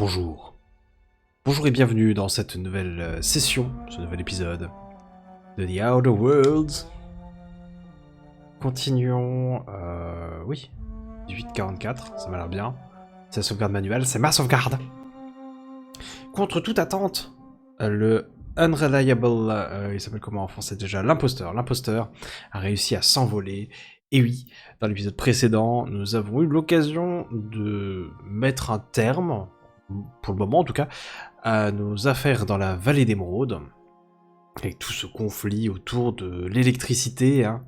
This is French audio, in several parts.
Bonjour. Bonjour et bienvenue dans cette nouvelle session, ce nouvel épisode de The Outer Worlds. Continuons, oui, 1844, ça m'a l'air bien. C'est la sauvegarde manuelle, c'est ma sauvegarde. Contre toute attente, le Unreliable, il s'appelle comment en français déjà, l'imposteur. L'imposteur a réussi à s'envoler. Et oui, dans l'épisode précédent, nous avons eu l'occasion de mettre un terme, pour le moment en tout cas, à nos affaires dans la vallée d'Émeraude, avec tout ce conflit autour de l'électricité, hein,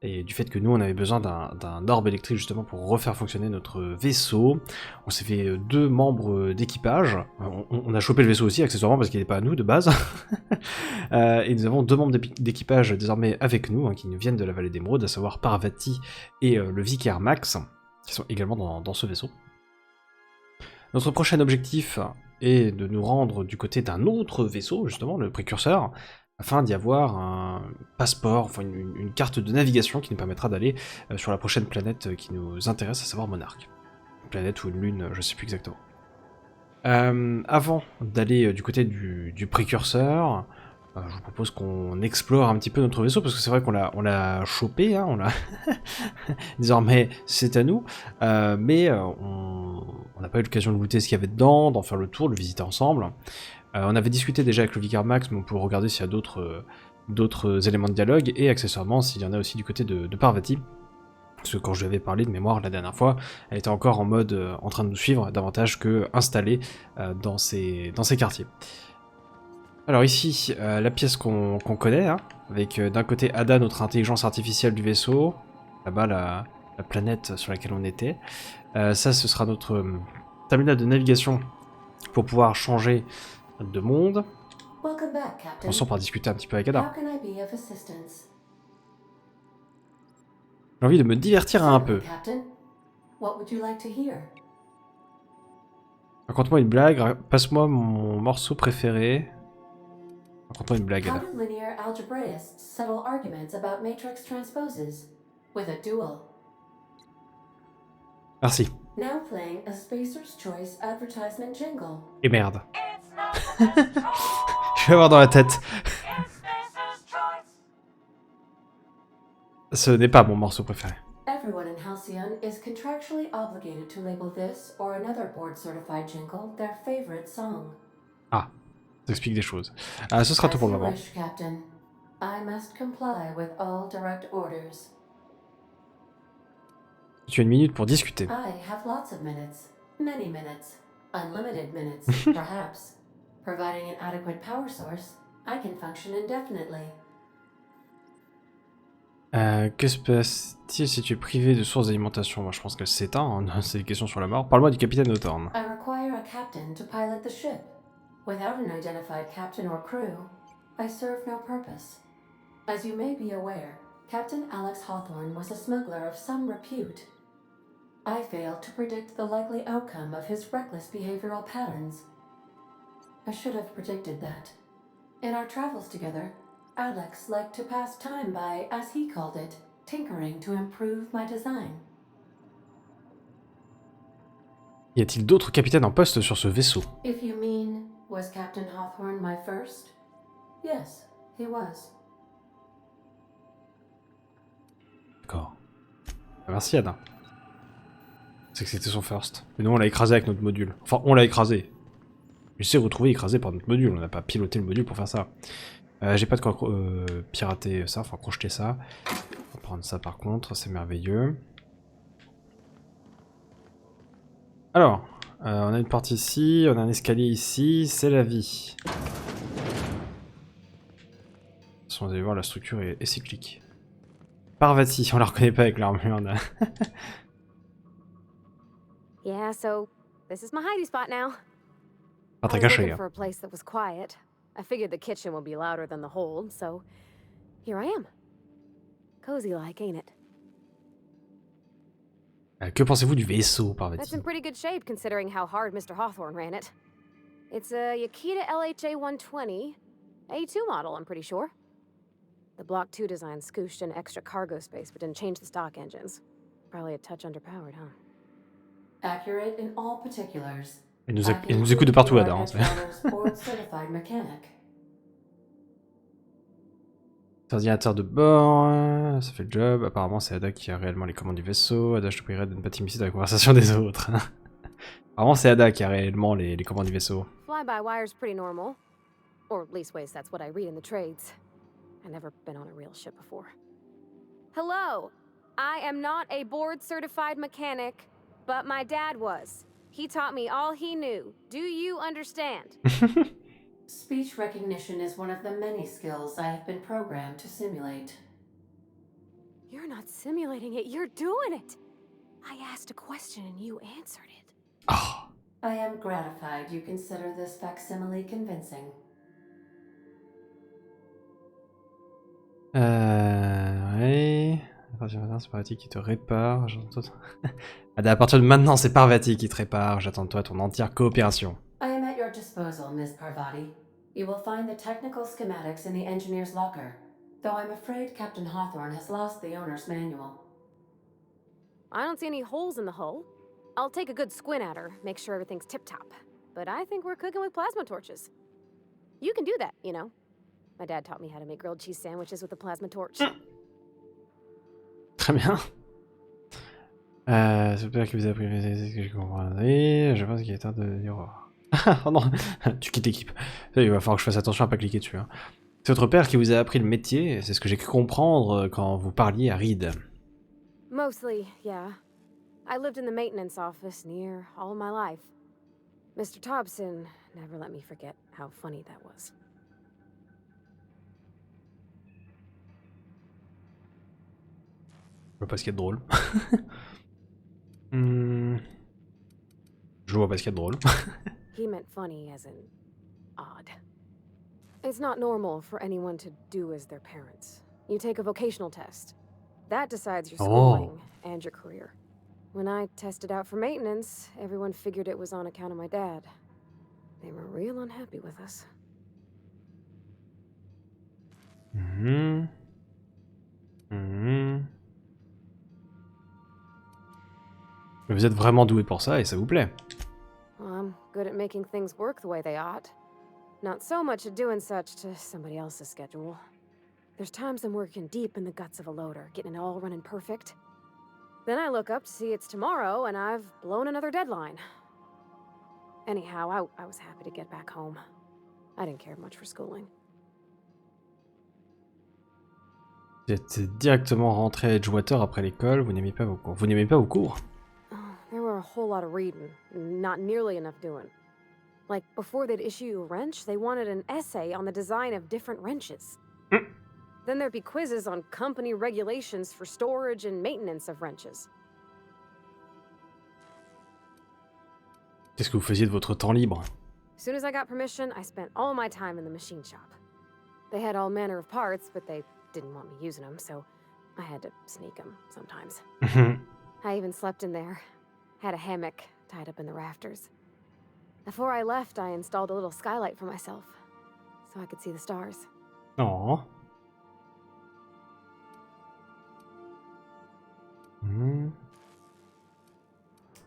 et du fait que nous on avait besoin d'un orbe électrique justement pour refaire fonctionner notre vaisseau. On s'est fait 2 membres d'équipage, on a chopé le vaisseau aussi accessoirement parce qu'il n'est pas à nous de base, et nous avons 2 membres d'équipage désormais avec nous, hein, qui nous viennent de la vallée d'Émeraude, à savoir Parvati et le vicaire Max, qui sont également dans ce vaisseau. Notre prochain objectif est de nous rendre du côté d'un autre vaisseau, justement, le Précurseur, afin d'y avoir un passeport, enfin une carte de navigation qui nous permettra d'aller sur la prochaine planète qui nous intéresse, à savoir Monarque. Une planète ou une lune, je sais plus exactement. Avant d'aller du côté du Précurseur, je vous propose qu'on explore un petit peu notre vaisseau, parce que c'est vrai qu'on l'a chopé, hein, on l'a... Désormais, c'est à nous, mais on n'a pas eu l'occasion de goûter ce qu'il y avait dedans, d'en faire le tour, de le visiter ensemble. On avait discuté déjà avec le vicaire Max, mais on peut regarder s'il y a d'autres éléments de dialogue, et accessoirement s'il y en a aussi du côté de Parvati. Parce que quand je lui avais parlé de mémoire la dernière fois, elle était encore en mode en train de nous suivre, davantage que installée dans ses quartiers. Alors ici, la pièce qu'on connaît, hein, avec d'un côté Ada, notre intelligence artificielle du vaisseau, là-bas la planète sur laquelle on était. Ça, ce sera notre terminal de navigation pour pouvoir changer de monde. Commençons par discuter un petit peu avec Ada. J'ai envie de me divertir un peu. Raconte-moi une blague, passe-moi mon morceau préféré. Raconte-moi une blague, Ada. Merci. Et merde. Je vais avoir dans la tête. Ce n'est pas mon morceau préféré. Everyone in Halcyon is contractually obligated to label this or another board-certified jingle their favorite song. Ah, ça explique des choses. Ce sera tout pour le moment. Wish, Captain. I must comply with all direct orders. Tu as une minute pour discuter. I have lots of minutes. Many minutes. Unlimited minutes, perhaps. Providing an adequate power source, I can function indefinitely. Que se passe-t-il si tu es privé de sources d'alimentation? Moi, je pense qu'elle s'éteint, hein. C'est des questions sur la mort. Parle-moi du capitaine Hawthorne. I require a captain to pilot the ship. Without an identified captain or crew, I serve no purpose. As you may be aware, Captain Alex Hawthorne was a smuggler of some repute. I failed to predict the likely outcome of his reckless behavioral patterns. I should have predicted that. In our travels together, Alex liked to pass time by, as he called it, tinkering to improve my design. Y a-t-il d'autres capitaines en poste sur ce vaisseau? If you mean, was Captain Hawthorne my first? Yes, he was. D'accord. Merci, Anna. C'est que c'était son first. Mais nous, on l'a écrasé avec notre module. Enfin, on l'a écrasé. Il s'est retrouvé écrasé par notre module. On n'a pas piloté le module pour faire ça. J'ai pas de quoi pirater ça, enfin crocheter ça. On va prendre ça par contre, c'est merveilleux. Alors, on a une porte ici, on a un escalier ici, c'est la vie. De toute façon, vous allez voir, la structure est cyclique. Parvati, on la reconnaît pas avec l'armure. Yeah, so this is my hidey spot now. Pas très caché, hein. I figured the kitchen would be louder than the hold, so here I am. Cozy like, ain't it? Que pensez-vous du vaisseau, That's Parvati? in pretty good shape considering how hard Mr. Hawthorne ran it. It's a Yakita LHA 120, A2 model, I'm pretty sure. The Block 2 design scooshed in extra cargo space but didn't change the stock engines. Probably a touch underpowered, huh? Accurate in all particulars. Il nous écoute de partout, Ada. Hein, board-certified mechanic. Ordinateur de bord, ça fait le job. Apparemment, c'est Ada qui a réellement les commandes du vaisseau. Ada, je te prierai de ne pas t'immiscer dans la conversation des autres. Apparemment, c'est Ada qui a réellement les commandes du vaisseau. Fly-by-wire's pretty normal. Or leastways, that's what I read in the trades. I've never been on a real ship before. Hello! I am not a board-certified mechanic, but my dad was. He taught me all he knew. Do you understand? Speech recognition is one of the many skills I have been programmed to simulate. You're not simulating it, you're doing it! I asked a question and you answered it. Oh. I am gratified you consider this facsimile convincing. Ouais. À partir de maintenant, c'est Parvati qui te répare. À partir de maintenant, c'est Parvati qui te répare. J'attends de toi ton entière coopération. I am at your disposal, Ms. Parvati. You will find the technical schematics in the engineer's locker, though I'm afraid Captain Hawthorne has lost the owner's manual. I don't see any holes in the hull. I'll take a good squint at her, make sure everything's tip-top. But I think we're cooking with plasma torches. You can do that, you know. My dad taught me how to make grilled cheese sandwiches with a plasma torch. Très bien. C'est peut-être que vous avez pris ce que je comprendrai. Je pense qu'il est temps de dire au revoir. Oh non, tu quittes l'équipe. Il va falloir que je fasse attention à pas cliquer dessus. Hein. C'est votre père qui vous a appris le métier, c'est ce que j'ai cru comprendre quand vous parliez à Reed. Mostly, yeah. I lived in the maintenance office near all my life. Mr. Thompson never let me forget how funny that was. Je vois pas ce qu'il y a de drôle. Je vois pas ce qu'il y a de drôle. He meant funny as in odd. It's not normal for anyone to do as their parents. You take a vocational test. That decides your schooling and your career. When I tested out for maintenance, everyone figured it was on account of my dad. They were real unhappy with us. Mais vous êtes vraiment doué pour ça et ça vous plaît. Well, I'm good at making things work the way they ought. Not so much at doing such to somebody else's schedule. There's times I'm working deep in the guts of a loader, getting it all running perfect. Then I look up to see it's tomorrow and I've blown another deadline. Anyhow, I was happy to get back home. I didn't care much for schooling. Vous êtes directement rentré à Edgewater après l'école, vous n'aimez pas vos cours. Vous n'aimez pas vos cours? There were a whole lot of reading, not nearly enough doing. Like, before they'd issue you a wrench, they wanted an essay on the design of different wrenches. Then there'd be quizzes on company regulations for storage and maintenance of wrenches. Qu'est-ce que vous faisiez de votre temps libre? As soon as I got permission, I spent all my time in the machine shop. They had all manner of parts, but they didn't want me using them, so I had to sneak them sometimes. I even slept in there. Had a hammock tied up in the rafters. Before I left, I installed a little skylight for myself, so I could see the stars. Oh.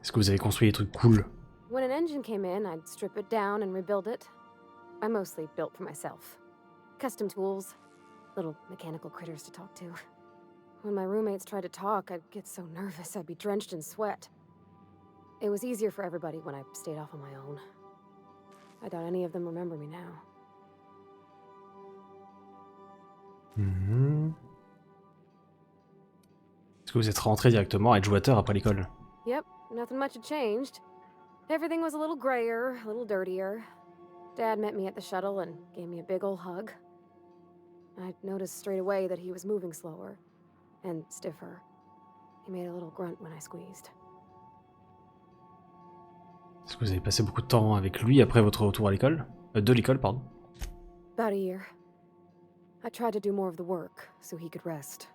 Est-ce que vous avez construit des trucs cool? When an engine came in, I'd strip it down and rebuild it. I mostly built for myself. Custom tools, little mechanical critters to talk to. When my roommates tried to talk, I'd get so nervous I'd be drenched in sweat. It was easier for everybody when I stayed off on my own. I doubt any of them remember me now. Est-ce que vous êtes rentré directement à Edgewater après l'école? Yep, nothing much had changed. Everything was a little grayer, a little dirtier. Dad met me at the shuttle and gave me a big ol' hug. I noticed straight away that he was moving slower and stiffer. He made a little grunt when I squeezed. Est-ce que vous avez passé beaucoup de temps avec lui après votre retour à l'école? De l'école, pardon. About a year. I tried to do more of the work so he could rest.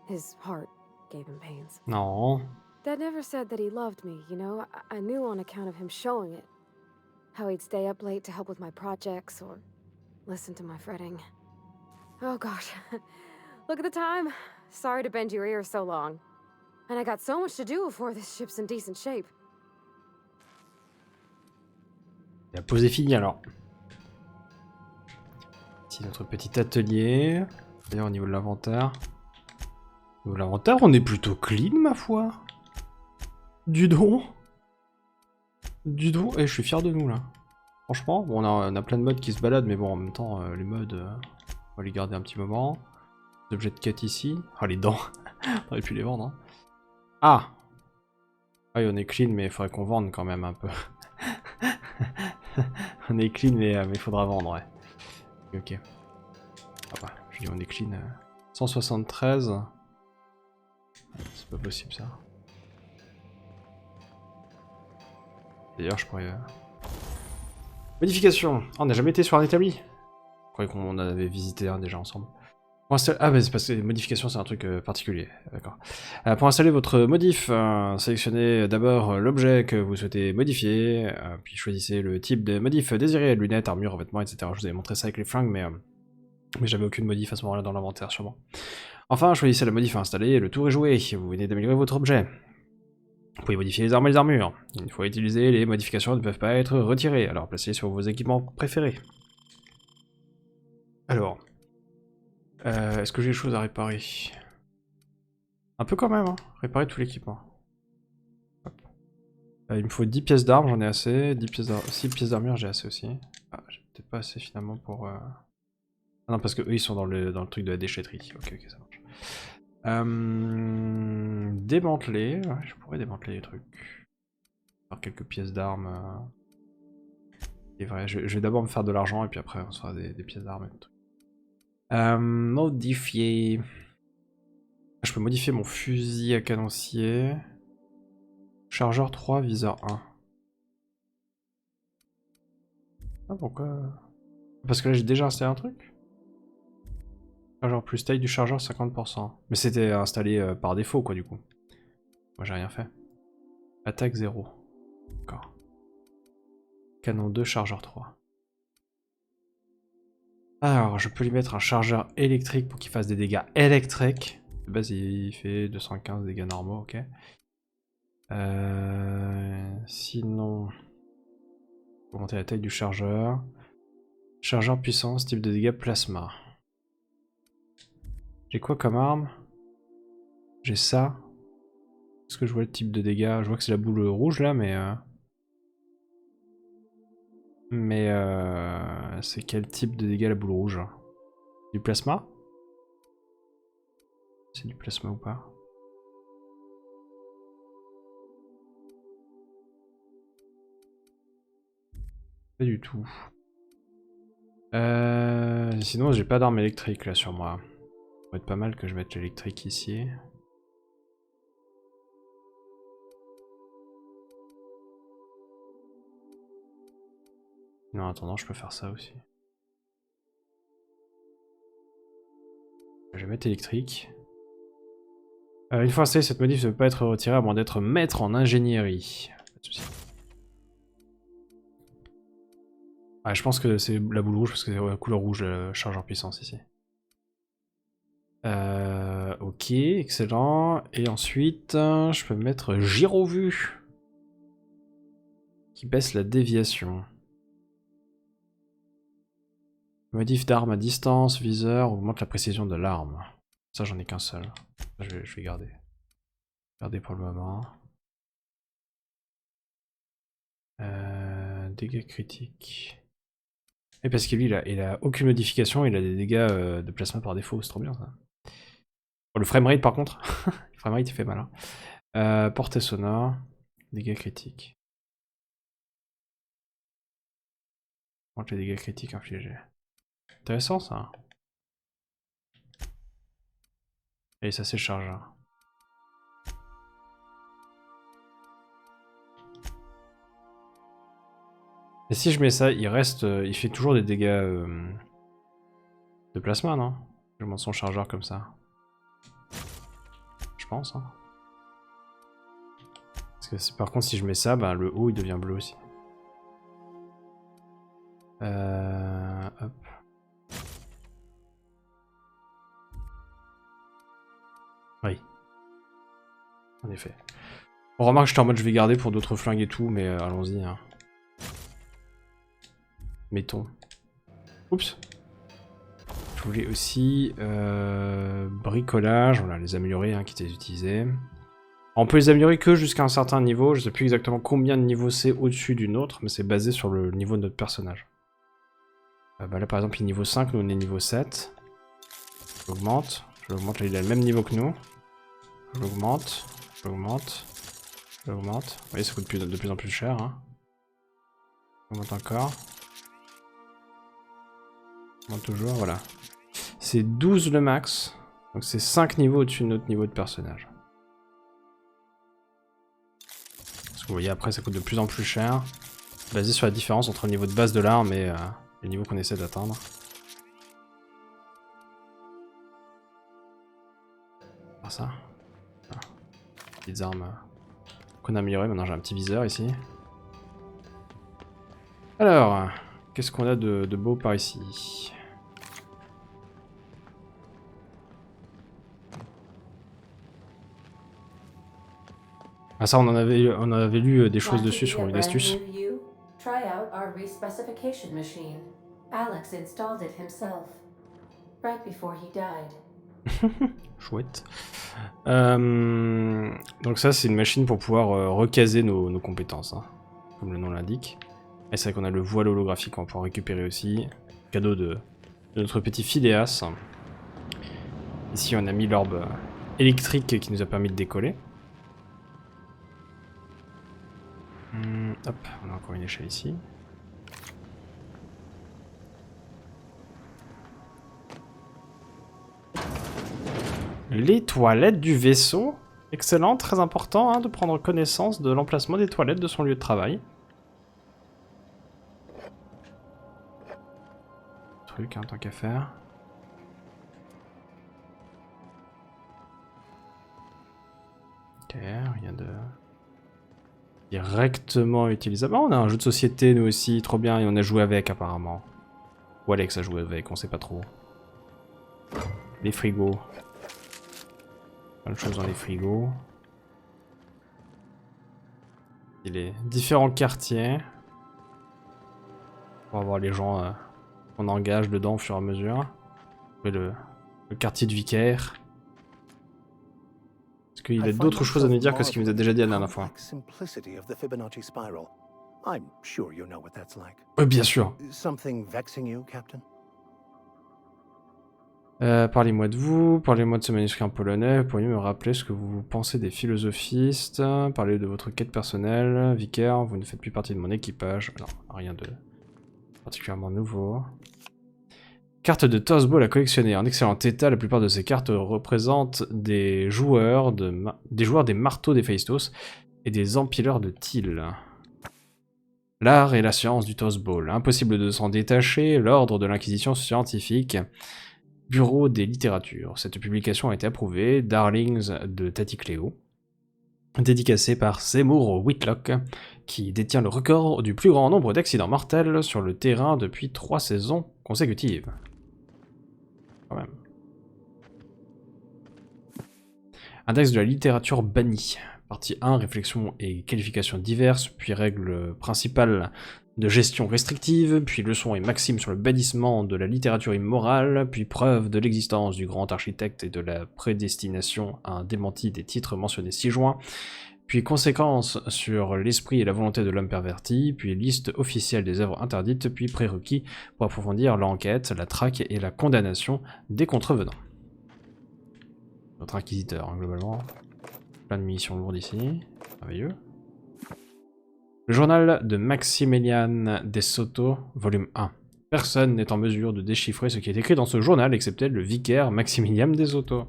His heart gave him pains. Non. Dad never said that he loved me, you know? I knew on account of him showing it. How he'd stay up late to help with my projects or listen to my fretting. Oh gosh. Look at the time. Sorry to bend your ears so long. And I got so much to do before this ship's in decent shape. La pause est finie alors. Ici notre petit atelier. D'ailleurs au niveau de l'inventaire. Au niveau de l'inventaire, on est plutôt clean ma foi. Du don. Du don. Et je suis fier de nous là. Franchement, bon, on a plein de modes qui se baladent, mais bon en même temps les modes, on va les garder un petit moment. Les objets de quête ici. Ah les dents. On aurait pu les vendre. Hein. Ah. Ah oui, on est clean, mais il faudrait qu'on vende quand même un peu. On est clean, mais il faudra vendre, ouais. Ok. Ah bah, je dis on est clean. 173. C'est pas possible ça. D'ailleurs, je pourrais... Modification. Ah, on n'a jamais été sur un établi. Je croyais qu'on en avait visité un déjà ensemble. Ah bah c'est parce que les modifications c'est un truc particulier, d'accord. Pour installer votre modif, sélectionnez d'abord l'objet que vous souhaitez modifier, puis choisissez le type de modif désiré, lunettes, armure, vêtements, etc. Je vous avais montré ça avec les flingues, mais j'avais aucune modif à ce moment-là dans l'inventaire sûrement. Enfin, choisissez la modif à installer, le tour est joué, vous venez d'améliorer votre objet. Vous pouvez modifier les armes et les armures. Une fois utilisées, les modifications ne peuvent pas être retirées, alors placez-les sur vos équipements préférés. Alors... est-ce que j'ai des choses à réparer? Un peu quand même, hein. Réparer tout l'équipement. Il me faut 10 pièces d'armes, j'en ai assez. 6 pièces d'armure, j'ai assez aussi. Ah, j'ai peut-être pas assez finalement pour... Ah non, parce que eux ils sont dans le truc de la déchetterie. Ok, ok, ça marche. Démanteler. Ouais, je pourrais démanteler les trucs. Faire quelques pièces d'armes. C'est vrai, je vais d'abord me faire de l'argent et puis après on se fera des pièces d'armes et des trucs. Modifier. Je peux modifier mon fusil à canoncier. Chargeur 3, viseur 1. Ah pourquoi? Parce que là j'ai déjà installé un truc. Chargeur plus taille du chargeur 50%. Mais c'était installé par défaut quoi du coup. Moi j'ai rien fait. Attaque 0. D'accord. Canon 2, chargeur 3. Alors je peux lui mettre un chargeur électrique pour qu'il fasse des dégâts électriques. De base il fait 215 dégâts normaux, ok. Sinon... Augmenter la taille du chargeur. Chargeur puissance, type de dégâts plasma. J'ai quoi comme arme? J'ai ça. Est-ce que je vois le type de dégâts? Je vois que c'est la boule rouge là, mais... c'est quel type de dégâts la boule rouge? Du plasma? C'est du plasma ou pas? Pas du tout. Sinon j'ai pas d'arme électrique là sur moi. Ça pourrait être pas mal que je mette l'électrique ici. Non, en attendant, je peux faire ça aussi. Je vais mettre électrique. Une fois installée, cette modif ne peut pas être retirée à moins d'être maître en ingénierie. Pas de soucis. Ah, je pense que c'est la boule rouge parce que c'est la couleur rouge, chargeur puissance ici. Ok, excellent. Et ensuite, je peux mettre gyrovue. Qui baisse la déviation. Modif d'arme à distance, viseur, augmente la précision de l'arme. Ça, j'en ai qu'un seul. Ça, je vais garder. Garder pour le moment. Dégâts critiques. Et parce que lui, il a aucune modification, il a des dégâts de plasma par défaut, c'est trop bien ça. Bon, le framerate par contre, le framerate il fait mal. Hein. Portée sonore, dégâts critiques. Augmente les dégâts critiques infligés. Intéressant ça. Et ça c'est le chargeur. Et si je mets ça, il reste, il fait toujours des dégâts de plasma, non? Je monte son chargeur comme ça. Je pense. Hein. Parce que par contre, si je mets ça, bah, le haut il devient bleu aussi. Hop. Oui. En effet. On remarque que j'étais en mode je vais garder pour d'autres flingues et tout, mais allons-y. Hein. Mettons. Oups. Je voulais aussi bricolage, voilà, les améliorer, hein, qui étaient utilisés. On peut les améliorer que jusqu'à un certain niveau, je sais plus exactement combien de niveaux c'est au-dessus d'une autre, mais c'est basé sur le niveau de notre personnage. Bah là par exemple il est niveau 5, nous on est niveau 7. Je l'augmente, là il a le même niveau que nous. Je l'augmente, je l'augmente, je l'augmente. Vous voyez ça coûte de plus en plus cher. Hein. Je l'augmente encore. Je l'augmente toujours, voilà. C'est 12 le max, donc c'est 5 niveaux au-dessus de notre niveau de personnage. Vous voyez, après, ça coûte de plus en plus cher. Basé sur la différence entre le niveau de base de l'arme et le niveau qu'on essaie d'atteindre. Ah, ça. Ah. Petites armes qu'on a améliorées. Maintenant, j'ai un petit viseur ici. Alors, qu'est-ce qu'on a de beau par ici? Ah ça, on en avait lu des choses dessus sur une astuce. Try out our respecification machine. Alex installed it himself, right before he died. Chouette. Donc ça, c'est une machine pour pouvoir recaser nos compétences, hein, comme le nom l'indique. Et c'est vrai qu'on a le voile holographique qu'on va pouvoir récupérer aussi. Cadeau de notre petit Phileas. Ici, on a mis l'orbe électrique qui nous a permis de décoller. Hop, on a encore une échelle ici. Les toilettes du vaisseau. Excellent, très important hein, de prendre connaissance de l'emplacement des toilettes de son lieu de travail. Truc, hein, tant qu'à faire. Ok, rien de... directement utilisable. Ah, on a un jeu de société nous aussi, trop bien, et on a joué avec apparemment. Ou Alex a joué avec, on sait pas trop. Les frigos. Plein de choses dans les frigos. Et les différents quartiers. On va voir les gens qu'on engage dedans au fur et à mesure. Et le quartier de vicaire. Est-ce qu'il a d'autres choses à nous dire que ce qu'il nous a déjà dit la dernière fois? Bien sûr. Parlez-moi de vous, parlez-moi de ce manuscrit en polonais, pourriez-vous me rappeler ce que vous pensez des philosophistes, parlez de votre quête personnelle, vicaire, vous ne faites plus partie de mon équipage, non, rien de particulièrement nouveau. Carte de Tossball à collectionner, en excellent état, la plupart de ces cartes représentent des joueurs des marteaux des Vaisseau et des empileurs de Til. L'art et la science du Tossball, impossible de s'en détacher, l'ordre de l'inquisition scientifique, Bureau des littératures. Cette publication a été approuvée, Darlings de Tati Cléo, dédicacée par Seymour Whitlock, qui détient le record du plus grand nombre d'accidents mortels sur le terrain depuis 3 saisons consécutives. Quand même. Index de la littérature bannie. Partie 1, réflexions et qualifications diverses, puis règles principales de gestion restrictive, puis leçons et maximes sur le bannissement de la littérature immorale, puis preuve de l'existence du grand architecte et de la prédestination à un démenti des titres mentionnés ci-joints, puis conséquences sur l'esprit et la volonté de l'homme perverti, puis liste officielle des œuvres interdites, puis prérequis pour approfondir l'enquête, la traque et la condamnation des contrevenants. Notre inquisiteur, hein, globalement. Plein de munitions lourdes ici. Merveilleux. Le journal de Maximilian de Soto, volume 1. Personne n'est en mesure de déchiffrer ce qui est écrit dans ce journal, excepté le vicaire Maximilian de Soto.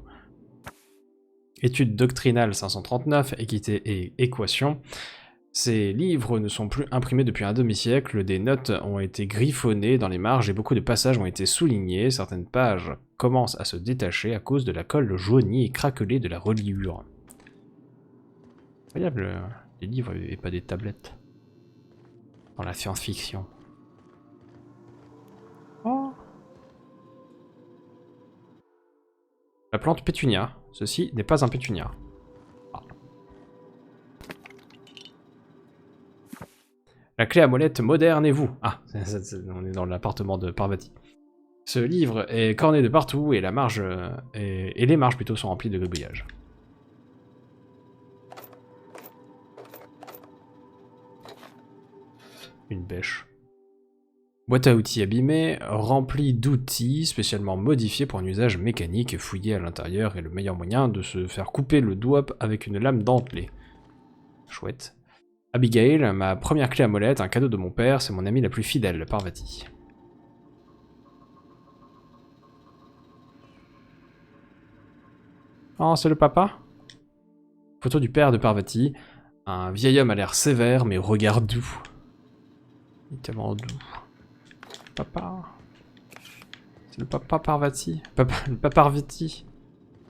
Études doctrinales 539, équité et équation. Ces livres ne sont plus imprimés depuis un demi-siècle, des notes ont été griffonnées dans les marges et beaucoup de passages ont été soulignés. Certaines pages commencent à se détacher à cause de la colle jaunie et craquelée de la reliure. Incroyable, les livres et pas des tablettes. Dans la science-fiction. Oh. La plante pétunia. Ceci n'est pas un pétunia. Ah. La clé à molette moderne et vous. Ah, on est dans l'appartement de Parvati. Ce livre est corné de partout et la marge et les marges plutôt sont remplies de gribouillage. Une bêche. Boîte à outils abîmée, remplie d'outils spécialement modifiés pour un usage mécanique, et fouillé à l'intérieur est le meilleur moyen de se faire couper le doigt avec une lame dentelée. Chouette. Abigail, ma première clé à molette, un cadeau de mon père, c'est mon amie la plus fidèle, Parvati. Oh, c'est le papa? Photo du père de Parvati. Un vieil homme à l'air sévère, mais regard doux. Il est tellement doux. Papa. C'est le papa Parvati. Le papa Parvati.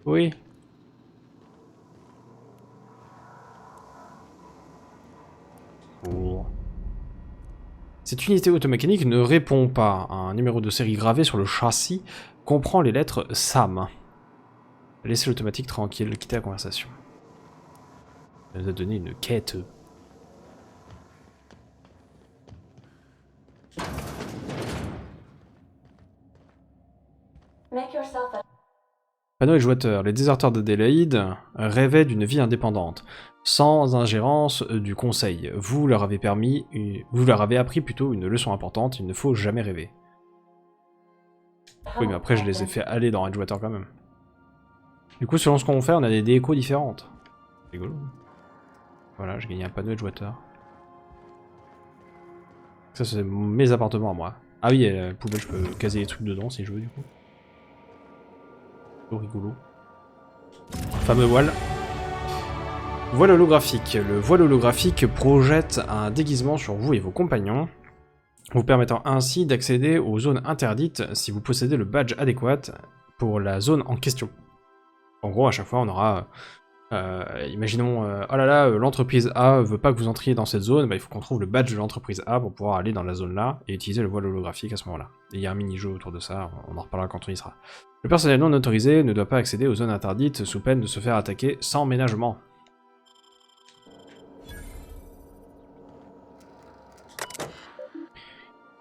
Oui. Oh. Cette unité automécanique ne répond pas. Un numéro de série gravé sur le châssis comprend les lettres SAM. Laissez l'automatique tranquille, quittez la conversation. Elle nous a donné une quête. Panneau et joueur. Les déserteurs d'Adélaïde rêvaient d'une vie indépendante, sans ingérence du conseil. Vous leur avez appris plutôt une leçon importante, il ne faut jamais rêver. Oui, mais après je les ai fait aller dans Edgewater quand même. Du coup, selon ce qu'on fait, on a des décos différentes. Rigolo. Voilà, j'ai gagné un panneau Edgewater. Ça, c'est mes appartements à moi. Ah oui, la poubelle, je peux caser les trucs dedans si je veux, du coup. Rigolo. Fameux voile. Voile holographique. Le voile holographique projette un déguisement sur vous et vos compagnons, vous permettant ainsi d'accéder aux zones interdites si vous possédez le badge adéquat pour la zone en question. En gros, à chaque fois, on aura... imaginons, oh là là, l'entreprise A veut pas que vous entriez dans cette zone, bah, il faut qu'on trouve le badge de l'entreprise A pour pouvoir aller dans la zone là et utiliser le voile holographique à ce moment-là. Et il y a un mini-jeu autour de ça, on en reparlera quand on y sera. Le personnel non autorisé ne doit pas accéder aux zones interdites sous peine de se faire attaquer sans ménagement.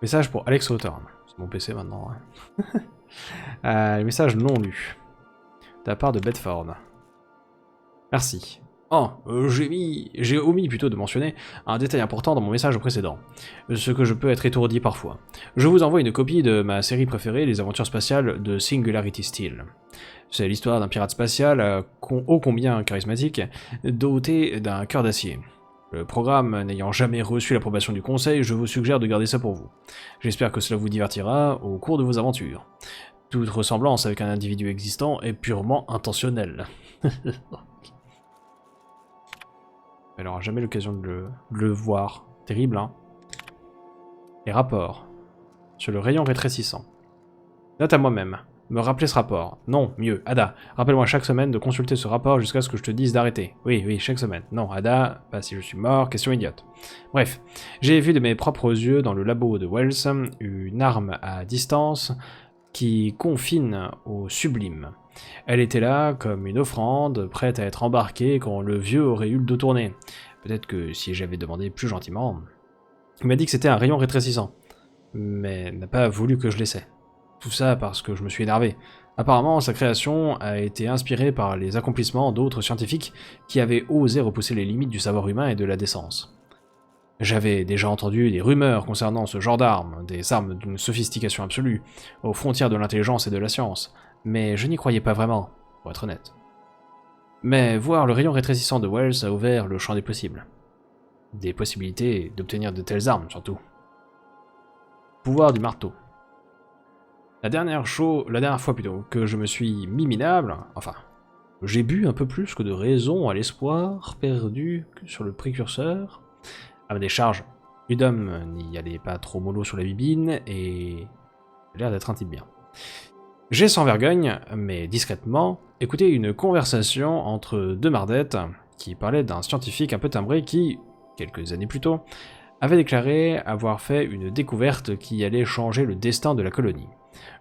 Message pour Alex Hawthorne. C'est mon PC maintenant. Hein. Message non lu. De la part de Bedford. Merci. Oh, j'ai omis plutôt de mentionner un détail important dans mon message précédent, ce que je peux être étourdi parfois. Je vous envoie une copie de ma série préférée, les aventures spatiales de Singularity Steel. C'est l'histoire d'un pirate spatial ô combien charismatique, doté d'un cœur d'acier. Le programme n'ayant jamais reçu l'approbation du conseil, je vous suggère de garder ça pour vous. J'espère que cela vous divertira au cours de vos aventures. Toute ressemblance avec un individu existant est purement intentionnelle. Elle n'aura jamais l'occasion de le voir. Terrible, hein. Les rapports. Sur le rayon rétrécissant. Note à moi-même. Me rappeler ce rapport. Non, mieux. Ada, rappelle-moi chaque semaine de consulter ce rapport jusqu'à ce que je te dise d'arrêter. Oui, chaque semaine. Non, Ada, pas si je suis mort, question idiote. Bref, j'ai vu de mes propres yeux dans le labo de Wells une arme à distance qui confine au sublime. Elle était là comme une offrande, prête à être embarquée quand le vieux aurait eu le dos tourné. Peut-être que si j'avais demandé plus gentiment... Il m'a dit que c'était un rayon rétrécissant, mais n'a pas voulu que je l'essaie. Tout ça parce que je me suis énervé. Apparemment, sa création a été inspirée par les accomplissements d'autres scientifiques qui avaient osé repousser les limites du savoir humain et de la décence. J'avais déjà entendu des rumeurs concernant ce genre d'armes, des armes d'une sophistication absolue, aux frontières de l'intelligence et de la science, mais je n'y croyais pas vraiment, pour être honnête. Mais voir le rayon rétrécissant de Wells a ouvert le champ des possibles. Des possibilités d'obtenir de telles armes, surtout. Pouvoir du marteau. La dernière fois que je me suis mis minable, enfin, j'ai bu un peu plus que de raison à l'espoir perdu sur le précurseur. À ma décharge, Udom n'y allait pas trop mollo sur la bibine et il a l'air d'être un type bien. J'ai sans vergogne, mais discrètement, écouté une conversation entre deux mardettes qui parlaient d'un scientifique un peu timbré qui, quelques années plus tôt, avait déclaré avoir fait une découverte qui allait changer le destin de la colonie.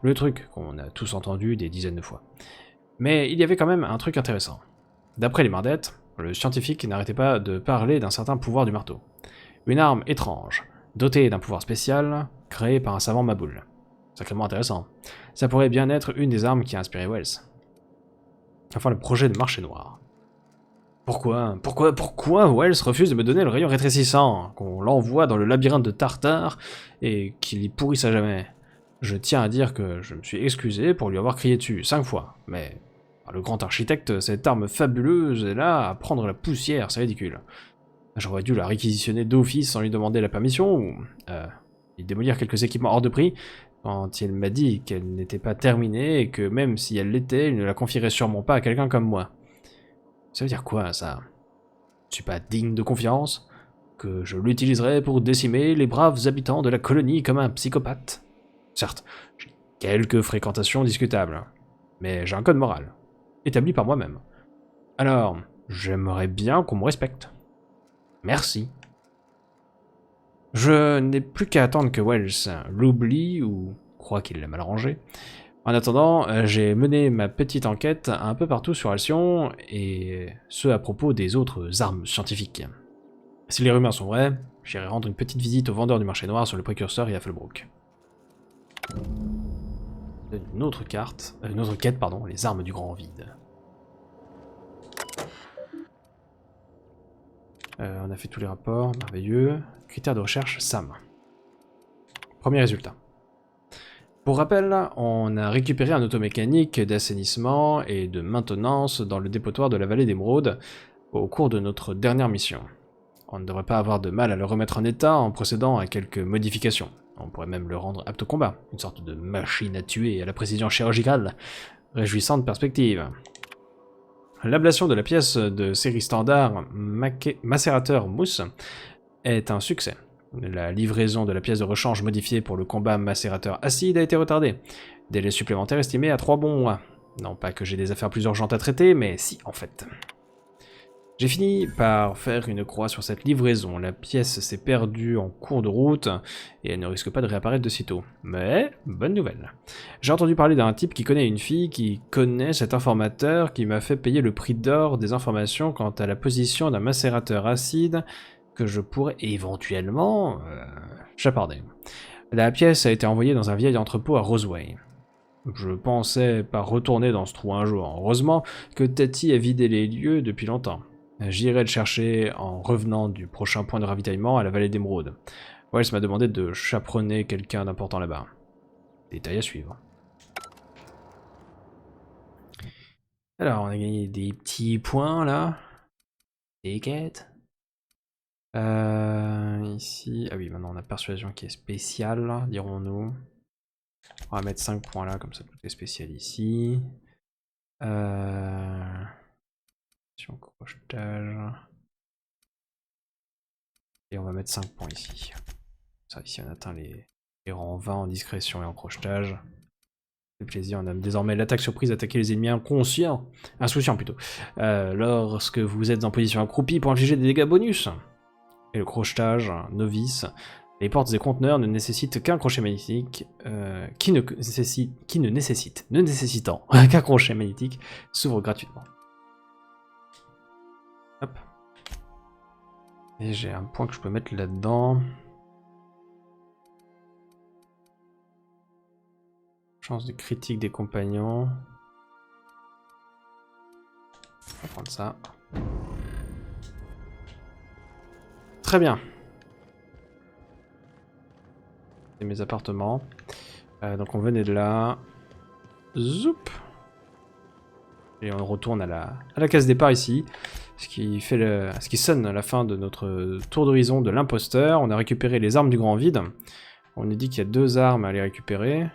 Le truc qu'on a tous entendu des dizaines de fois. Mais il y avait quand même un truc intéressant. D'après les mardettes, le scientifique n'arrêtait pas de parler d'un certain pouvoir du marteau. Une arme étrange, doté d'un pouvoir spécial créé par un savant maboule. Sacrément intéressant. Ça pourrait bien être une des armes qui a inspiré Wells. Enfin, le projet de marché noir. Pourquoi Wells refuse de me donner le rayon rétrécissant, qu'on l'envoie dans le labyrinthe de Tartare et qu'il y pourrisse à jamais? Je tiens à dire que je me suis excusé pour lui avoir crié dessus 5 fois, mais le grand architecte, cette arme fabuleuse est là à prendre la poussière, c'est ridicule. J'aurais dû la réquisitionner d'office sans lui demander la permission, ou démolir quelques équipements hors de prix, quand il m'a dit qu'elle n'était pas terminée et que même si elle l'était, il ne la confierait sûrement pas à quelqu'un comme moi. Ça veut dire quoi, ça? Je suis pas digne de confiance? Que je l'utiliserai pour décimer les braves habitants de la colonie comme un psychopathe? Certes, j'ai quelques fréquentations discutables, mais j'ai un code moral, établi par moi-même. Alors, j'aimerais bien qu'on me respecte. Merci. Je n'ai plus qu'à attendre que Wells l'oublie ou croit qu'il l'a mal rangé. En attendant, j'ai mené ma petite enquête un peu partout sur Alcyon, et ce à propos des autres armes scientifiques. Si les rumeurs sont vraies, j'irai rendre une petite visite au vendeur du marché noir sur le Précurseur et à Fellbrook. Une autre quête, pardon, les armes du grand vide. On a fait tous les rapports, merveilleux. Critères de recherche, SAM. Premier résultat. Pour rappel, on a récupéré un automécanique d'assainissement et de maintenance dans le dépotoir de la vallée d'Émeraude au cours de notre dernière mission. On ne devrait pas avoir de mal à le remettre en état en procédant à quelques modifications. On pourrait même le rendre apte au combat, une sorte de machine à tuer à la précision chirurgicale. Réjouissante perspective. L'ablation de la pièce de série standard macérateur mousse est un succès. La livraison de la pièce de rechange modifiée pour le combat macérateur acide a été retardée. Délai supplémentaire estimé à 3 bons mois. Non pas que j'ai des affaires plus urgentes à traiter, mais si en fait. J'ai fini par faire une croix sur cette livraison. La pièce s'est perdue en cours de route et elle ne risque pas de réapparaître de sitôt. Mais, bonne nouvelle. J'ai entendu parler d'un type qui connaît une fille qui connaît cet informateur qui m'a fait payer le prix d'or des informations quant à la position d'un macérateur acide que je pourrais éventuellement chaparder. La pièce a été envoyée dans un vieil entrepôt à Roseway. Je pensais pas retourner dans ce trou un jour. Heureusement que Tati a vidé les lieux depuis longtemps. J'irai le chercher en revenant du prochain point de ravitaillement à la vallée d'Émeraude. Wells m'a demandé de chaperonner quelqu'un d'important là-bas. Détail à suivre. Alors, on a gagné des petits points là. Des quêtes. Ici. Ah oui, maintenant on a persuasion qui est spéciale, dirons-nous. On va mettre 5 points là, comme ça tout est spécial ici. Crochetage. Et on va mettre 5 points ici. Ça, ici on atteint les rangs 20 en discrétion et en crochetage. C'est plaisir, on a désormais l'attaque surprise, attaquer les ennemis insouciants plutôt. Lorsque vous êtes en position accroupie pour infliger des dégâts bonus. Et le crochetage, novice. Les portes et conteneurs ne nécessitent qu'un crochet magnétique, nécessitant qu'un crochet magnétique s'ouvre gratuitement. Hop. Et j'ai un point que je peux mettre là-dedans. Chance de critique des compagnons. On va prendre ça. Très bien. C'est mes appartements. Donc on venait de là. Zoup. Et on retourne à la case départ ici. Ce qui sonne à la fin de notre tour d'horizon de l'imposteur. On a récupéré les armes du grand vide. On nous dit qu'il y a 2 armes à les récupérer.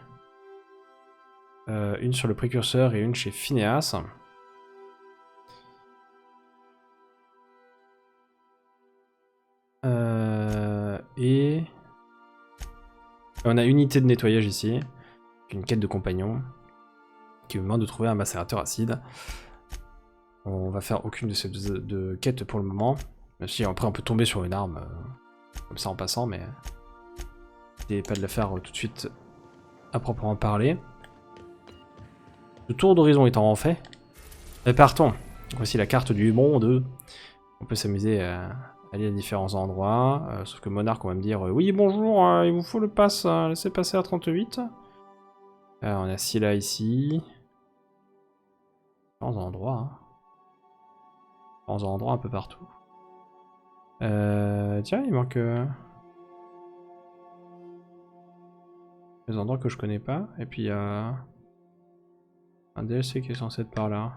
Une sur le précurseur et une chez Phineas. Et on a une unité de nettoyage ici, une quête de compagnon qui me demande de trouver un macérateur acide. On va faire aucune de ces deux quêtes pour le moment, même si après on peut tomber sur une arme comme ça en passant, mais n'essayez pas de la faire tout de suite à proprement parler. Le tour d'horizon étant en fait, partons. Voici la carte du monde. On peut s'amuser à aller à différents endroits. Sauf que Monarque, on va me dire oui, bonjour, il vous faut le pass, laissez passer à 38. On a Scylla ici. Différents endroits. Hein. Différents endroits un peu partout. Tiens, il manque. Des endroits que je connais pas. Et puis il y a. Un DLC qui est censé être par là.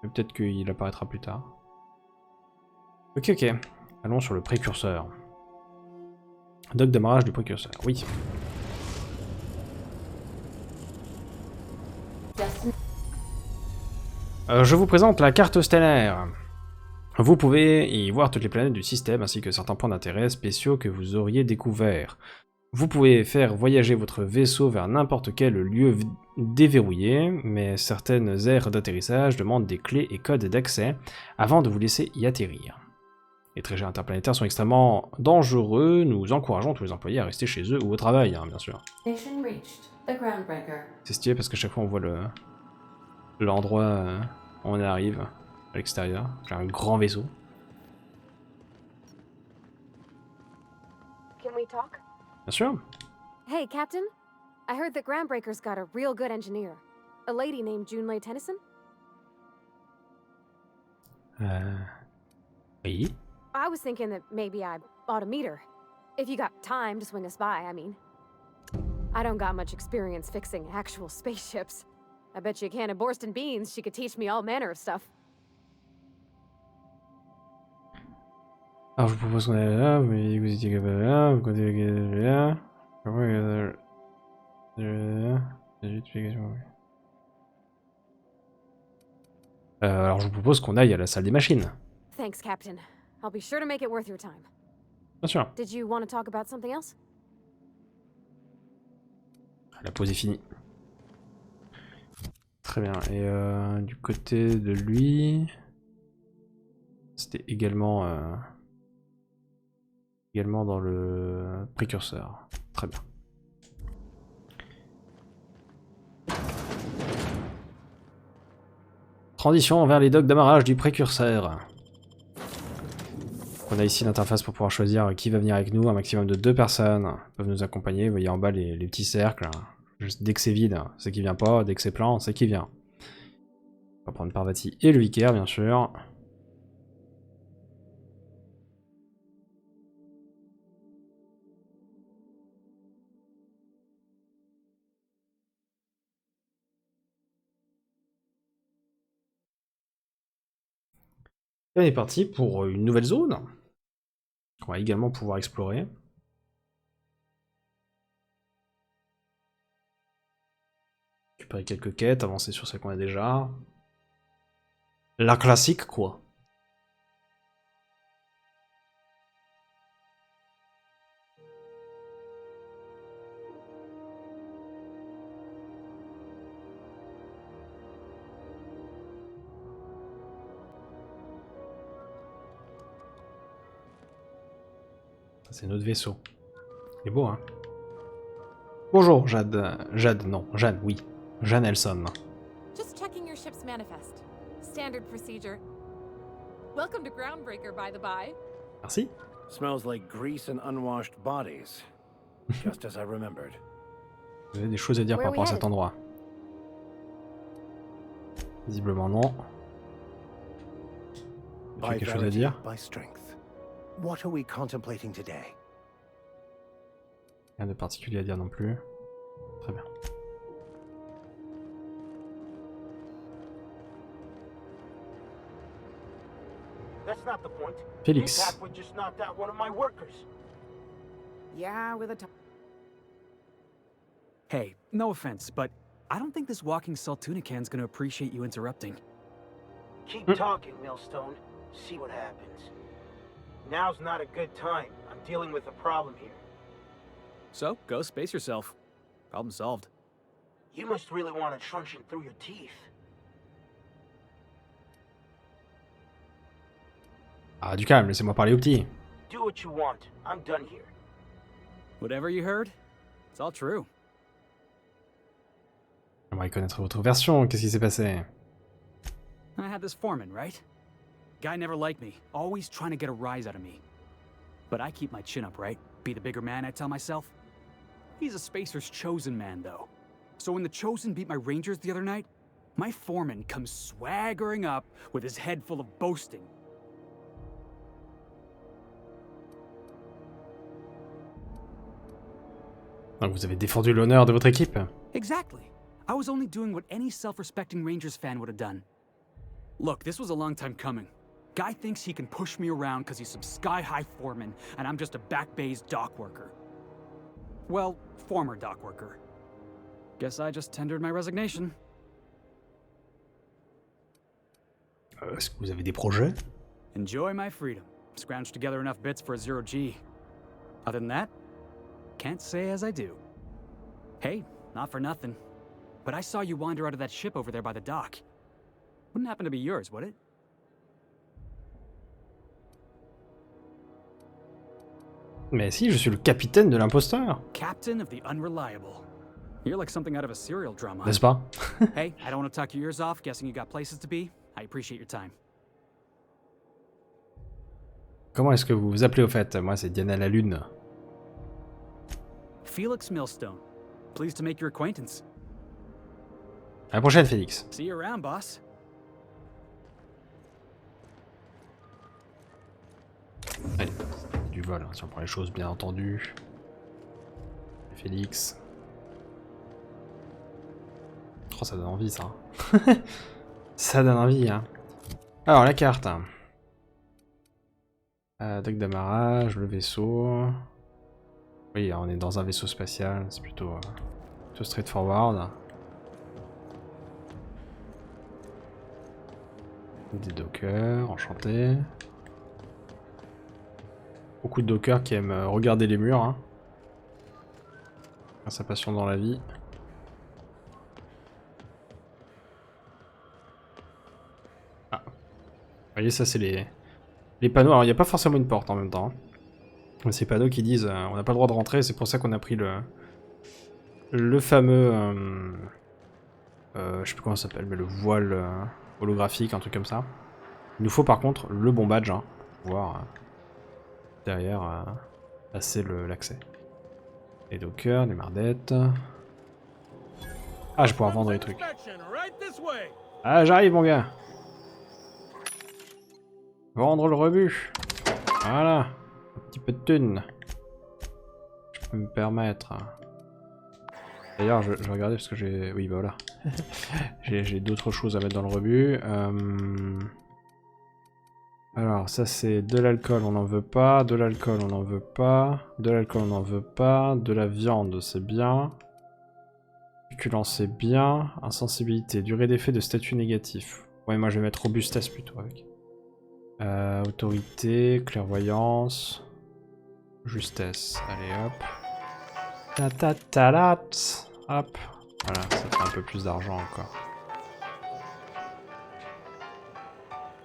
Mais peut-être qu'il apparaîtra plus tard. Ok, ok. Allons sur le précurseur. Doc d'amarrage du précurseur, oui. Je vous présente la carte stellaire. Vous pouvez y voir toutes les planètes du système ainsi que certains points d'intérêt spéciaux que vous auriez découverts. Vous pouvez faire voyager votre vaisseau vers n'importe quel lieu déverrouillé, mais certaines aires d'atterrissage demandent des clés et codes d'accès avant de vous laisser y atterrir. Les trajets interplanétaires sont extrêmement dangereux, nous encourageons tous les employés à rester chez eux ou au travail, hein, bien sûr. C'est stylé parce qu'à chaque fois on voit l'endroit où on arrive à l'extérieur. J'ai un grand vaisseau. Can we talk? Bien sûr. Hey, Captain. I heard that Groundbreaker's got a real good engineer. A lady named Junlei Tennyson? Oui. I was thinking that maybe I ought to meet her. If you got time to swing us by, I mean. I don't got much experience fixing actual spaceships. I bet you a can of Borston beans she could teach me all manner of stuff. Alors je vous propose qu'on aille là, mais vous étiez capable là, vous comptez là. Alors je vous propose qu'on aille à la salle des machines. Thanks, Captain. I'll be sure to make it worth your time. Bien sûr. Did you want to talk about something else? La pause est finie. Très bien. Et du côté de lui, c'était également dans le précurseur. Très bien. Transition vers les docks d'amarrage du précurseur. On a ici l'interface pour pouvoir choisir qui va venir avec nous. Un maximum de 2 personnes peuvent nous accompagner. Vous voyez en bas les petits cercles. Juste dès que c'est vide, c'est qui vient pas. Dès que c'est plein, c'est qui vient. On va prendre Parvati et le vicaire, bien sûr. Et on est parti pour une nouvelle zone. On va également pouvoir explorer. Récupérer quelques quêtes, avancer sur celles qu'on a déjà. La classique, quoi. C'est notre vaisseau. Il est beau, hein. Bonjour, Jeanne, oui. Jeanne Elson. Just checking your ship's manifest. Standard procedure. Welcome to Groundbreaker, by the by. Merci. Smells like grease and unwashed bodies. Just as I remembered. Vous avez des choses à dire par rapport à cet endroit? Visiblement non. Vous avez quelque chose à dire? What are we contemplating today? Rien de particulier à dire non plus. Très bien. That's not the point. Félix. Would just knocked out one of my workers. Yeah, with a Hey, no offense, but I don't think this walking Saltunican's gonna appreciate you interrupting. Keep talking, Millstone. See what happens. Now's not a good time. I'm dealing with a problem here. So, go space yourself. Problem solved. You must really want a truncheon through your teeth. Ah, du calme, laissez-moi parler au petit. Do what you want. I'm done here. Whatever you heard, it's all true. J'aimerais connaître votre version, qu'est-ce qui s'est passé? I had this foreman, right? Guy never liked me, always trying to get a rise out of me. But I keep my chin up, right? Be the bigger man, I tell myself. He's a Spacer's chosen man, though. So when the Chosen beat my Rangers the other night, my foreman comes swaggering up with his head full of boasting. Donc vous avez défendu l'honneur de votre équipe. Exactly. I was only doing what any self-respecting Rangers fan would have done. Look, this was a long time coming. Guy thinks he can push me around because he's some sky-high foreman, and I'm just a back bay's dock worker. Well, former dock worker. Guess I just tendered my resignation. Est-ce que vous avez des projets? Enjoy my freedom. Scrounged together enough bits for a 0G. Other than that, can't say as I do. Hey, not for nothing, but I saw you wander out of that ship over there by the dock. Wouldn't happen to be yours, would it? Mais si, je suis le capitaine de l'imposteur. Captain of the Unreliable. You're like something out of a serial drama. N'est-ce pas? Hey, I don't want to talk your ears off, guessing you got places to be. I appreciate your time. Comment est-ce que vous vous appelez au fait? Moi, c'est Diana la Lune. Felix Millstone. Pleased to make your acquaintance. À la prochaine, Félix. See you around, boss. Allez, du vol, hein, si on prend les choses bien entendu. Félix. Oh, ça donne envie, ça. Ça donne envie, hein. Alors, la carte. Dock d'amarrage, le vaisseau. Oui, on est dans un vaisseau spatial, c'est plutôt straightforward. Des dockers, enchanté. Beaucoup de dockers qui aiment regarder les murs. Hein. Sa passion dans la vie. Ah. Vous voyez, ça c'est les panneaux. Alors il n'y a pas forcément une porte en même temps. Hein. Ces panneaux qui disent on n'a pas le droit de rentrer, c'est pour ça qu'on a pris le fameux... je sais plus comment ça s'appelle, mais le voile holographique, un truc comme ça. Il nous faut par contre le bon badge, hein, pour pouvoir derrière passer l'accès. Les dockers, les mardettes... Ah, je vais pouvoir vendre les trucs. Ah, j'arrive mon gars. Vendre le rebut. Voilà. Un petit peu de thunes. Je peux me permettre. D'ailleurs, je vais regarder parce que j'ai... Oui, bah voilà. J'ai d'autres choses à mettre dans le rebut. Alors, ça c'est de l'alcool, on n'en veut pas. De l'alcool, on n'en veut pas. De l'alcool, on n'en veut pas. De la viande, c'est bien. Succulent, c'est bien. Insensibilité, durée d'effet de statut négatif. Ouais, moi je vais mettre robustesse plutôt avec. Autorité, clairvoyance, justesse. Allez hop. Ta-ta-ta-lat. Hop. Voilà, ça fait un peu plus d'argent encore.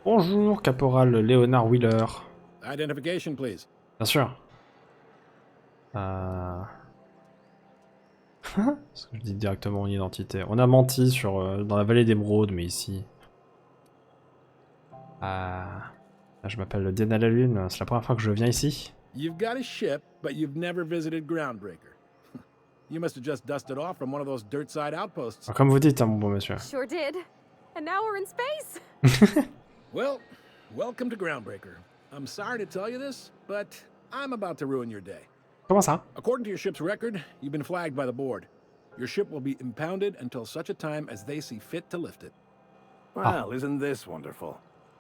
Bonjour, caporal Léonard Wheeler. Identification, please. Bien sûr. Parce que je dis directement mon identité. On a menti sur dans la vallée d'Émeraude, mais ici. Je m'appelle Diana la Lune, c'est la première fois que je viens ici. You've got a ship, but you've never visited Groundbreaker. You must have just dusted off from one of those dirt-side outposts. Comme vous dites, hein, mon bon monsieur. Sure did. And now we're in space. Well, welcome to Groundbreaker. I'm sorry to tell you this, but I'm about to ruin your day. Comment ça? According to your ship's record, you've been flagged by the board. Your ship will be impounded until such a time as they see fit to lift it. Well, isn't this wonderful?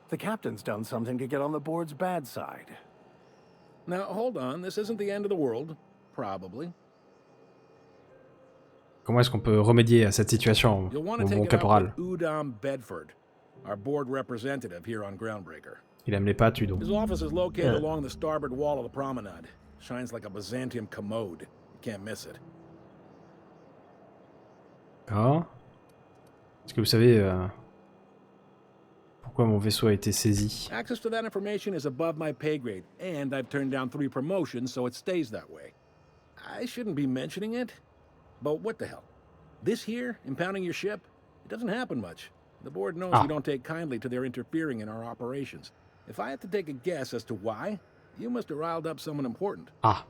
The captain's done something to get on the board's bad side. Now, hold on, this isn't the end of the world. Probably. Comment est-ce qu'on peut remédier à cette situation, You'll want mon to bon take it up caporal? with Udom Bedford, our board representative here on Groundbreaker. Il aime les pâtes, Udo. His office is located along the starboard wall of the promenade. Shines like a Byzantium commode. You can't miss it. Ah. Est-ce que vous savez pourquoi mon vaisseau a été saisi? Access to that information is above my pay grade, and I've turned down 3 promotions, so it stays that way. I shouldn't be mentioning it, but what the hell? This here, impounding your ship, it doesn't happen much. The board knows we don't take kindly to their interfering in our operations. If I had to take a guess as to why, You must have riled up someone important. Ah.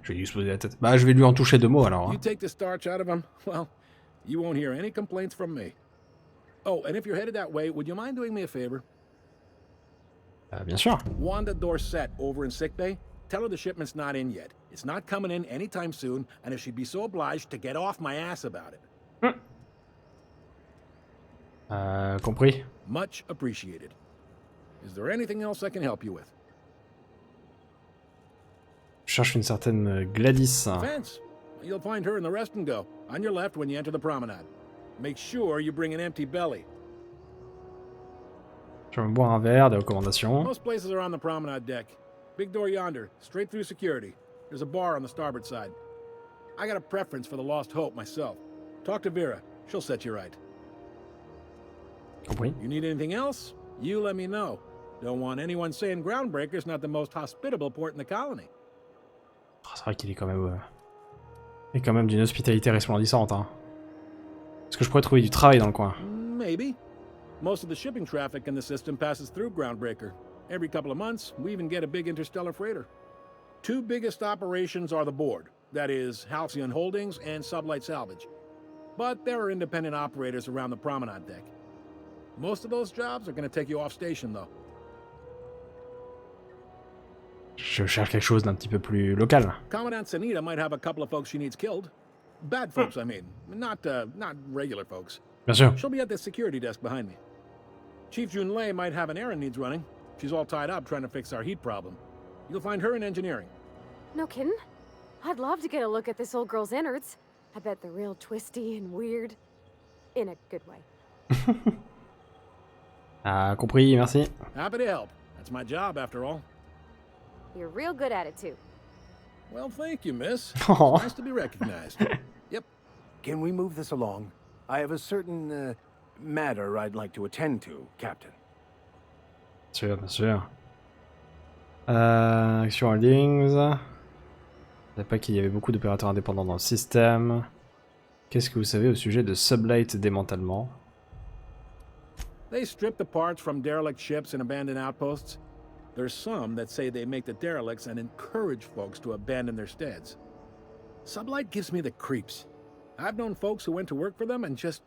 Je vais lui exploser la tête. Bah, je vais lui en toucher 2 mots alors. You Hein. take the starch out of him, well, you won't hear any complaints from me. Oh, and if you're headed that way, would you mind doing me a favor? Bien sûr. Wanda Dorset over in sickbay, tell her the shipment's not in yet. It's not coming in anytime soon, and if she'd be so obliged to get off my ass about it. Compris. Much appreciated. Is there anything else I can help you with? Je cherche une certaine Gladys. Fence. You'll find her in the rest and go, on your left when you enter the promenade. Make sure you bring an empty belly. Je vais me boire un verre, des recommandations. Most places are on the promenade deck. Big door yonder, straight through security. There's a bar on the starboard side. I got a preference for the Lost Hope myself. Talk to Vera. She'll set you right. Compris. You need anything else? You let me know. Don't want anyone saying Groundbreaker's not the most hospitable port in the colony. Oh, c'est vrai qu'il est quand même... il est quand même d'une hospitalité resplendissante. Hein. Est-ce que je pourrais trouver du travail dans le coin? Maybe. Most of the shipping traffic in the system passes through Groundbreaker. Every couple of months, we even get a big interstellar freighter. 2 biggest operations are the board. That is, Halcyon Holdings and Sublight Salvage. But there are independent operators around the promenade deck. Most of those jobs are going to take you off station, though. Je cherche quelque chose d'un petit peu plus local. Commandant Sanita might have a couple of folks she needs killed. Bad folks, I mean. Not regular folks. Bien sûr. She'll be at the security desk behind me. Chief Jun Lei might have an errand needs running. She's all tied up trying to fix our heat problem. You'll find her in engineering. No kidding? I'd love to get a look at this old girl's innards. I bet they're real twisty and weird. In a good way. Ah, compris, merci. Happy to help. That's my job, after all. You're real good at it, too. Well, thank you, miss. Oh. It's nice to be recognized. Yep. Can we move this along? I have a certain matter I'd like to attend to, Captain. Bien sûr, bien sûr. Action Holdings. Je ne savais pas qu'il y avait beaucoup d'opérateurs indépendants dans le système. Qu'est-ce que vous savez au sujet de Sublight démantèlement? They strip the parts from derelict ships and abandoned outposts. There's some that say they make the derelicts and encourage folks to abandon their steads. Sublight gives me the creeps. I've known folks who went to work for them and just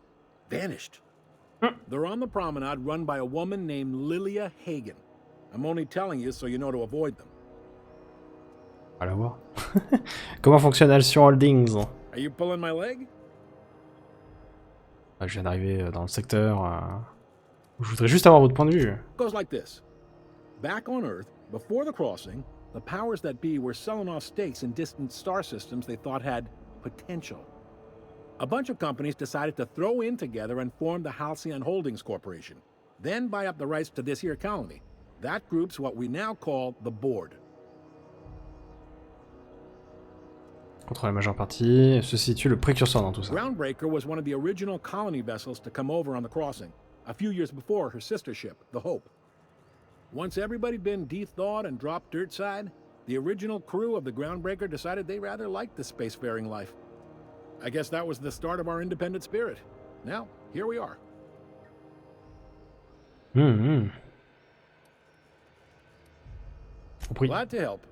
vanished. They're on the promenade run by a woman named Lilya Hagen. I'm only telling you so you know to avoid them. On va la voir. Comment fonctionne Action Holdings? Are you pulling my leg? Je viens d'arriver dans le secteur. Je voudrais juste avoir votre point de vue. Goes like this. Back on Earth, before the crossing, the powers that be were selling off stakes in distant star systems they thought had potential. A bunch of companies decided to throw in together and form the Halcyon Holdings Corporation, then buy up the rights to this here colony. That group's what we now call the Board. Contre la majeure partie, se situe le précurseur dans tout ça. Groundbreaker was one of the original colony vessels to come over on the crossing, a few years before her sister ship, the Hope. Once everybody'd been de-thawed and dropped dirt side, the original crew of the Groundbreaker decided they rather liked the spacefaring life. I guess that was the start of our independent spirit. Now, here we are. Compris. Glad to help.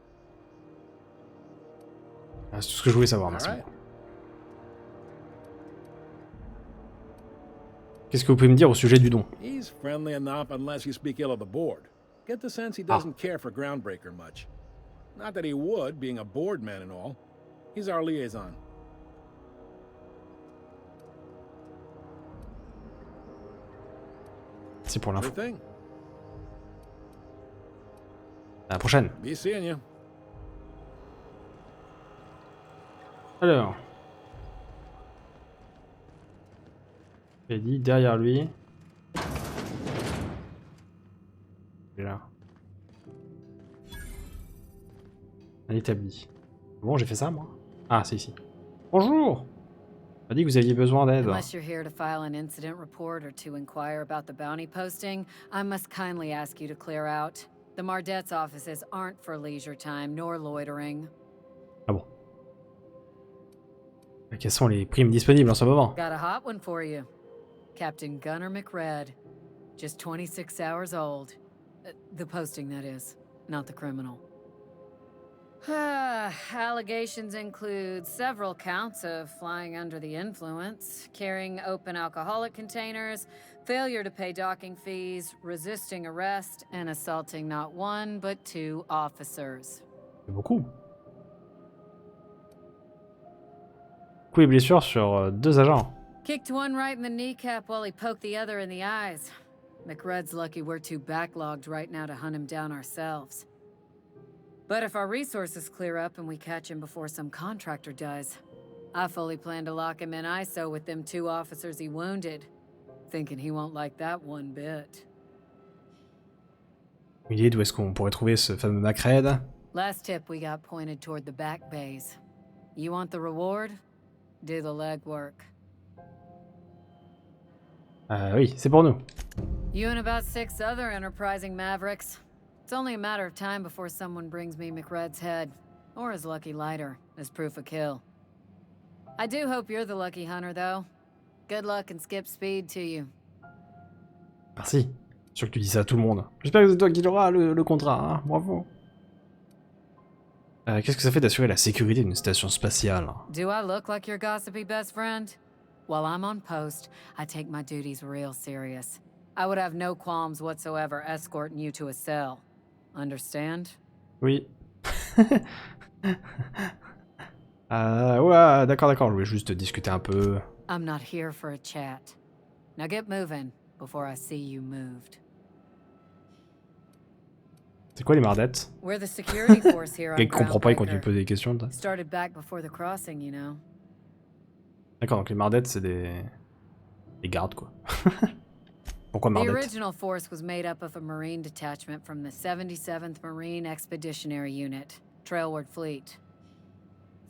Ah, c'est tout ce que je voulais savoir, merci. All right. Qu'est-ce que vous pouvez me dire au sujet du don? He's friendly enough unless you speak ill of the board. Get the sense he doesn't care for Groundbreaker much. Not that he would, being a board man and all. He's our liaison. C'est pour l'info. Sure thing. À la prochaine. Be seeing you. Alors. Il dit derrière lui. Il est là. Un établi. Bon, j'ai fait ça moi. Ah, c'est ici. Bonjour. On a dit que vous aviez besoin d'aide. Unless you're here to file an incident report or to inquire about the bounty posting, I must kindly ask you to clear out. The Mardet's offices aren't for leisure time nor loitering. Ah bon. Quelles sont les primes disponibles en ce moment? Got a hot one for you. Captain Gunnar McRed. just 26 hours old. The posting, that is, not the criminal. Allegations include several counts of flying under the influence, carrying open alcoholic containers, failure to pay docking fees, resisting arrest, and assaulting not one but 2 officers. C'est beaucoup. Coups et blessures sur 2 agents. Kicked one right in the kneecap while he poked the other in the eyes. McRed's lucky we're too backlogged right now to hunt him down ourselves. But if our resources clear up and we catch him before some contractor does, I fully plan to lock him in ISO with them 2 officers he wounded. Thinking he won't like that one bit. Une idée d'où est-ce qu'on pourrait trouver ce fameux McRed? Last tip we got pointed toward the back bays. You want the reward? Do the legwork. Oui, c'est pour nous. You and about 6 other enterprising mavericks. It's only a matter of time before someone brings me McRed's head, or his lucky lighter, as proof of kill. I do hope you're the lucky hunter, though. Good luck and skip speed to you. Merci. Sûr que tu dis ça à tout le monde. J'espère que c'est toi qui l'auras le contrat, hein. Bravo. Qu'est-ce que ça fait d'assurer la sécurité d'une station spatiale? Do I look like your gossipy best friend? While I'm on post, I take my duties real serious. I would have no qualms whatsoever escorting you to a cell. Understand? Oui. Ouais, d'accord, je voulais juste discuter un peu. I'm not here for a chat. Now get moving before I see you moved. C'est quoi les mardettes? We're the security force here on Il comprend pas, il continue de Groundbreaker. poser des questions. Started back before the crossing, you know. D'accord, donc les mardettes c'est des gardes quoi. Pourquoi The mardettes? original force was made up of a Marine detachment from the 77th Marine Expeditionary Unit, Trailward Fleet.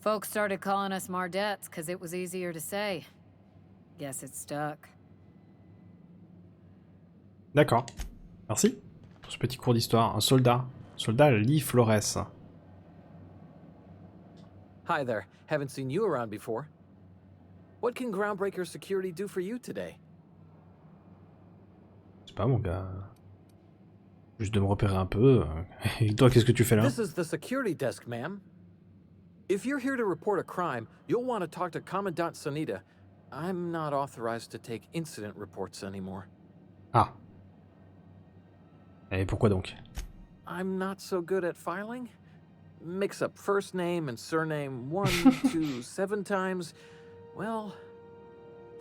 Folks started calling us Mardettes because it was easier to say. Guess it stuck. D'accord. Merci pour ce petit cours d'histoire. Un soldat. Soldat Lee Flores. Hi there. Haven't seen you around before. What can Groundbreaker Security do for you today? C'est pas mon gars. Juste de me repérer un peu. Et toi, qu'est-ce que tu fais là? This is the security desk, ma'am. If you're here to report a crime, you'll want to talk to Commandant Sanita. I'm not authorized to take incident reports anymore. Ah. Et pourquoi donc? I'm not so good at filing. Mix up first name and surname 1, 2, 7 times. Well,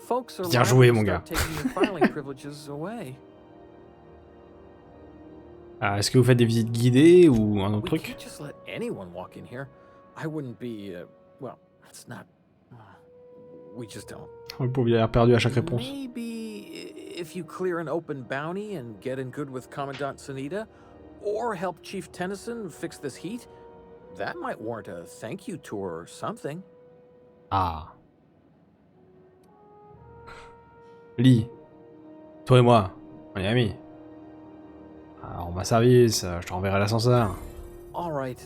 folks are Bien joué, mon gars. taking your filing privileges away. Ah, est-ce que vous faites des visites guidées ou un autre We truc? can't just let anyone walk in here. I wouldn't be, well, it's not... we just don't. Vous pouvez l'air perdu à chaque réponse. Maybe if you clear an open bounty and get in good with Commandant Sanita, or help Chief Tennyson fix this heat, that might warrant a thank you tour or something. Ah. Lee, toi et moi, on est amis. Alors, on m'a service, je te renverrai l'ascenseur. All right,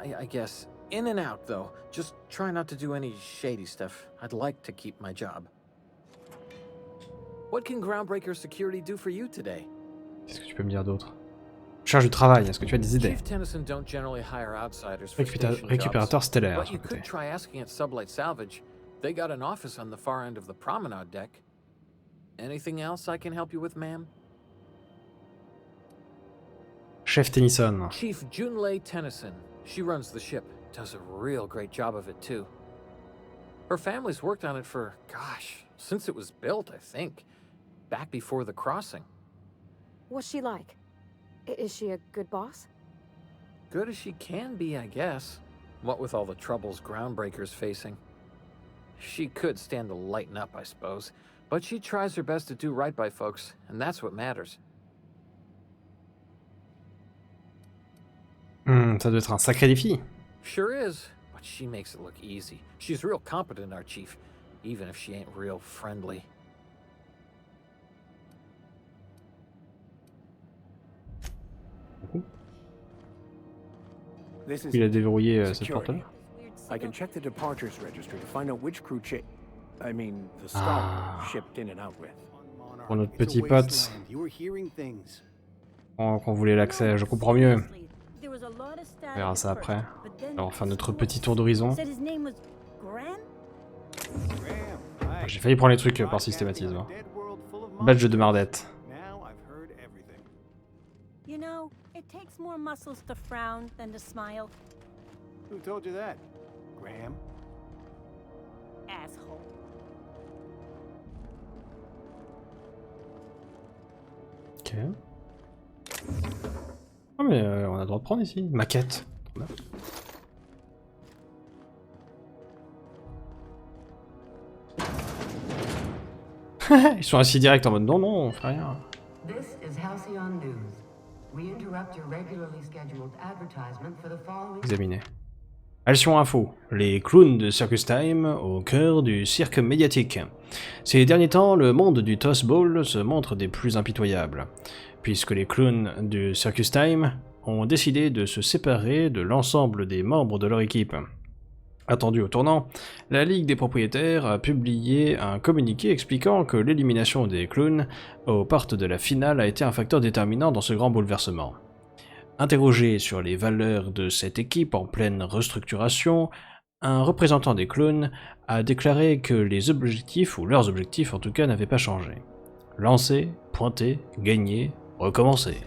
I guess. In and out, though. Just try not to do any shady stuff. I'd like to keep my job. What can Groundbreaker Security do for you today? Qu'est-ce que tu peux me dire d'autre? Je cherche du travail, est-ce que tu as des idées? Chief Tennyson don't generally hire outsiders for station Récupérateur jobs, stellaire, but sur you le côté. could try asking at Sublight Salvage. They got an office on the far end of the promenade deck. Anything else I can help you with, ma'am? Chef Tennyson. Chief Junlei Tennyson. She runs the ship. Does a real great job of it, too. Her family's worked on it for, gosh, since it was built, I think. Back before the crossing. What's she like? Is she a good boss? Good as she can be, I guess. What with all the troubles Groundbreaker's facing. She could stand to lighten up, I suppose. But she tries her best to do right by folks, and that's what matters. Ça doit être un sacré défi. Sure is, but she makes it look easy. She's real competent, our chief, even if she ain't real friendly. This is Il a déverrouillé cette security. porte-là. I can check the departures registry to find out which crew I mean, the Ah. Star shipped in and out with. pour notre petit pote. Qu'on voulait l'accès, je comprends mieux. On verra ça après. Alors, on va faire notre petit tour d'horizon. J'ai failli prendre les trucs par systématisme. Badge de Mardette. You know, it takes more muscles to frown than to smile. Who told you that? Graham? Asshole. Ok. Ah mais on a le droit de prendre ici. Maquette. Ils sont assis direct en mode non, non, on fait rien. This is Halcyon News. We interrupt your regularly scheduled advertisement for the following. Examiner. Alcyon Info. Les clowns de Circus Time au cœur du cirque médiatique. Ces derniers temps, le monde du Toss Ball se montre des plus impitoyables, puisque les clowns du Circus Time ont décidé de se séparer de l'ensemble des membres de leur équipe. Attendu au tournant, la Ligue des propriétaires a publié un communiqué expliquant que l'élimination des clowns au part de la finale a été un facteur déterminant dans ce grand bouleversement. Interrogé sur les valeurs de cette équipe en pleine restructuration, un représentant des clowns a déclaré que les objectifs, ou leurs objectifs en tout cas, n'avaient pas changé. Lancer, pointer, gagner, recommencer.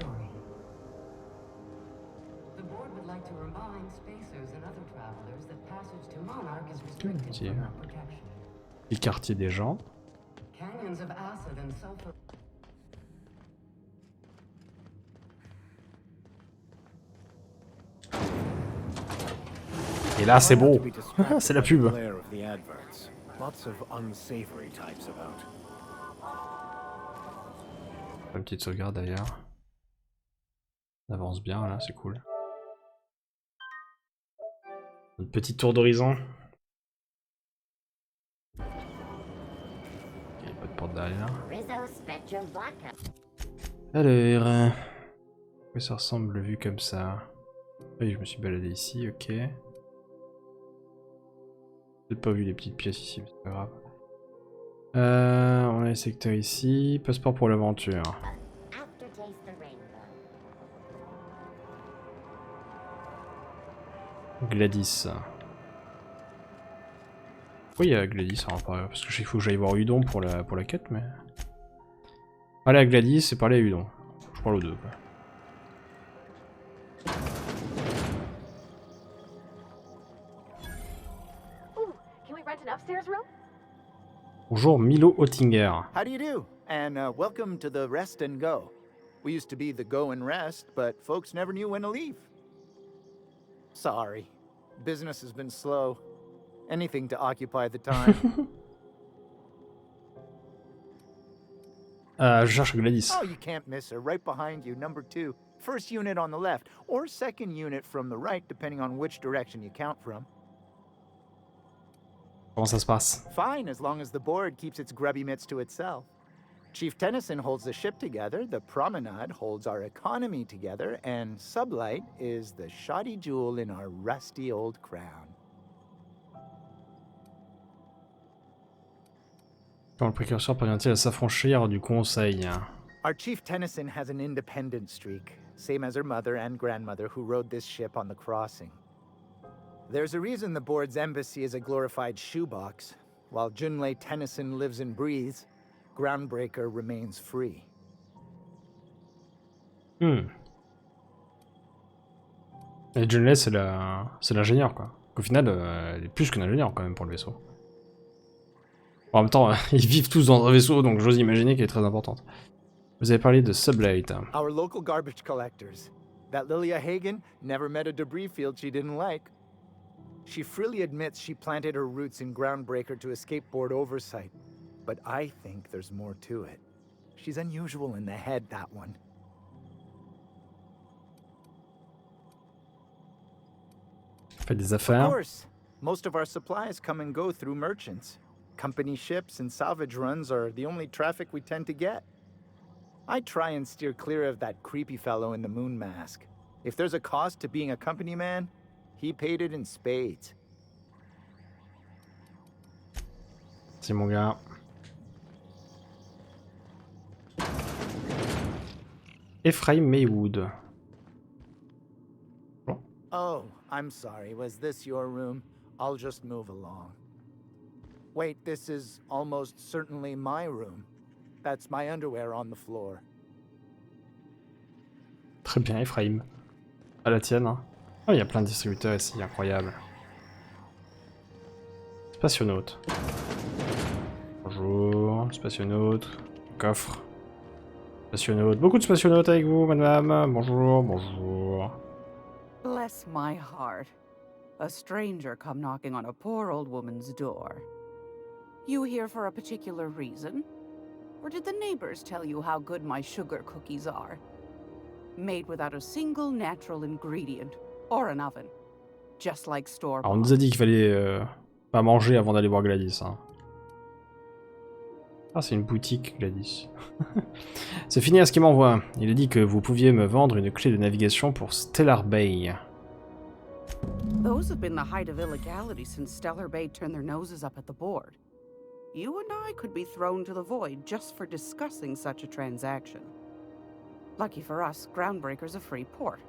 Petit quartier des gens. Et là c'est beau. C'est la pub. Une petite sauvegarde d'ailleurs. On avance bien là, c'est cool. Une petite tour d'horizon. Il n'y a pas de porte derrière. Alors, oui, ça ressemble vu comme ça. Oui, je me suis baladé ici, ok. J'ai peut-être pas vu les petites pièces ici, mais c'est pas grave. On a les secteurs ici. Passeport pour l'aventure. Gladys. Oui, il y a Gladys, hein, parce que je sais qu'il faut que j'aille voir Udon pour la quête, mais... Parler à Gladys et parler à Udon. Je parle aux deux, quoi. Bonjour Milo Oettinger. How do you do? And welcome to the Rest and Go. We used to be the Go and Rest, but folks never knew when to leave. Sorry. Business has been slow. Anything to occupy the time. Je cherche Gladys. Oh, you can't miss her. Right behind you, number 2. First unit on the left, or second unit from the right, depending on which direction you count from. Comment ça se passe? Fine, as long as the board keeps its grubby mitts to itself. Chief Tennyson holds the ship together, the Promenade holds our economy together, and Sublight is the shoddy jewel in our rusty old crown. Quand le précurseur parvient-il à s'affranchir du conseil? Our Chief Tennyson has an independent streak, same as her mother and grandmother who rode this ship on the crossing. There's a reason the board's embassy is a glorified shoebox. While Junlei Tennyson lives and breathes, Groundbreaker remains free. Et Junlei, c'est l'ingénieur, quoi. Au final, elle est plus qu'un ingénieur, quand même, pour le vaisseau. En même temps, ils vivent tous dans un vaisseau, donc j'ose imaginer qu'elle est très importante. Vous avez parlé de Sublight. Our local garbage collectors. That Lilya Hagen never met a debris field she didn't like. She freely admits she planted her roots in Groundbreaker to escape board oversight. But I think there's more to it. She's unusual in the head, that one. Fait des affaires. Of course. Most of our supplies come and go through merchants. Company ships and salvage runs are the only traffic we tend to get. I try and steer clear of that creepy fellow in the moon mask. If there's a cost to being a company man, he paid it in spades. C'est mon gars. Ephraim Maywood. Bon. Oh, I'm sorry. Was this your room? I'll just move along. Wait, this is almost certainly my room. That's my underwear on the floor. Très bien, Ephraim. À la tienne. Hein. Oh, il y a plein de distributeurs ici, incroyable. Spationaute. Bonjour, spationaute. Coffre. Spationaute. Beaucoup de spationautes avec vous, madame. Bonjour, bonjour. Bless my heart. A stranger come knocking on a poor old woman's door. You here for a particular reason? Or did the neighbors tell you how good my sugar cookies are? Made without a single natural ingredient, or an oven. Just like store-bought. Alors, on nous a dit qu'il fallait pas manger avant d'aller voir Gladys. Hein. Ah, c'est une boutique, Gladys. C'est fini à ce qu'il m'envoie. Il a dit que vous pouviez me vendre une clé de navigation pour Stellar Bay. Those have been the height of illegality since Stellar Bay turned their noses up at the board. You and I could be thrown to the void just for discussing such a transaction. Lucky for us, Groundbreaker's a free port.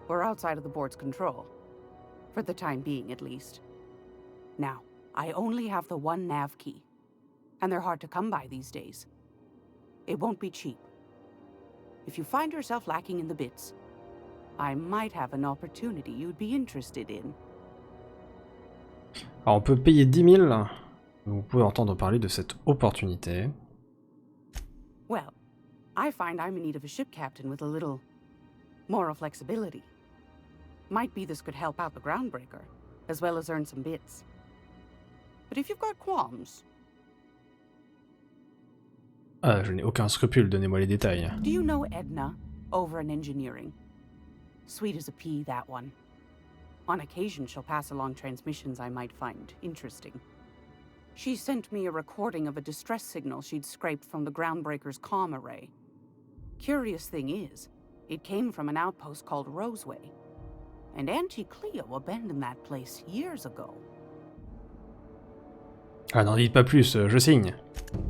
We're outside of the board's control. For the time being, at least. Now, I only have the one nav key. And they're hard to come by these days. It won't be cheap. If you find yourself lacking in the bits, I might have an opportunity you'd be interested in. Alors on peut payer 10 000. Vous pouvez entendre parler de cette opportunité. Well, I find I'm in need of a ship captain with a little moral flexibility. Might be this could help out the Groundbreaker, as well as earn some bits. But if you've got qualms... Ah, je n'ai aucun scrupule, donnez-moi les détails. Do you know Edna, over in engineering? Sweet as a pea, that one. On occasion, she'll pass along transmissions I might find interesting. She sent me a recording of a distress signal she'd scraped from the Groundbreaker's comm array. Curious thing is, it came from an outpost called Roseway. And Auntie Cleo abandoned that place years ago. Ah, n'en dites pas plus, je signe.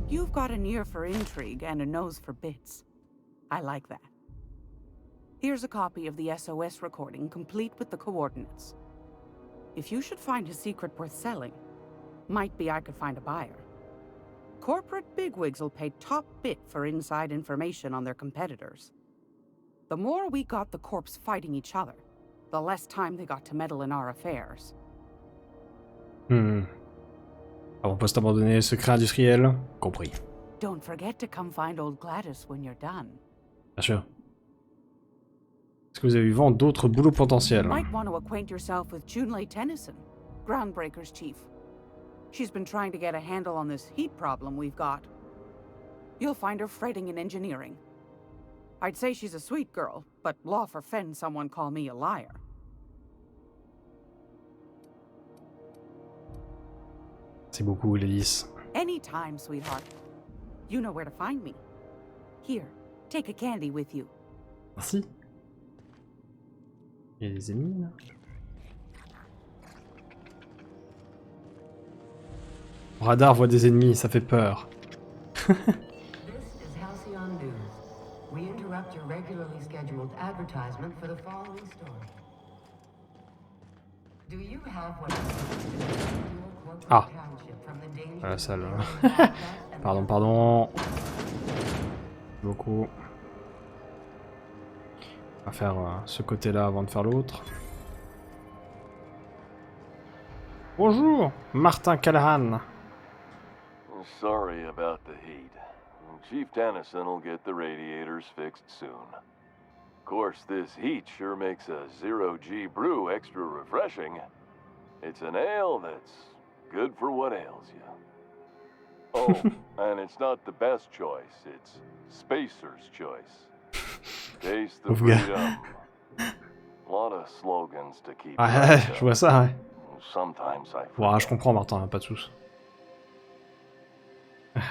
You've got an ear for intrigue and a nose for bits. I like that. Here's a copy of the SOS recording, complete with the coordinates. If you should find a secret worth selling, might be I could find a buyer. Corporate bigwigs will pay top bit for inside information on their competitors. The more we got the corps fighting each other, the less time they got to meddle in our affairs. Avant-poste abandonné, secret industriel, compris. Don't forget to come find old Gladys when you're done. Bien sûr. Est-ce que vous avez eu vent d'autres boulots potentiels? You might want to acquaint yourself with Junlei Tennyson, Groundbreaker's chief. She's been trying to get a handle on this heat problem we've got. You'll find her fretting in engineering. I'd say she's a sweet girl, but law forfend someone call me a liar. C'est beaucoup, Lilys. Anytime, sweetheart. You know where to find me. Here, take a candy with you. Merci. Il y a des ennemis, là. Mon radar voit des ennemis, ça fait peur. This is Halcyon News. We interrupt your regularly scheduled advertisement for the following story. Do you have what Ah, à la salle. Pardon. Beaucoup. On va faire ce côté-là avant de faire l'autre. Bonjour, Martin Callahan. Sorry about the heat. Chief Tennyson will get the radiators fixed soon. Of course, this heat sure makes a zero-G brew extra refreshing. It's an ale that's good for what ails you. Oh, and it's not the best choice, it's Spacer's choice. Taste the freedom. A lot of slogans to keep. Ouais, je vois ça, ouais. Sometimes I Bon, je comprends, Martin, pas de soucis.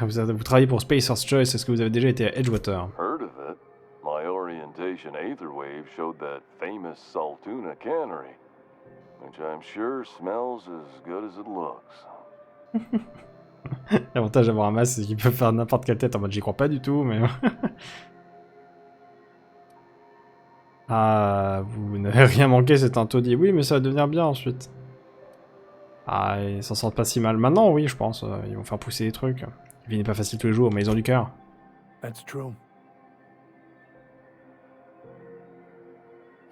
Vous travaillez pour Spacer's Choice, est-ce que vous avez déjà été à Edgewater? Heard of it. My orientation aether wave showed that famous Saltuna cannery, which I'm sure smells as good as it looks. L'avantage d'avoir un masque, c'est qu'il peut faire n'importe quelle tête en mode j'y crois pas du tout, mais... Ah, vous n'avez rien manqué, c'est un taudis. Oui, mais ça va devenir bien ensuite. Ah, ils s'en sortent pas si mal. Maintenant, oui, je pense. Ils vont faire pousser des trucs. La vie n'est pas facile tous les jours, mais ils ont du cœur. That's true.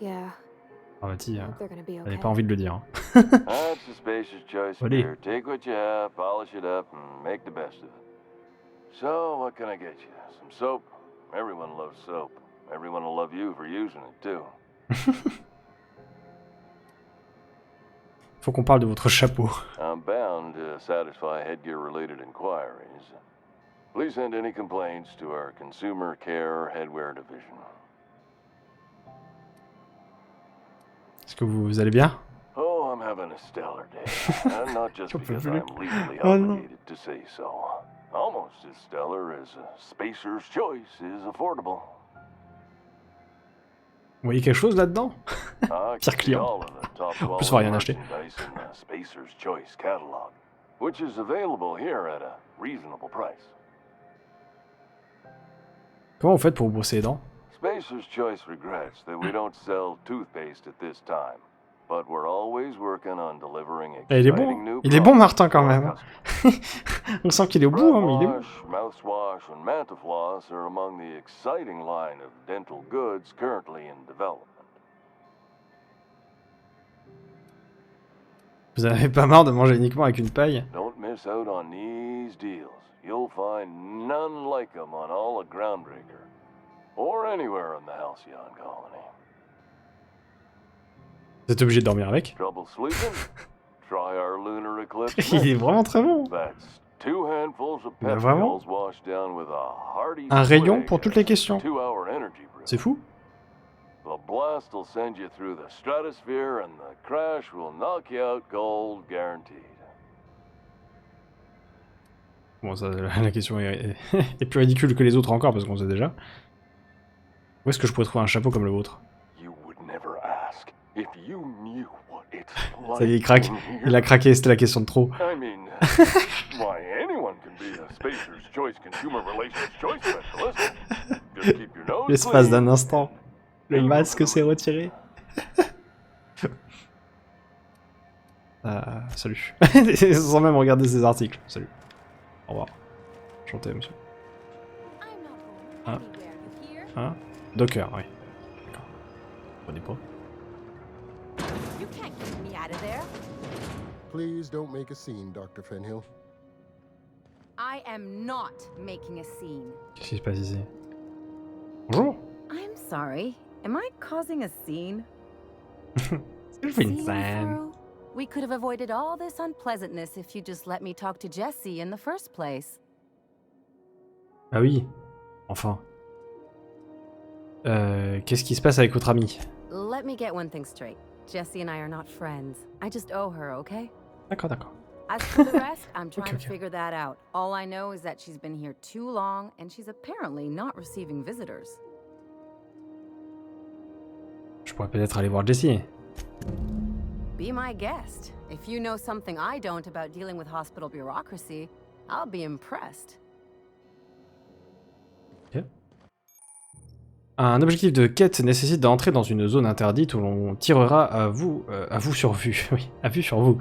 Yeah. Ah bah ti, They're gonna be j'avais okay. pas envie de le dire. That's a spacious choice, Allez. Pire. Take what you have, polish it up, and make the best of it. So, what can I get you? Some soap? Everyone loves soap. Everyone will love you for using it, too. Faut qu'on parle de votre chapeau. I'm bound to satisfy headgear-related inquiries. Please send any complaints to our Consumer Care Headwear Division. Est-ce que vous allez bien? Oh, I'm having a stellar day. And not just because I'm legally Oh, no. obligated to say so. Almost as stellar as a Spacer's Choice is affordable. Vous voyez quelque chose là-dedans? I Pire can see client. all of the top En plus, quality on va rien acheter. merchandise in the Spacer's Choice catalog, which is available here at a reasonable price. Comment vous faites pour vous brosser les dents? Spacer's Choice regrets that we don't sell toothpaste at this time, but we're always working on delivering Eh, il est exciting bon. new Il est bon, products Martin, to quand our même. customers. On sent qu'il est au bout, hein, mais il est bon. Breath wash, mouthwash, and Mantafloss are among the exciting line of dental goods currently in development. Vous en avez pas marre de manger uniquement avec une paille? Don't miss out on these deals. You'll find none like them on all of Groundbreaker, or anywhere in the Halcyon colony. Vous êtes obligé de dormir avec? Trouble sleeping? Try our lunar eclipse. Il est vraiment très bon. That's 2 handfuls of Mais pep vraiment? pills washed down with a hearty Un rayon swig pour toutes les questions. and 2-hour energy brew. C'est fou. The blast will send you through the stratosphere and the crash will knock you out cold, guaranteed. Bon, ça, la question est plus ridicule que les autres encore, parce qu'on sait déjà. Où est-ce que je pourrais trouver un chapeau comme le vôtre? You would never ask if you knew what it's like. Ça y est, il craque. in here. Il a craqué, c'était la question de trop. I mean, why anyone can be a Spacer's Choice Consumer Relations Choice Specialist. Just keep your nose L'espace clean. d'un instant. Le masque s'est retiré. Salut. Sans même regarder ces articles. Salut. Au revoir. Enchanté, monsieur. Hein? Hein? Docker, oui. D'accord. Prenez pas. You can't keep me out of there. Please don't make a scene, Dr. Fenhill. I am not making a scene. Qu'est-ce qui se passe ici? Bonjour. I'm sorry. Am I causing a scene? Je fais une scène. We could have avoided all this unpleasantness if you just let me talk to Jesse in the first place. Ah oui. Enfin. Qu'est-ce qui se passe avec votre ami? Let me get one thing straight. Jesse and I are not friends. I just owe her, okay? D'accord, d'accord. As for the rest, I'm trying Okay, to figure that out. All I know is that she's been here too long, and she's apparently not receiving visitors. Je pourrais peut-être aller voir Jessie. Be my guest. If you know something I don't about dealing with hospital bureaucracy, I'll be impressed. Ok. Un objectif de quête nécessite d'entrer dans une zone interdite où l'on tirera à vous sur vue. Oui, à vue sur vous.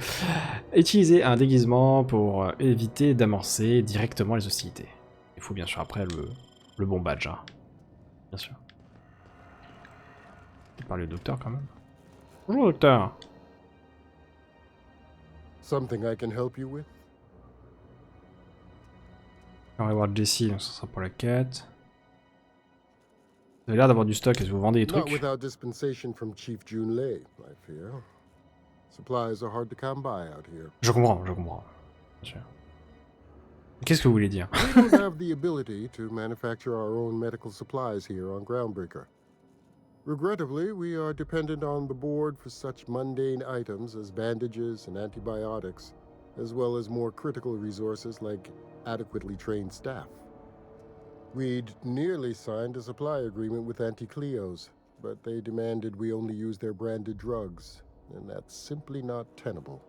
Utilisez un déguisement pour éviter d'amorcer directement les hostilités. Il faut bien sûr après le bon badge, hein. Bien sûr. On parle au docteur quand même. Bonjour docteur. Something I can help you with? On va voir Jessie, donc ça sera pour la quête. Vous avez l'air d'avoir du stock, est-ce que vous vendez des Not trucs? without dispensation from Chief Junlei, I fear. Supplies are hard to come by out here. Je comprends, bien sûr. Qu'est-ce que vous voulez dire? We don't have the ability to manufacture our own medical supplies here on Groundbreaker. Regrettably, we are dependent on the board for such mundane items as bandages and antibiotics, as well as more critical resources like adequately trained staff. We'd nearly signed a supply agreement with Anti-Cleos, but they demanded we only use their branded drugs, and that's simply not tenable.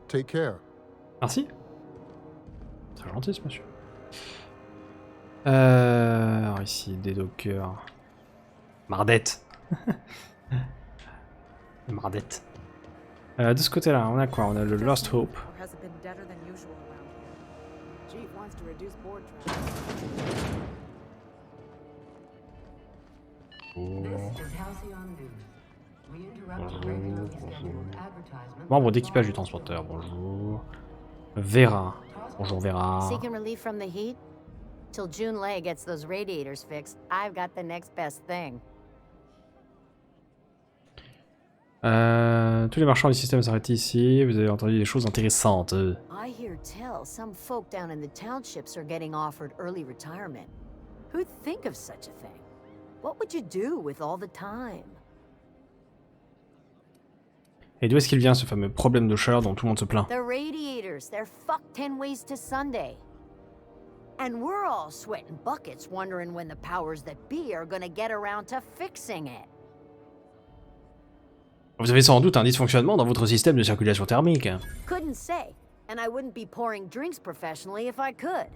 Take care. Merci. Très gentil ce monsieur. Alors ici, des dockers. Mardette. Mardette. De ce côté-là, on a quoi? On a le Lost Hope. Membre d'équipage du transporteur, bonjour. Vera. Bonjour Vera. Seeking relief from the heat? Till Junlei gets those radiators fixed, I've got the next best thing. Tous les marchands du système s'arrêtent ici. Vous avez entendu des choses intéressantes. I hear tell some folk down in the townships are getting offered early retirement. Who'd think of such a thing? What would you do with all the time? Et d'où est-ce qu'il vient ce fameux problème de chaleur dont tout le monde se plaint? The radiators, they're fucked 10 ways to Sunday. And we're all sweating buckets wondering when the powers that be are gonna get around to fixing it. Vous avez sans doute un dysfonctionnement dans votre système de circulation thermique. Couldn't say, and I wouldn't be pouring drinks professionally if I could.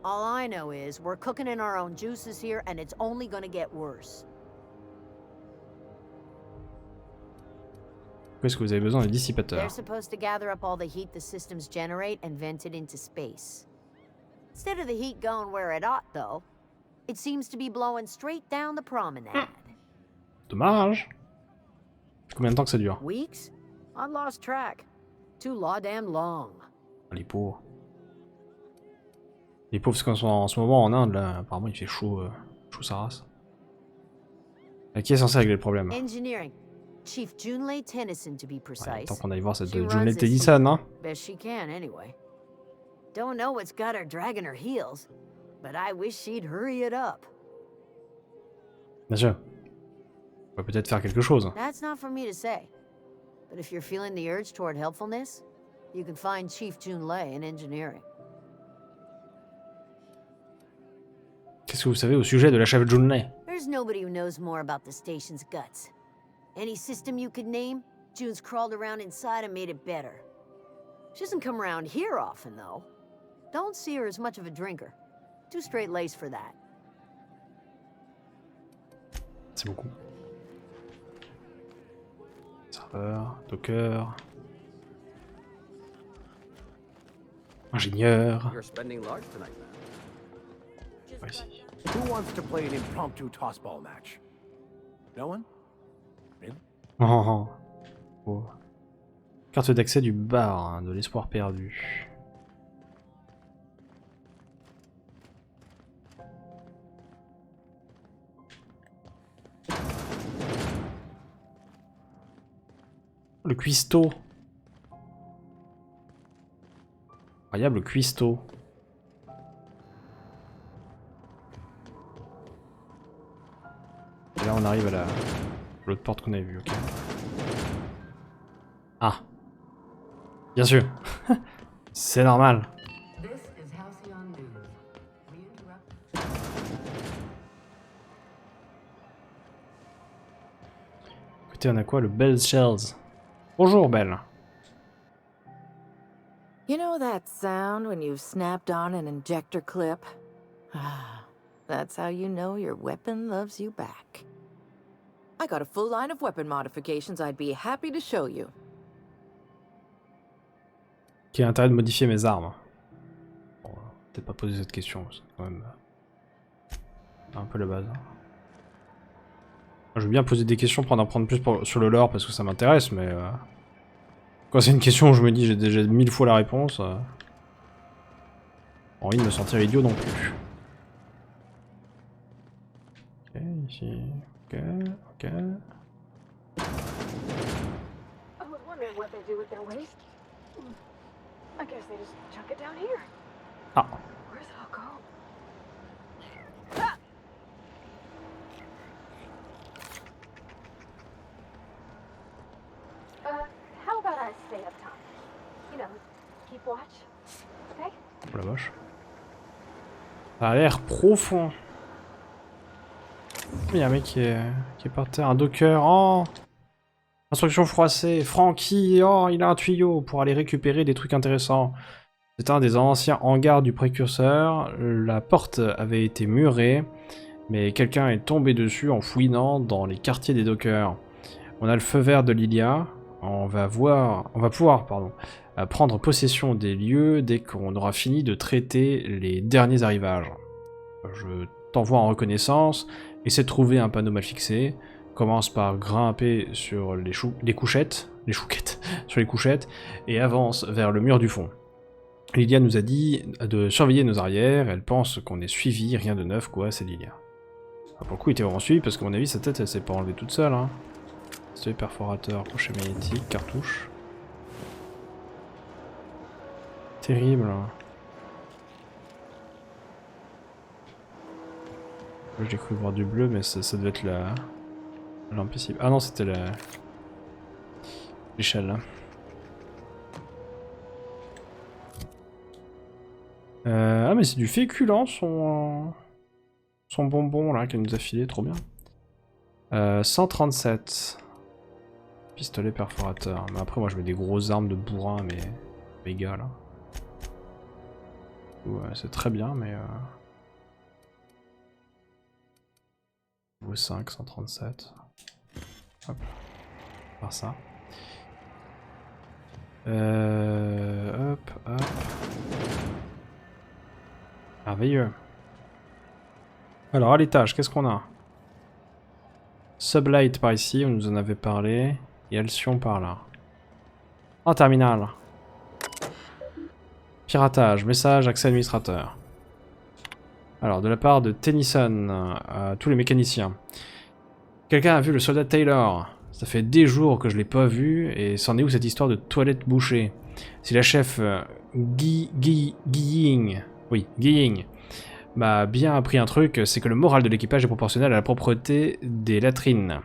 All I know is we're cooking in our own juices here and it's only gonna get worse. Qu'est-ce que vous avez besoin de dissipateurs? They're supposed to gather up all the heat the systems generate and vent it into space. Instead of the heat going where it ought, though, it seems to be blowing straight down the promenade. Dommage. Combien de temps que ça dure? Weeks? I lost track. Too law-damn long. Les pauvres. Les pauvres, parce qu'en ce moment en Inde, là, apparemment il fait chaud, chaud sa race. Et qui est censé régler le problème? Engineering. Chief Junlei Tennyson, to be precise. Tant qu'on aille voir cette Junlei Tennyson, hein? Best she can, anyway. Don't know what's got her dragging her heels, but I wish she'd hurry it up. Bien sûr. On va peut-être faire quelque chose. That's not for me to say. But if you're feeling the urge toward helpfulness, you can find Chief Junlei in engineering. Qu'est-ce que vous savez au sujet de la chef Junlei? There's nobody who knows more about the station's guts. Any system you could name, June's crawled around inside and made it better. She doesn't come around here often, though. Don't see her as much of a drinker. Too straight-laced for that. C'est beaucoup. Serveur, docker. Ingénieur. Par ici. Who wants to play an impromptu tossball match? No one? Really? Oh, oh. Oh. Carte d'accès du bar, hein, de l'espoir perdu. Le cuistot. Incroyable cuistot. Et là on arrive à la l'autre porte qu'on avait vue, ok. Ah. Bien sûr. C'est normal. Écoutez, on a quoi? Le Bell Shells. Bonjour, Belle. You know that sound when you've snapped on an injector clip? That's how you know your weapon loves you back. I got a full line of weapon modifications I'd be happy to show you. Quel intérêt de modifier mes armes? Bon, peut-être pas poser cette question, c'est quand même un peu la base. Je veux bien poser des questions pour en apprendre plus sur le lore parce que ça m'intéresse, mais quand c'est une question où je me dis j'ai déjà 1000 fois la réponse, envie de me sentir idiot non plus. Ok, ici, ok, ok. I was wondering what they do with their waste. I guess they just chuck it down here. Ah. Where's it all go? How about I stay up top? You know, keep watch. Okay? Oh la vache. Ça a l'air profond. Il y a un mec qui est par terre, un docker. Oh! Instruction froissée. Frankie, oh, il a un tuyau pour aller récupérer des trucs intéressants. C'est un des anciens hangars du Précurseur. La porte avait été murée Mais quelqu'un est tombé dessus en fouinant dans les quartiers des dockers. On a le feu vert de Lilya. On va pouvoir prendre possession des lieux dès qu'on aura fini de traiter les derniers arrivages. Je t'envoie en reconnaissance, essaie de trouver un panneau mal fixé, commence par grimper sur les couchettes, sur les couchettes, et avance vers le mur du fond. Lilya nous a dit de surveiller nos arrières, elle pense qu'on est suivi, rien de neuf quoi, c'est Lilya. Pour le coup, il était vraiment suivi parce qu'à mon avis, sa tête elle s'est pas enlevée toute seule. Hein. C'est perforateur, crochet magnétique, cartouche. Terrible. Là, j'ai cru voir du bleu, mais ça devait être la lampe ici. Ah non, c'était l'échelle. Ah mais c'est du féculent son bonbon là qu'elle nous a filé, trop bien. 137. Pistolet perforateur. Mais après moi je mets des grosses armes de bourrin mais méga là. Ouais, c'est très bien mais... Niveau 5, 137. Hop. Par ça. Hop, hop. Merveilleux. Alors à l'étage, qu'est-ce qu'on a? Sublight par ici, on nous en avait parlé. Et Alcyon par là. En terminal. Piratage, message, accès administrateur. Alors, de la part de Tennyson, à tous les mécaniciens. Quelqu'un a vu le soldat Taylor? Ça fait des jours que je l'ai pas vu, et c'en est où cette histoire de toilette bouchée? Si la chef Guiying m'a bien appris un truc, c'est que le moral de l'équipage est proportionnel à la propreté des latrines.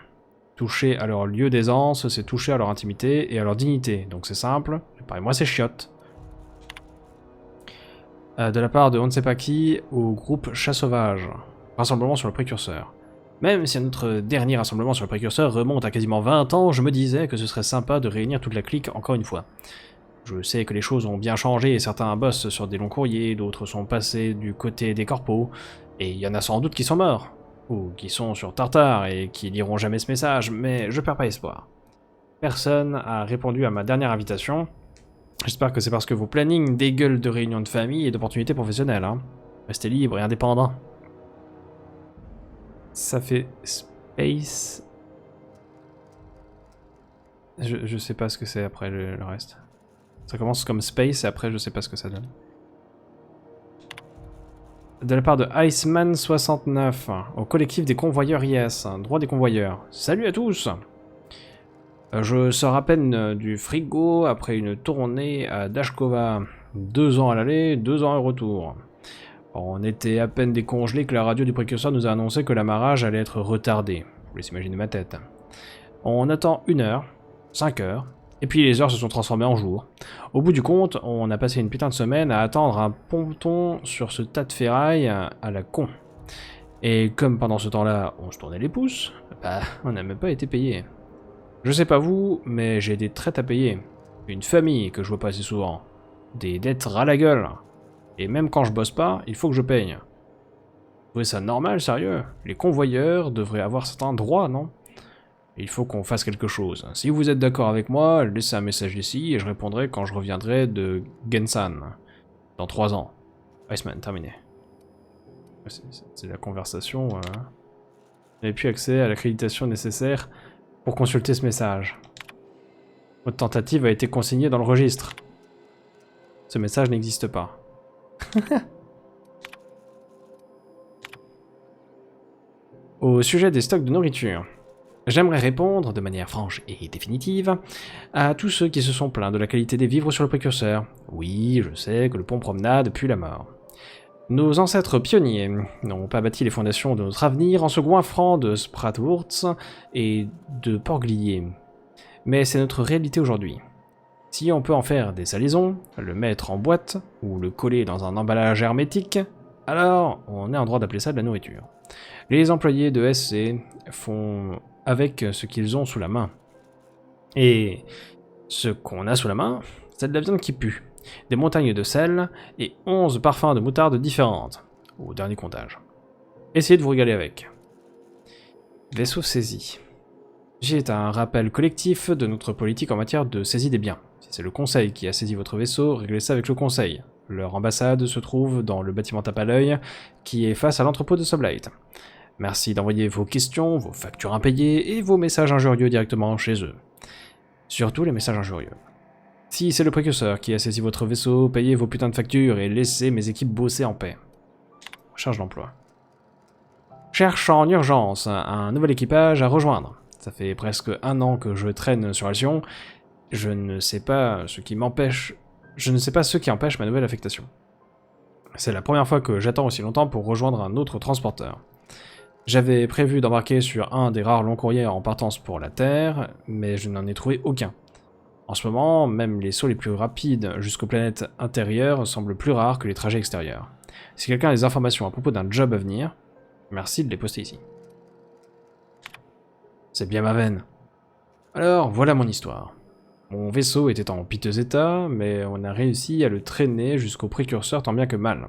Toucher à leur lieu d'aisance, c'est toucher à leur intimité et à leur dignité. Donc c'est simple, moi c'est chiotte. De la part de on ne sait pas qui au groupe Chat Sauvage. Rassemblement sur le Précurseur. Même si notre dernier rassemblement sur le Précurseur remonte à quasiment 20 ans, je me disais que ce serait sympa de réunir toute la clique encore une fois. Je sais que les choses ont bien changé et certains bossent sur des longs courriers, d'autres sont passés du côté des corpos, et il y en a sans doute qui sont morts, ou qui sont sur Tartare et qui liront jamais ce message, mais je perds pas espoir. Personne a répondu à ma dernière invitation. J'espère que c'est parce que vos plannings dégueulent de réunions de famille et d'opportunités professionnelles. Hein. Restez libre et indépendant. Ça fait space... Je sais pas ce que c'est après le reste. Ça commence comme space et après je sais pas ce que ça donne. De la part de Iceman69, au collectif des convoyeurs IS, droit des convoyeurs. Salut à tous! Je sors à peine du frigo après une tournée à Dashkova. 2 ans à l'aller, 2 ans au retour. On était à peine décongelés que la radio du Précurseur nous a annoncé que l'amarrage allait être retardé. Je vous laisse imaginer ma tête. On attend 1 heure, 5 heures, et puis les heures se sont transformées en jours. Au bout du compte, on a passé une putain de semaine à attendre un ponton sur ce tas de ferraille à la con. Et comme pendant ce temps-là, on se tournait les pouces, bah, on n'a même pas été payé. Je sais pas vous, mais j'ai des traites à payer. Une famille que je vois pas assez souvent. Des dettes ras la gueule. Et même quand je bosse pas, il faut que je paye. Vous trouvez ça normal, sérieux? Les convoyeurs devraient avoir certains droits, non? Il faut qu'on fasse quelque chose. Si vous êtes d'accord avec moi, laissez un message ici et je répondrai quand je reviendrai de Gensan. Dans 3 ans. Iceman, terminé. C'est la conversation. Vous n'avez plus accès à l'accréditation nécessaire pour consulter ce message. Votre tentative a été consignée dans le registre. Ce message n'existe pas. Au sujet des stocks de nourriture. J'aimerais répondre, de manière franche et définitive, à tous ceux qui se sont plaints de la qualité des vivres sur le Précurseur. Oui, je sais que le pont promenade pue la mort. Nos ancêtres pionniers n'ont pas bâti les fondations de notre avenir en se goinfrant de Spratwurz et de Porglier. Mais c'est notre réalité aujourd'hui. Si on peut en faire des salaisons, le mettre en boîte, ou le coller dans un emballage hermétique, alors on est en droit d'appeler ça de la nourriture. Les employés de SC font avec ce qu'ils ont sous la main. Et ce qu'on a sous la main, c'est de la viande qui pue, des montagnes de sel et 11 parfums de moutarde différentes, au dernier comptage. essayez de vous régaler avec. Vaisseau saisi. J'ai est un rappel collectif de notre politique en matière de saisie des biens. Si c'est le Conseil qui a saisi votre vaisseau, réglez ça avec le Conseil. Leur ambassade se trouve dans le bâtiment tape à l'œil, qui est face à l'entrepôt de Sublight. Merci d'envoyer vos questions, vos factures impayées et vos messages injurieux directement chez eux. Surtout les messages injurieux. Si c'est le Précurseur qui a saisi votre vaisseau, payez vos putains de factures et laissez mes équipes bosser en paix. Recherche d'emploi. Cherche en urgence un nouvel équipage à rejoindre. Ça fait presque 1 an que je traîne sur Alcyon. Je ne sais pas ce qui empêche ma nouvelle affectation. C'est la première fois que j'attends aussi longtemps pour rejoindre un autre transporteur. J'avais prévu d'embarquer sur un des rares longs courriers en partance pour la Terre, mais je n'en ai trouvé aucun. En ce moment, même les sauts les plus rapides jusqu'aux planètes intérieures semblent plus rares que les trajets extérieurs. Si quelqu'un a des informations à propos d'un job à venir, merci de les poster ici. C'est bien ma veine. Alors, voilà mon histoire. Mon vaisseau était en piteux état, mais on a réussi à le traîner jusqu'au Précurseur tant bien que mal.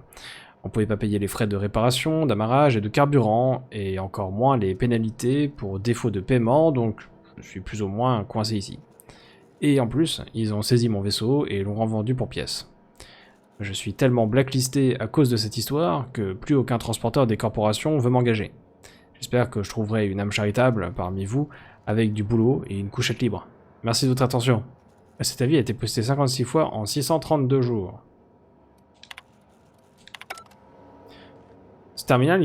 On pouvait pas payer les frais de réparation, d'amarrage et de carburant, et encore moins les pénalités pour défaut de paiement, donc je suis plus ou moins coincé ici. Et en plus, ils ont saisi mon vaisseau et l'ont revendu pour pièces. Je suis tellement blacklisté à cause de cette histoire que plus aucun transporteur des corporations veut m'engager. J'espère que je trouverai une âme charitable parmi vous avec du boulot et une couchette libre. Merci de votre attention. Cet avis a été posté 56 fois en 632 jours. Ce terminal,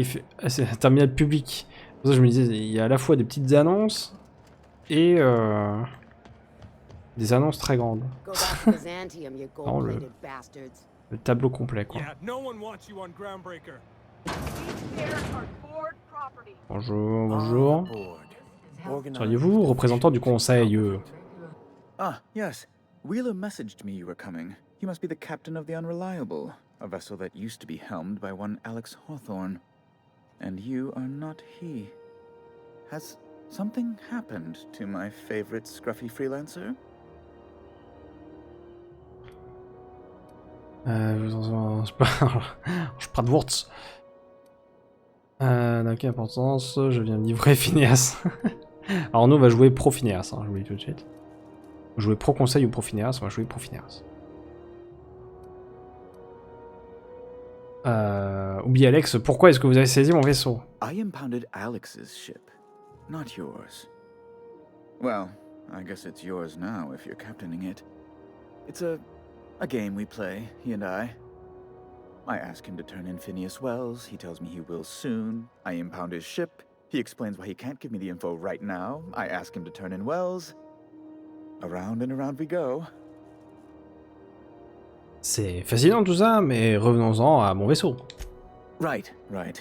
c'est un terminal public. Pour ça, je me disais, il y a à la fois des petites annonces et des annonces très grandes. Non, le tableau complet, quoi. Bonjour, bonjour. Seriez-vous représentant du conseil Ah, yes. Wheeler messaged me you were coming. He must be the captain of the Unreliable, a vessel that used to be helmed by one Alex Hawthorne. And you are not he. Has something happened to my favorite scruffy freelancer? Je prends de Wurtz. Dans quelle importance, je viens de livrer Phineas. Alors nous on va jouer pro Phineas, hein, je vous le dis tout de suite. Jouer pro conseil ou pro Phineas, on va jouer pro Phineas. Oubliez Alex, pourquoi est-ce que vous avez saisi mon vaisseau? I impounded Alex's ship, not yours. Well, I guess it's yours now if you're captaining it. It's a game we play, he and I ask him to turn in Phineas Wells, he tells me he will soon. I impound his ship, he explains why he can't give me the info right now. I ask him to turn in Wells. Around and around we go. C'est fascinant tout ça, mais revenons-en à mon vaisseau. Right.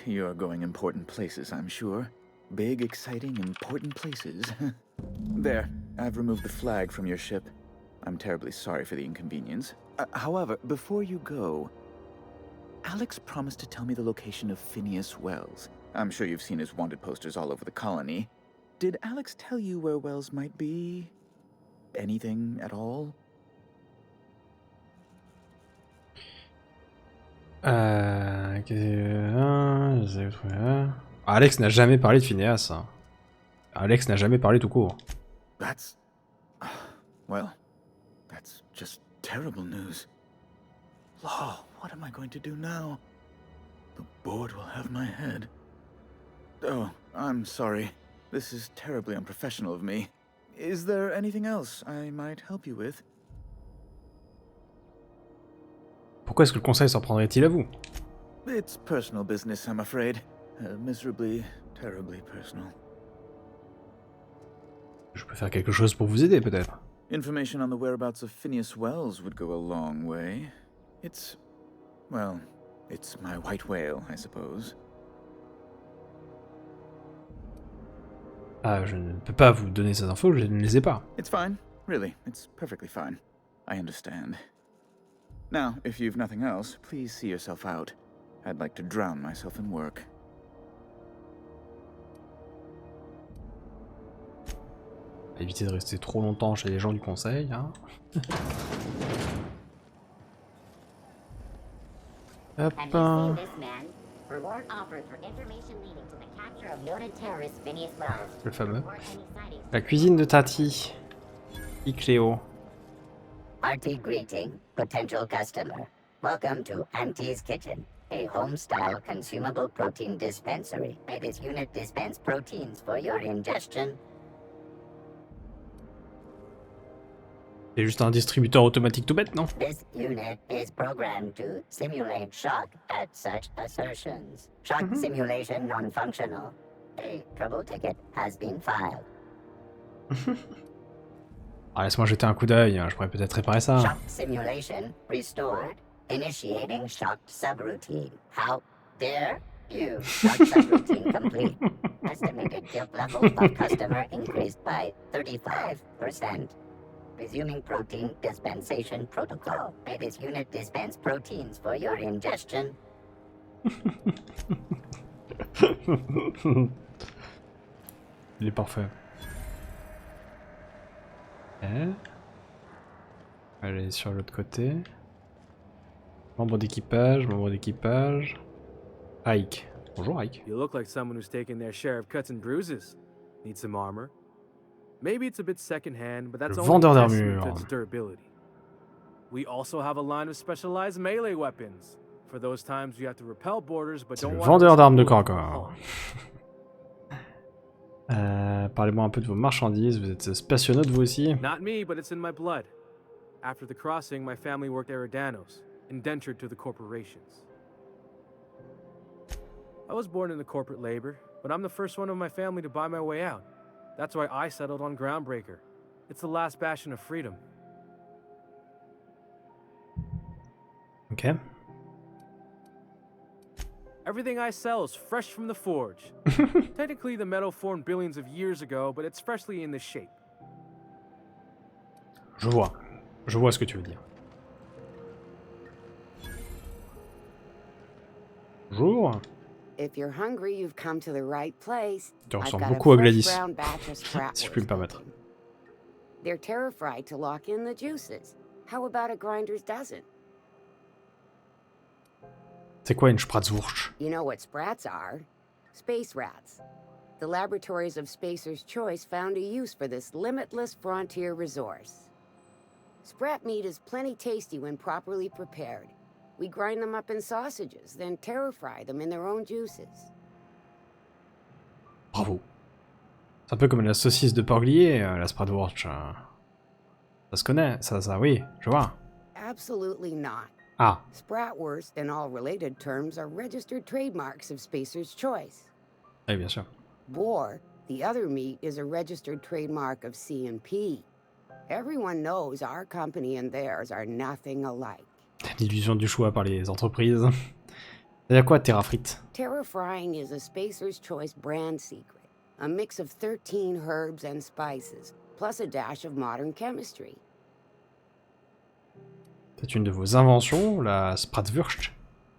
You're going important places, I'm sure. Big, exciting, important places. There, I've removed the flag from your ship. I'm terribly sorry for the inconvenience. However, before you go, Alex promised to tell me the location of Phineas Wells. I'm sure you've seen his wanted posters all over the colony. Did Alex tell you where Wells might be? Anything at all? Alex n'a jamais parlé de Phineas. Hein. Alex n'a jamais parlé tout court. That's... well, that's just terrible news. Law, what am I going to do now? The board will have my head. Oh, I'm sorry. This is terribly unprofessional of me. Is there anything else I might help you with? Pourquoi est-ce que le conseil s'en prendrait-il à vous? It's personal business, I'm afraid. Miserably, terribly personal. Je peux faire quelque chose pour vous aider, peut-être. Information on the whereabouts of Phineas Wells would go a long way. It's... well, it's my white whale, I suppose. Ah, je ne peux pas vous donner ces infos, je ne les ai pas. It's fine. Really, it's perfectly fine. I understand. Now, if you've nothing else, please see yourself out. I'd like to drown myself in work. Évitez de rester trop longtemps chez les gens du conseil, hein. Hop. Reward offered for information leading to the capture of noted terrorist Phineas Wells. Le fameux. La cuisine de Tati. Cléo. Hearty greeting, potential customer. Welcome to Auntie's Kitchen, a home-style consumable protein dispensary. May this unit dispense proteins for your ingestion. C'est juste un distributeur automatique tout bête, non? This unit is programmed to simulate shock at such assertions. Shock simulation non-functional. A trouble ticket has been filed. Ah, laisse-moi jeter un coup d'œil, je pourrais peut-être réparer ça. Shock simulation restored. Initiating shocked subroutine. How dare you? Shock subroutine complete. Estimated guilt level of customer increased by 35%. Resuming protein dispensation protocol. May this unit dispense proteins for your ingestion. Il est parfait. Okay. Aller sur l'autre côté. Membre d'équipage, membre d'équipage. Ike. Bonjour Ike. You look like someone who's taken their share of cuts and bruises. Need some armor? Maybe it's a bit secondhand, but that's Le only vendeur testament to d'armure. its durability. We also have a line of specialized melee weapons. For those times you have to repel borders, but C'est don't le want vendeur to d'armes de risk corps à bullet corps. Parlez-moi un peu de vos marchandises. Vous êtes spationautes vous aussi? Not me, but it's in my blood. After the crossing, my family worked Eridanos, indentured to the corporations. I was born into corporate labor, but I'm the first one of my family to buy my way out. That's why I settled on Groundbreaker. It's the last bastion of freedom. Ok. Everything I sell is fresh from the forge. Technically, the metal formed billions of years ago, but it's freshly in this shape. Je vois. Je vois ce que tu veux dire. Bonjour. If you're hungry, you've come to the right place. Tu I've ressembles got a beaucoup à fresh Gladys. brown batch of sprat Si je puis me permettre. They're terrified to lock in the juices. How about a grinder's dozen? C'est quoi une Spratzwurst? You know what sprats are? Space rats. The laboratories of Spacer's Choice found a use for this limitless frontier resource. Sprat meat is plenty tasty when properly prepared. We grind them up in sausages, then terror-fry them in their own juices. Bravo. C'est un peu comme la saucisse de porglier, la Spratwurst. Ça se connaît, ça, oui, je vois. Absolutely not. Ah. Spratwurst and all related terms are registered trademarks of Spacer's Choice. Oui, bien sûr. Boar, the other meat, is a registered trademark of C&P. Everyone knows our company and theirs are nothing alike. L'illusion du choix par les entreprises. C'est-à-dire quoi, terra frite? Terror frying is a Spacer's Choice brand secret. A mix of 13 herbs and spices, plus a dash of modern chemistry. C'est une de vos inventions, la Spratwurst?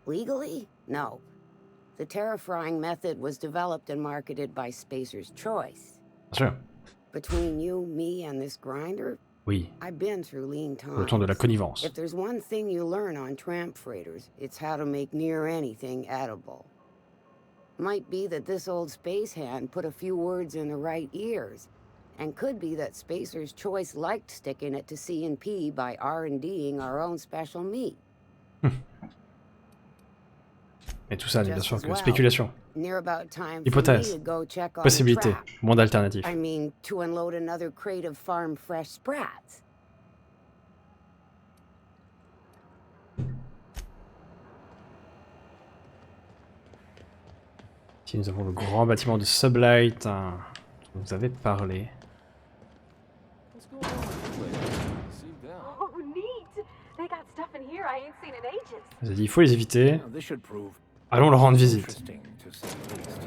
Legally? No. The terror frying method was developed and marketed by Spacer's Choice. Bien sûr. Between you, me, and this grinder, Oui. I've been through lean times. Le temps de la connivence. If there's one thing you learn on tramp freighters, it's how to make near anything edible. Might be that this old space hand put a few words in the right ears, and could be that Spacer's Choice liked sticking it to C&P by R&D'ing our own special meat. Mais tout ça n'est bien Just sûr as que well. spéculation. Near about time for Hypothèse. me to go check on the Possibilité. trap. Monde alternatif. I mean, to unload another crate of farm fresh sprats. Ici nous avons le grand bâtiment de Sublight dont vous avez parlé. Oh, neat! They got stuff in here I ain't seen in ages. Vous avez dit il faut les éviter. This should prove Allons leur rendre visite. interesting, to say the least.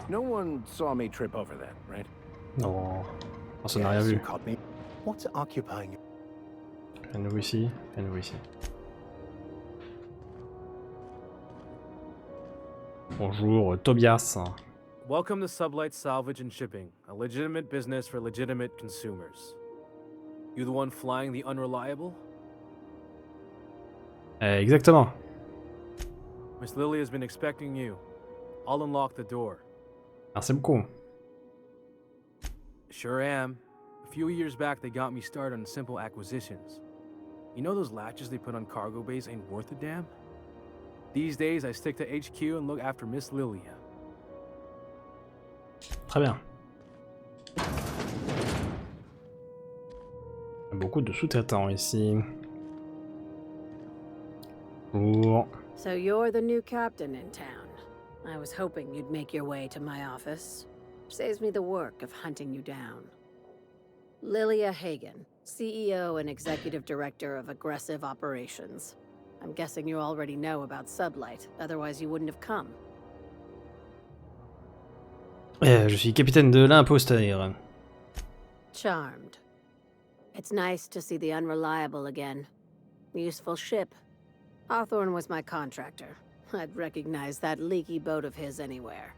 No one saw me trip over that, right? Non, on n'a rien Yes, vu. you caught me. What's occupying you? Un nouveau ici, un nouveau ici. Bonjour, Tobias. Welcome to Sublight Salvage and Shipping, a legitimate business for legitimate consumers. You the one flying the unreliable? Exactement. Miss Lilya has been expecting you. I'll unlock the door. Merci beaucoup. Sure am. A few years back, they got me started on simple acquisitions. You know those latches they put on cargo bays ain't worth a damn? These days, I stick to HQ and look after Miss Lilya. Très bien. Beaucoup de sous-traitants ici. Bonjour. So you're the new captain in town. I was hoping you'd make your way to my office. Saves me the work of hunting you down. Lilya Hagen, CEO and Executive Director of Aggressive Operations. I'm guessing you already know about Sublight, otherwise you wouldn't have come. Je suis capitaine de l'imposteur. Charmed. It's nice to see the Unreliable again. Useful ship. Hawthorne was my contractor. I'd recognize that leaky boat of his anywhere.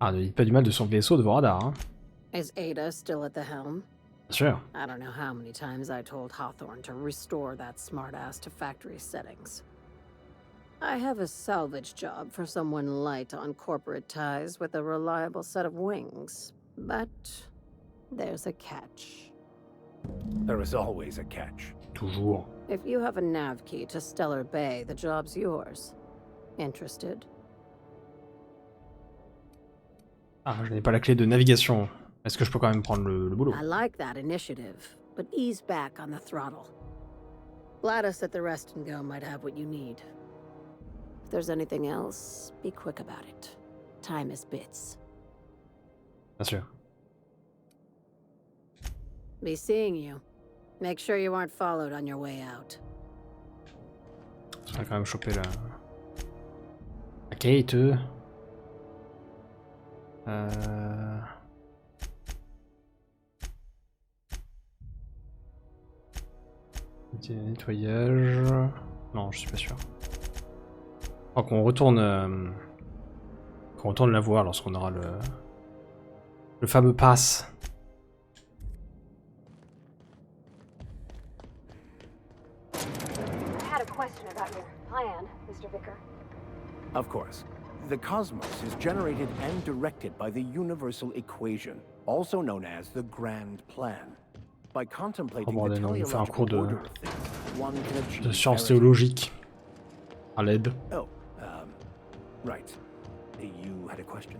Ah, ne dites pas du mal de son vaisseau devant radar, hein. Is Ada still at the helm? Bien sûr. I don't know how many times I told Hawthorne to restore that smartass to factory settings. I have a salvage job for someone light on corporate ties with a reliable set of wings, but there's a catch. There is always a catch. Toujours. If you have a nav key to Stellar Bay, the job's yours. Interested? Ah, je n'ai pas la clé de navigation. Est-ce que je peux quand même prendre le boulot? I like that initiative, but ease back on the throttle. Gladys at the Rest and Go might have what you need. If there's anything else, be quick about it. Time is bits. Bien sûr. Be seeing you. Make sure you aren't followed on your way out. On va quand même choper la Kate. Nettoyage. Non, je suis pas sûr. Je crois qu'on retourne la voir lorsqu'on aura le fameux pass. I had a question about your plan, Mr. Vicker. Of course. The cosmos is generated and directed by the universal equation, also known as the Grand Plan. By contemplating the teleological order of things, one can achieve de sciences théologiques à l'aide. Oh, right. You had a question?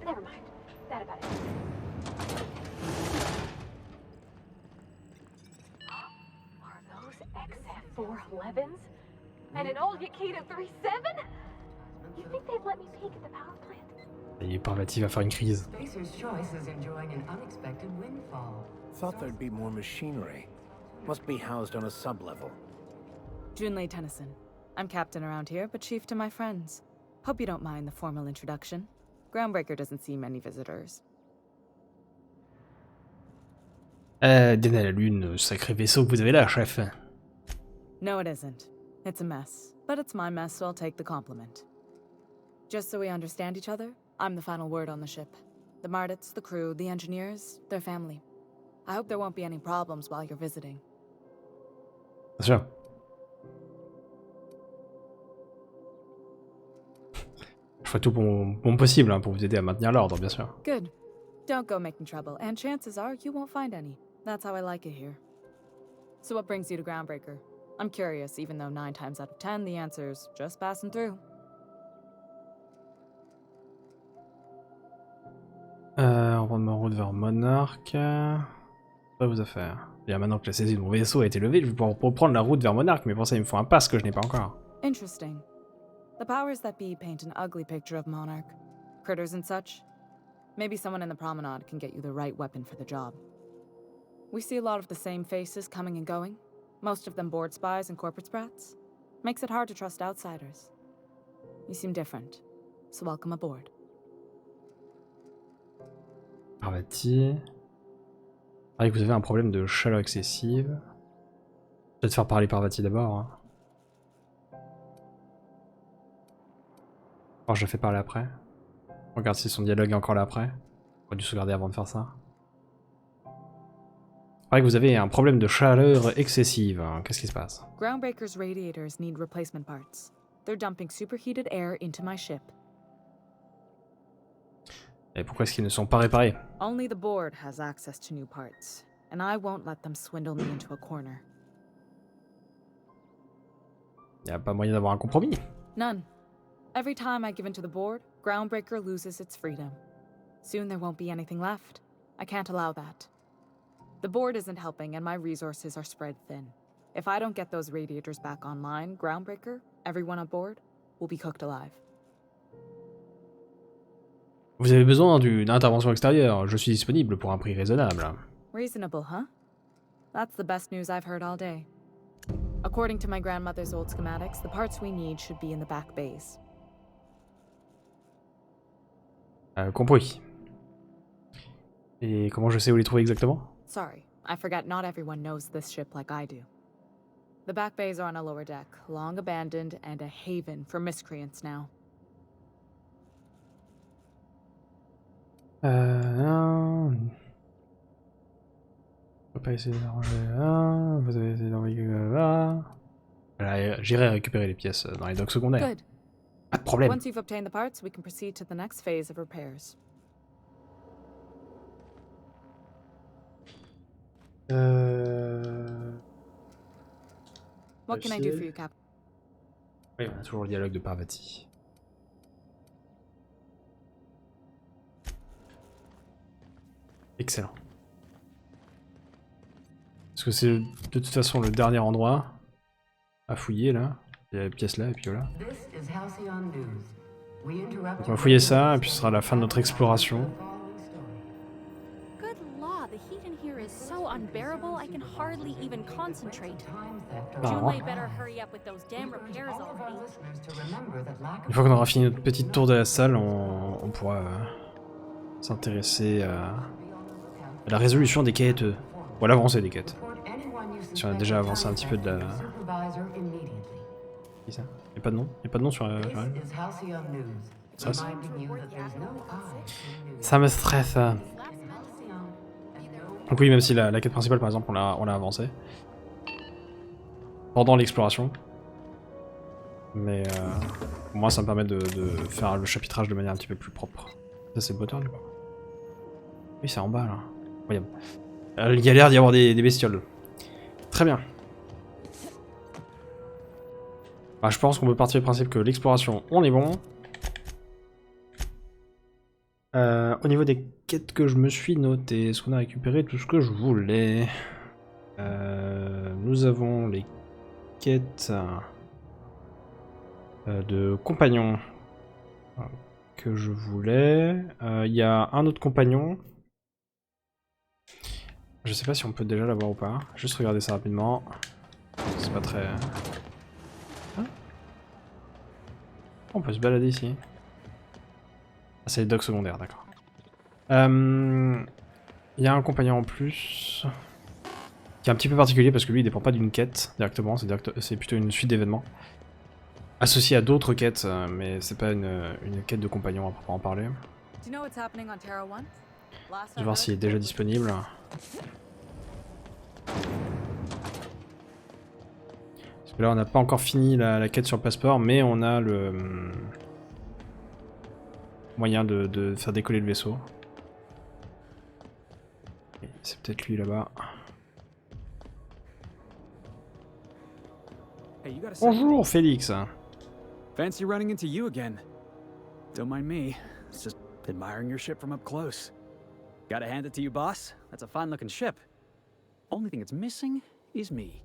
Never mind. That about it. Are those XF411s? And an old Yakita 37? You think they'd let me peek at the power plant? Et Parvati va faire une crise. Spacer's Choice is enjoying an unexpected windfall. Thought there'd be more machinery. Must be housed on a sub-level. Junlei Tennyson. I'm captain around here, but chief to my friends. Hope you don't mind the formal introduction. Groundbreaker doesn't see many visitors. Edna la Lune, sacré vaisseau que vous avez là, chef. No, it isn't. It's a mess. But it's my mess, so I'll take the compliment. Just so we understand each other, I'm the final word on the ship. The Mardits, the crew, the engineers, their family. I hope there won't be any problems while you're visiting. Bien sûr. Je ferai tout mon possible pour vous aider à maintenir l'ordre, bien sûr. Good. Don't go making trouble, and chances are you won't find any. That's how I like it here. So what brings you to Groundbreaker? I'm curious, even though 9 times out of 10 the answer's just passing through. On va me route vers Monarque. Pas vos affaires. Bien, maintenant que la saisie de mon vaisseau a été levée, je vais pouvoir reprendre la route vers Monarque, mais pour ça il me faut un pass que je n'ai pas encore. Interesting. The powers that be paint an ugly picture of Monarch. Critters and such. Maybe someone in the promenade can get you the right weapon for the job. We see a lot of the same faces coming and going. Most of them board spies and corporate sprats. Makes it hard to trust outsiders. You seem different, so welcome aboard. Parvati. Ah, que vous avez un problème de chaleur excessive. Peut-être faire parler Parvati d'abord. Hein. Oh, je la fais parler après. Regarde si son dialogue est encore là après. On aurait dû se garder avant de faire ça. Paraît que vous avez un problème de chaleur excessive. Qu'est-ce qui se passe? Groundbreaker's radiators need replacement parts. They're dumping superheated air into my ship. Et pourquoi est-ce qu'ils ne sont pas réparés? Only the board has access to new parts, and I won't let them swindle me into a corner. Y a pas moyen d'avoir un compromis? None. Every time I give in to the board, Groundbreaker loses its freedom. Soon there won't be anything left. I can't allow that. The board isn't helping and my resources are spread thin. If I don't get those radiators back online, Groundbreaker, everyone on board, will be cooked alive. Vous avez besoin d'une intervention extérieure. Je suis disponible pour un prix raisonnable. Reasonable, huh? That's the best news I've heard all day. According to my grandmother's old schematics, the parts we need should be in the back bays. Compris. Et comment je sais où les trouver exactement? Sorry, I forgot not everyone knows this ship like I do. The back bays are on a lower deck, long abandoned and a haven for miscreants now. Non. On va pas essayer d'arranger là. Vous avez essayé d'envoyer là. J'irai récupérer les pièces dans les docks secondaires. Good. Pas de problème. Once you've obtained the parts, we can proceed to the next phase of repairs. What can I do for you, Cap? Oui, on a toujours le dialogue de Parvati. Excellent. Parce que c'est de toute façon le dernier endroit à fouiller là. Il y a les pièces là et puis voilà. Donc on va fouiller ça et puis ce sera la fin de notre exploration. Good law, the heat in here is so unbearable I can hardly even concentrate. Julie better hurry up with those damn repairs already. Une fois qu'on aura fini notre petite tour de la salle, on pourra s'intéresser à la résolution des quêtes. Ou à l'avancée des quêtes. Si on a déjà avancé un petit peu de la... Qui ça? Y'a pas de nom? Y'a pas de nom sur elle? Ça me stresse. Donc oui, même si la quête principale par exemple on l'a avancée. Pendant l'exploration. Mais au moins ça me permet de faire le chapitrage de manière un petit peu plus propre. Ça c'est le moteur du coup. Oui c'est en bas là. Incroyable. Il y a l'air d'y avoir des bestioles. Très bien. Bah, je pense qu'on peut partir du principe que l'exploration, on est bon. Au niveau des quêtes que je me suis noté, est-ce qu'on a récupéré tout ce que je voulais? Nous avons les quêtes de compagnons que je voulais. Il y a un autre compagnon. Je sais pas si on peut déjà l'avoir ou pas. Juste regarder ça rapidement. C'est pas très... Hein? On peut se balader ici. Ah, c'est les docks secondaires, d'accord. Il y a un compagnon en plus. Qui est un petit peu particulier parce que lui il dépend pas d'une quête directement. C'est plutôt une suite d'événements. Associée à d'autres quêtes, mais c'est pas une quête de compagnon à proprement parler. Je vais voir s'il est déjà disponible. Parce que là on n'a pas encore fini la quête sur le passeport, mais on a le moyen de faire décoller le vaisseau. C'est peut-être lui là-bas. Bonjour Félix. Fancy running into you again. Don't mind me. It's just admiring your ship from up close. Gotta hand it to you, boss. That's a fine-looking ship. Only thing it's missing is me.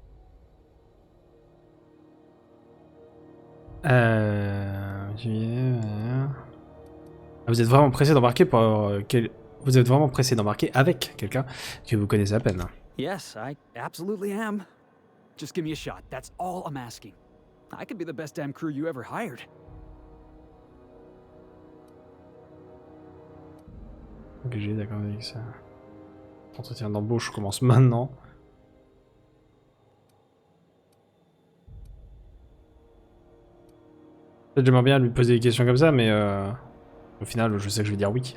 Vous êtes vraiment pressé d'embarquer Vous êtes vraiment pressé d'embarquer avec quelqu'un que vous connaissez à peine. Yes, I absolutely am. Just give me a shot. That's all I'm asking. I could be the best damn crew you ever hired. Ok, j'ai d'accord avec ça. L'entretien d'embauche commence maintenant. Peut-être j'aimerais bien lui poser des questions comme ça, mais au final, je sais que je vais dire oui.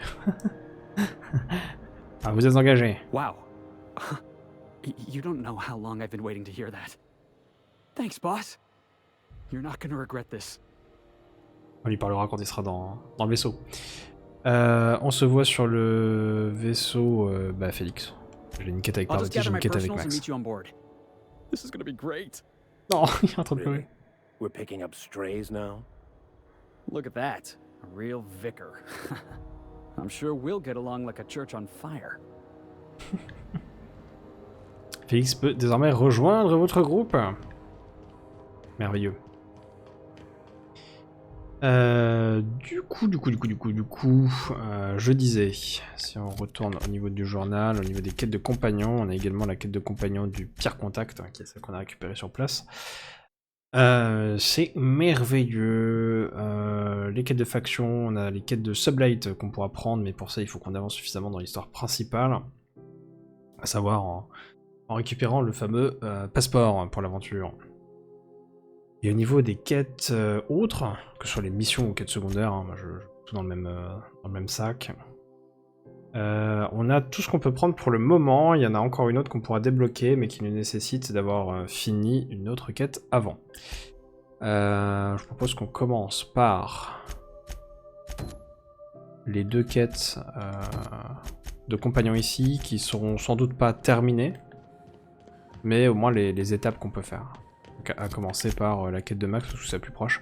Ah, vous êtes engagé. Wow. You don't know how long I've been waiting to hear that. Thanks, boss. You're not gonna regret this. On lui parlera quand il sera dans le vaisseau. On se voit sur le vaisseau Félix. J'ai une quête avec Parvati, j'ai une quête avec Max. This is gonna be great. Non, il est en train de pleurer. We're picking up strays now? Look at that. A real vicar. I'm sure we'll get along like a church on fire. Félix peut désormais rejoindre votre groupe. Merveilleux. Du coup, je disais, si on retourne au niveau du journal, au niveau des quêtes de compagnons, on a également la quête de compagnons du Pire Contact, qui est celle qu'on a récupérée sur place. C'est merveilleux. Les quêtes de faction, on a les quêtes de Sublight qu'on pourra prendre, mais pour ça il faut qu'on avance suffisamment dans l'histoire principale, à savoir en récupérant le fameux passeport pour l'aventure. Et au niveau des quêtes autres, que ce soit les missions ou quêtes secondaires, moi je tout dans le même sac. On a tout ce qu'on peut prendre pour le moment. Il y en a encore une autre qu'on pourra débloquer, mais qui nous nécessite d'avoir fini une autre quête avant. Je propose qu'on commence par les deux quêtes de compagnons ici, qui seront sans doute pas terminées, mais au moins les étapes qu'on peut faire. Donc, à commencer par la quête de Max, parce que c'est la plus proche.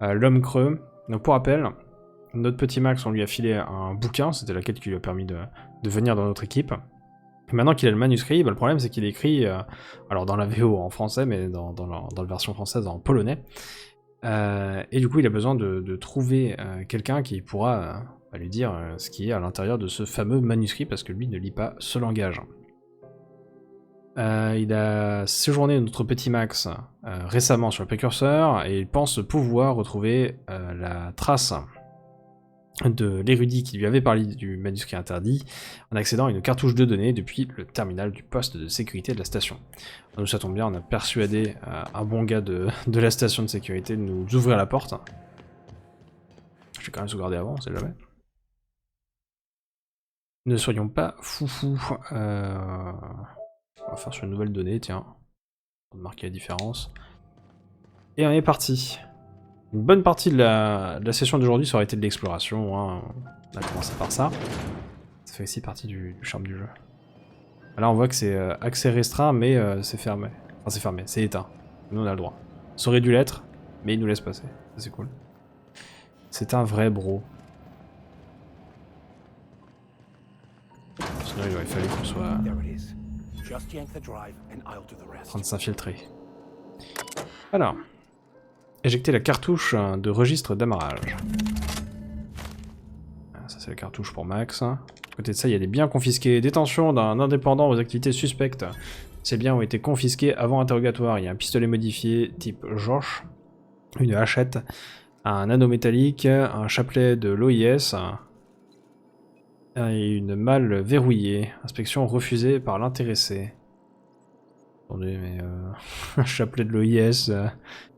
L'homme creux. Donc pour rappel, notre petit Max, on lui a filé un bouquin, c'était la quête qui lui a permis de venir dans notre équipe. Et maintenant qu'il a le manuscrit, le problème c'est qu'il est écrit, alors dans la VO en français, mais dans la version française en polonais. Et du coup il a besoin de trouver quelqu'un qui pourra lui dire ce qui est à l'intérieur de ce fameux manuscrit, parce que lui ne lit pas ce langage. Il a séjourné notre petit Max récemment sur le Précurseur, et il pense pouvoir retrouver la trace de l'érudit qui lui avait parlé du manuscrit interdit en accédant à une cartouche de données depuis le terminal du poste de sécurité de la station. Donc ça tombe bien, on a persuadé un bon gars de la station de sécurité de nous ouvrir la porte. Je vais quand même sauvegarder avant, on sait jamais. Ne soyons pas foufous. On va faire sur une nouvelle donnée, tiens. On va marquer la différence. Et on est parti. Une bonne partie de la session d'aujourd'hui, ça aurait été de l'exploration. Hein. On a commencé par ça. Ça fait aussi partie du charme du jeu. Là, on voit que c'est accès restreint, mais c'est fermé. Enfin, c'est fermé, c'est éteint. Nous, on a le droit. Ça aurait dû l'être, mais il nous laisse passer. Ça, c'est cool. C'est un vrai bro. Sinon, il aurait fallu qu'on soit en train de s'infiltrer. Alors. Éjecter la cartouche de registre d'amarrage. Ça c'est la cartouche pour Max. À côté de ça, il y a des biens confisqués. Détention d'un indépendant aux activités suspectes. Ces biens ont été confisqués avant interrogatoire. Il y a un pistolet modifié type Josh, une hachette, un anneau métallique, un chapelet de l'OIS et une malle verrouillée. Inspection refusée par l'intéressé. Attendez, mais un chapelet de l'OIS...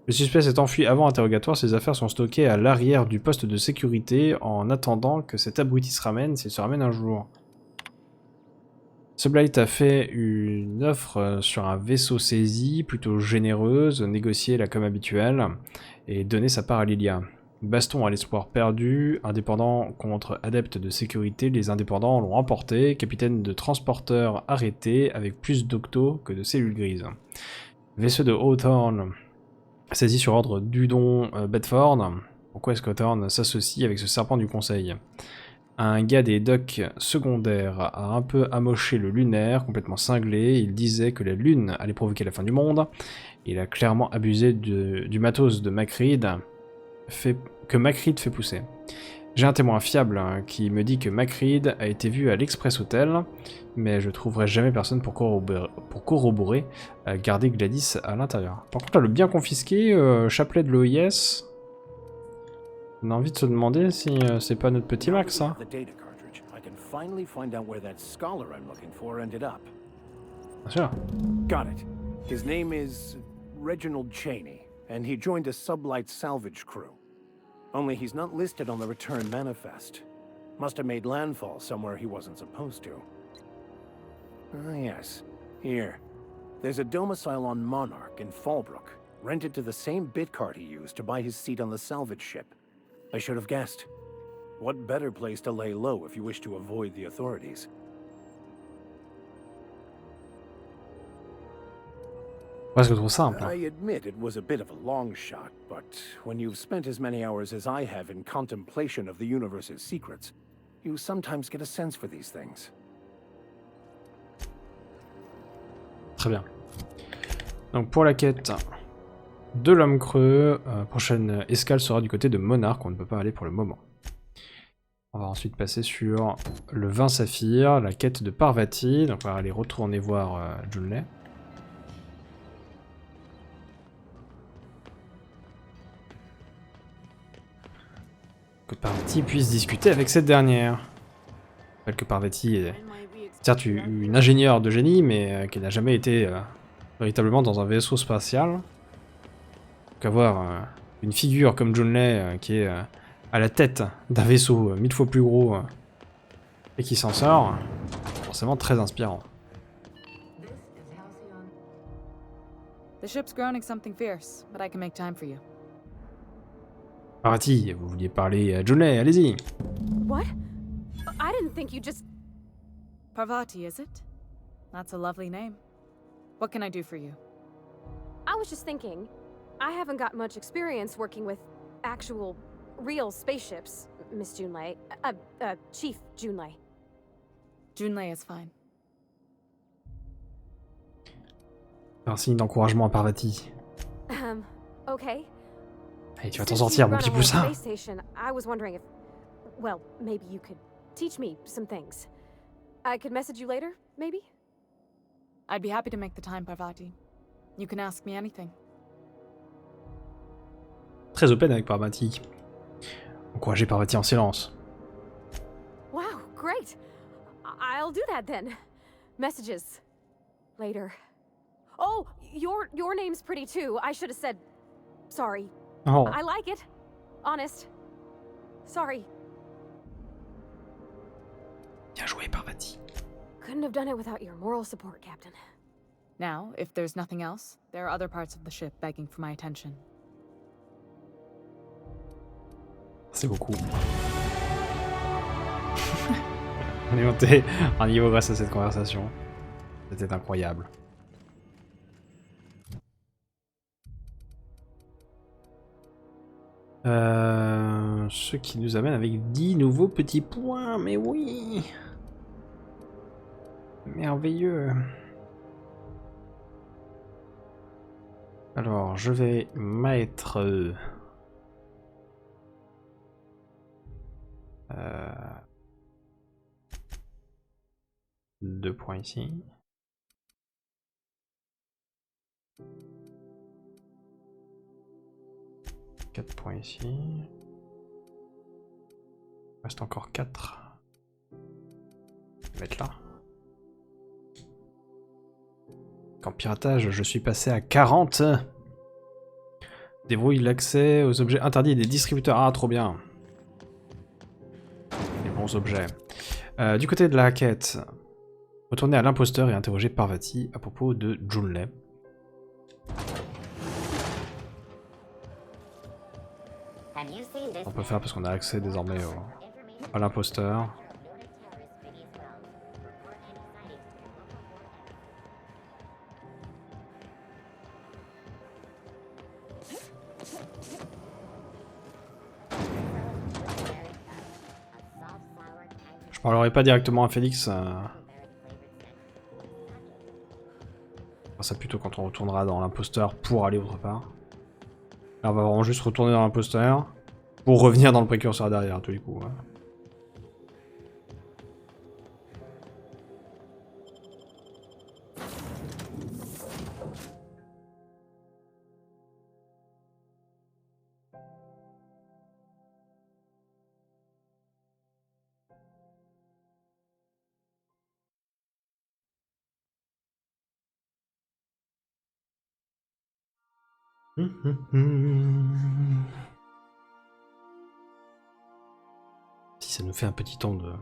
Le suspect s'est enfui avant interrogatoire, ses affaires sont stockées à l'arrière du poste de sécurité en attendant que cet abruti se ramène, s'il se ramène un jour. Sublight a fait une offre sur un vaisseau saisi, plutôt généreuse, négocié là comme habituel, et donné sa part à Lilya. Baston à l'espoir perdu, indépendant contre adepte de sécurité, les indépendants l'ont emporté, capitaine de transporteur arrêté avec plus d'octos que de cellules grises. Vaisseau de Hawthorne saisi sur ordre d'Udon Bedford. Pourquoi est-ce qu'Hawthorne s'associe avec ce serpent du conseil? Un gars des docks secondaires a un peu amoché le lunaire, complètement cinglé. Il disait que la lune allait provoquer la fin du monde. Il a clairement abusé du matos de Macreed, que Macreed fait pousser. J'ai un témoin fiable qui me dit que Macreed a été vu à l'Express Hotel, mais je trouverai jamais personne pour corroborer garder Gladys à l'intérieur. Par contre, là, le bien confisqué, chapelet de l'OIS, on a envie de se demander si c'est pas notre petit Max, hein. Bien sûr. Got it. His name is Reginald Cheney, and he joined a Sublight salvage crew. Only he's not listed on the return manifest. Must have made landfall somewhere he wasn't supposed to. Ah, yes. Here. There's a domicile on Monarch in Fallbrook, rented to the same bit card he used to buy his seat on the salvage ship. I should have guessed. What better place to lay low if you wish to avoid the authorities? Presque trop simple. I admit it was a bit of a long shot, but when you've spent as many hours as I have in contemplation of the universe's secrets, you sometimes get a sense for these things. Très bien. Donc pour la quête de l'homme creux, prochaine escale sera du côté de Monarch, on ne peut pas aller pour le moment. On va ensuite passer sur le vin saphir, la quête de Parvati, donc on va aller retourner voir Junlei. Que Parvati puisse discuter avec cette dernière. Je rappelle que Parvati est certes une ingénieure de génie, mais qui n'a jamais été véritablement dans un vaisseau spatial. Donc avoir une figure comme Junlei qui est à la tête d'un vaisseau 1000 fois plus gros et qui s'en sort, forcément très inspirant. The ship's groaning something fierce, but I can make time for you. Parvati, vous vouliez parler à Junlei, allez-y. What? I didn't think you just... Parvati, is it? That's a lovely name. What can I do for you? I was just thinking, I haven't got much experience working with actual, real spaceships, Miss Junlei. Chief Junlei. Junlei is fine. Un signe d'encouragement à Parvati. Okay. Hey, tu vas t'en sortir, mon petit poussin. I was wondering if, well, maybe you could teach me some things. I could message you later, maybe? I'd be happy to make the time, Parvati. You can ask me anything. Très open avec Parvati. Encourager Parvati en silence. Wow, great. I'll do that then. Messages. Later. Oh, your name's pretty too. I should have said sorry. Oh. I like it. Honest. Sorry. Bien joué, Parvati. Couldn't have done it without your moral support, Captain. Now, if there's nothing else, there are other parts of the ship begging for my attention. C'est beaucoup. On est monté un niveau grâce à cette conversation. C'était incroyable. Ce qui nous amène avec 10 nouveaux petits points, mais oui! Merveilleux! Alors, je vais mettre... 2 points ici. Quatre points ici. Il reste encore 4. Je vais mettre là. En piratage, je suis passé à 40. Débrouille l'accès aux objets interdits des distributeurs. Ah, trop bien. Les bons objets. Du côté de la quête, retournez à l'imposteur et interroger Parvati à propos de Junlei. On peut faire parce qu'on a accès désormais à l'imposteur. Je parlerai pas directement à Félix. Ça plutôt quand on retournera dans l'imposteur pour aller autre part. Là on va vraiment juste retourner dans l'imposteur pour revenir dans le précurseur derrière à tous les coups. Hein. Si ça nous fait un petit temps de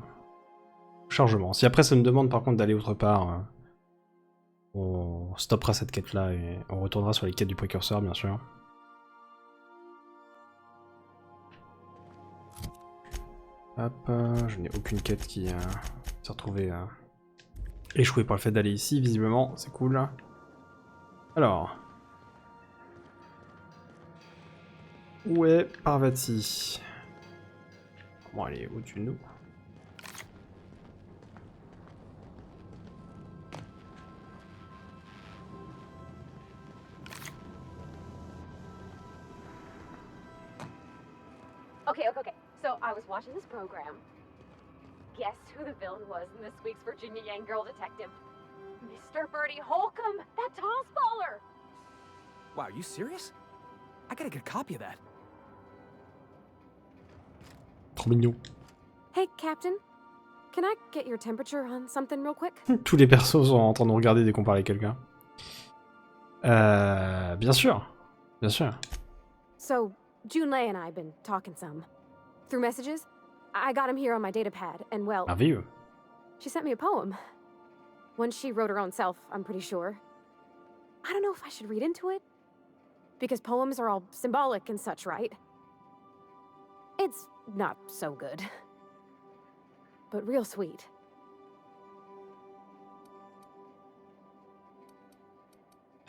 chargement. Si après ça me demande par contre d'aller autre part, On stoppera cette quête-là et on retournera sur les quêtes du Précurseur, bien sûr. Hop, je n'ai aucune quête qui s'est retrouvée échouée par le fait d'aller ici, visiblement, c'est cool. Alors. Où est Parvati? Bon, elle est au-dessus de nous. Okay. So I was watching this program. Guess who the villain was in this week's Virginia Young Girl Detective? Mr. Bertie Holcomb, that toss baller! Wow, are you serious? I gotta get a copy of that. Trop mignon. Hey, Captain. Can I get your temperature on something real quick? Tous les persos sont en train de nous regarder dès qu'on parle avec quelqu'un. Bien sûr. Bien sûr. So, Junlei and I have been talking some. Through messages? I got him here on my datapad, and well... Merveilleux. She sent me a poem. One she wrote her own self, I'm pretty sure. I don't know if I should read into it. Because poems are all symbolic and such, right? It's not so good. But real sweet.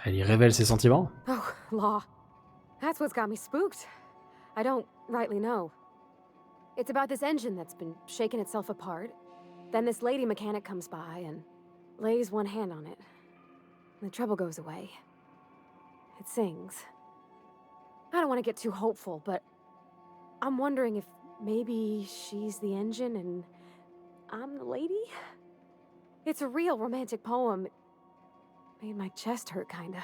Elle y révèle ses sentiments? Oh, law. That's what's got me spooked. I don't rightly know. It's about this engine that's been shaking itself apart. Then this lady mechanic comes by and lays one hand on it. The trouble goes away. It sings. I don't want to get too hopeful, but I'm wondering if maybe she's the engine and I'm the lady? It's a real romantic poem. It made my chest hurt, kinda.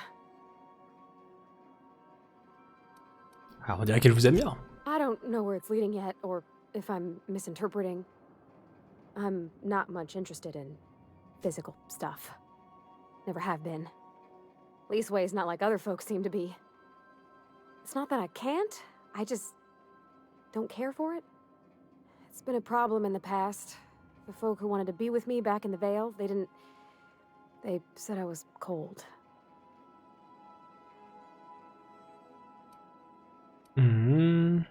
Alors on dirait qu'elle vous aime bien. I don't know where it's leading yet, or if I'm misinterpreting. I'm not much interested in physical stuff. Never have been. Leastways not like other folks seem to be. It's not that I can't, I just don't care for it. It's been a problem in the past. The folk who wanted to be with me back in the Vale, they said I was cold. Mmh.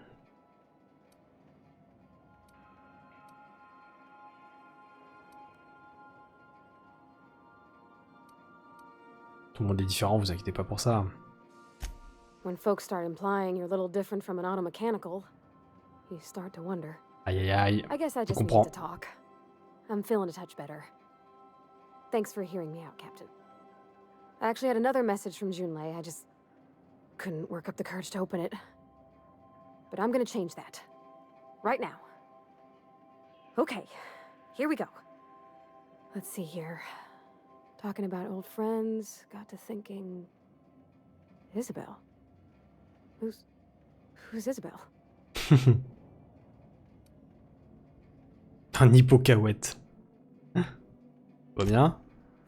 Tout le monde est différent, vous inquiétez pas pour ça. When folks start implying you're a little different from an automechanical, you start to wonder. Aïe aïe aïe. I guess I Je just need comprends. to talk. I'm feeling a touch better. Thanks for hearing me out, Captain. I actually had another message from Junlei. I just couldn't work up the courage to open it. But I'm gonna change that. Right now. Okay, here we go. Let's see here. Talking about old friends, got to thinking... Isabel? Who's Isabel? Un hippocahouette. Pas bien?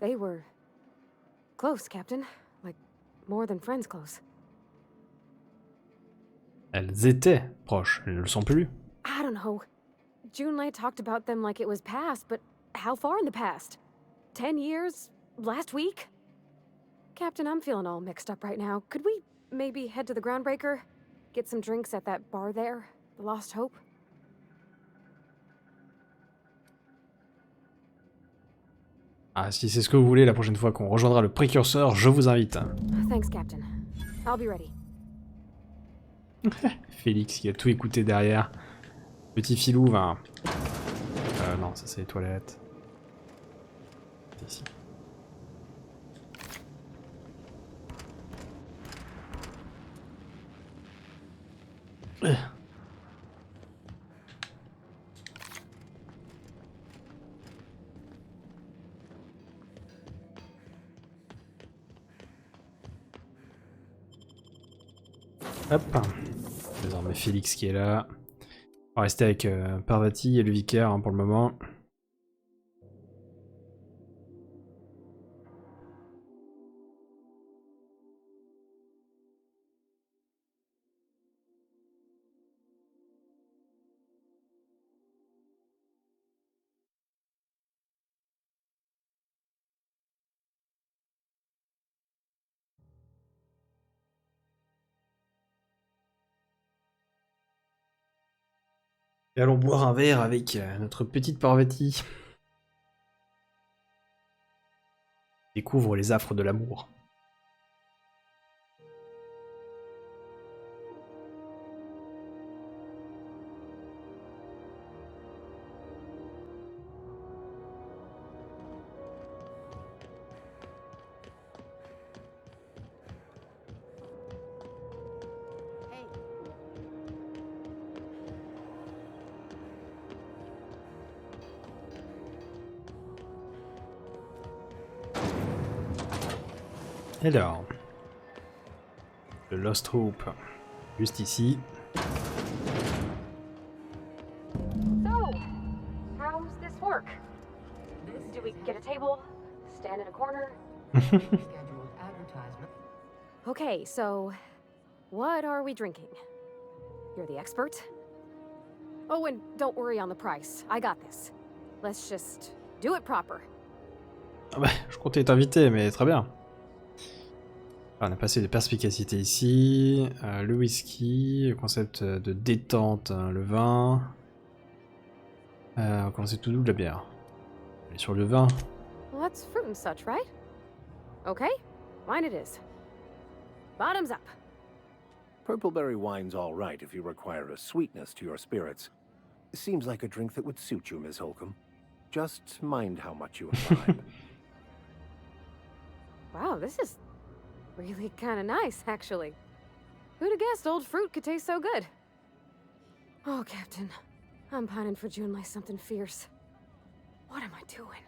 They were... close, Captain. Like, more than friends close. Elles étaient proches, elles ne le sont plus. I don't know. Junlei talked about them like it was past, but how far in the past? 10 years? Last week? Captain, I'm feeling all mixed up right now. Could we maybe head to the Groundbreaker? Get some drinks at that bar there? The Lost Hope? Ah, si c'est ce que vous voulez, la prochaine fois qu'on rejoindra le Précurseur, je vous invite. Thanks, Captain. I'll be ready. Félix qui a tout écouté derrière. Petit filou, va. Non, ça c'est les toilettes. C'est ici. Hop. Désormais Félix qui est là. On va rester avec Parvati et le vicaire hein, pour le moment. Et allons boire un verre avec notre petite Parvati. Découvre les affres de l'amour. Alors, le Lost Hope, juste ici. So, how's this work? Do we get a table? Stand in a corner? Okay, so what are we drinking? You're the expert? Oh, and don't worry on the price. I got this. Let's just do it proper. Ah bah, je comptais t'inviter, mais très bien. On a passé de perspicacité ici, le whisky, le concept de détente, hein, le vin, concept tout doux de la bière. Et sur le vin. Well, that's fruit and such, right? Okay, wine it is. Bottoms up. Purpleberry wine's all right if you require a sweetness to your spirits. Seems like a drink that would suit you, Miss Holcomb. Just mind how much you imbibe. Wow, this is really kind of nice, actually. Who'd have guessed old fruit could taste so good? Oh, Captain, I'm pining for June like something fierce. What am I doing?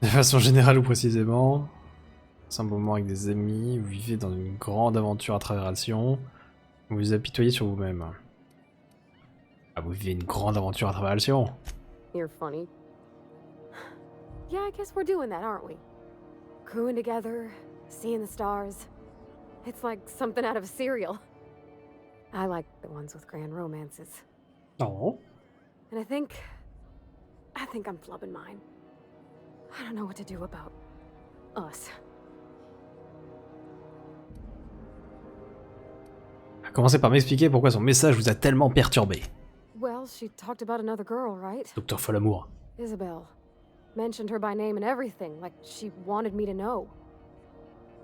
De façon générale ou précisément, c'est un moment avec des amis, vous vivez dans une grande aventure à travers Alcyon, vous vous apitoyez sur vous-même. Ah, vous vivez une grande aventure à travers Alcyon. You're funny. Yeah, I guess we're doing that, aren't we? Crewing together, seeing the stars. It's like something out of a serial. I like the ones with grand romances. Oh. And I think I'm flubbing mine. I don't know what to do about us. Commencez par m'expliquer pourquoi son message vous a tellement perturbé. Well, she talked about another girl, right? Docteur Folamour. Isabel. Mentioned her by name and everything, like she wanted me to know.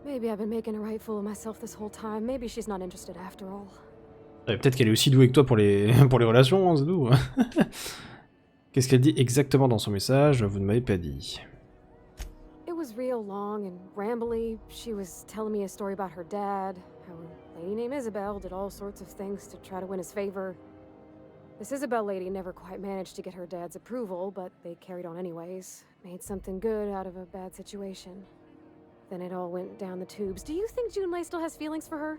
Maybe I've been making a right fool of myself this whole time. Maybe she's not interested after all. Peut-être qu'elle est aussi douée que toi pour les relations, hein, c'est tout. Qu'est-ce qu'elle dit exactement dans son message? Vous ne m'avez pas dit. It was real long and rambly. She was telling me a story about her dad, how a lady named Isabel did all sorts of things to try to win his favor. This Isabel lady never quite managed to get her dad's approval, but they carried on anyways. Made something good out of a bad situation. Then it all went down the tubes. Do you think Junlei still has feelings for her?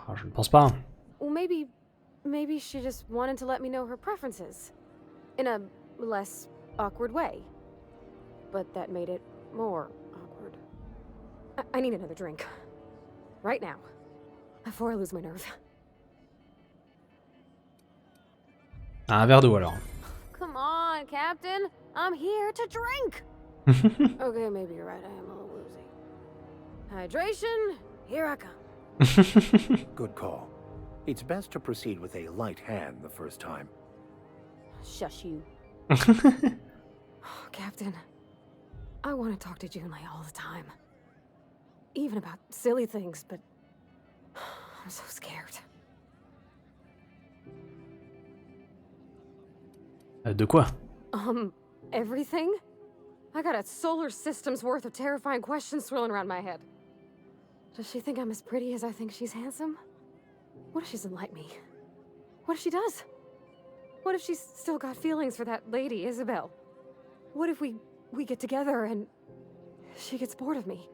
Oh, je ne pense pas. Well, maybe she just wanted to let me know her preferences. In a less awkward way. But that made it more awkward. I need another drink. Right now. Before I lose my nerve. Un verre d'eau alors. Come on, Captain. I'm here to drink. Okay, maybe you're right. I am a little woozy. Hydration, here I come. Good call. It's best to proceed with a light hand the first time. Shush you. Captain, I want to talk to Junlei all the time. Even about silly things, but I'm so scared. De quoi? Everything? I got a solar system's worth of terrifying questions swirling around my head. Does she think I'm as pretty as I think she's handsome? What if she doesn't like me? What if she does? What if she's still got feelings for that lady, Isabel? What if we get together and she gets bored of me?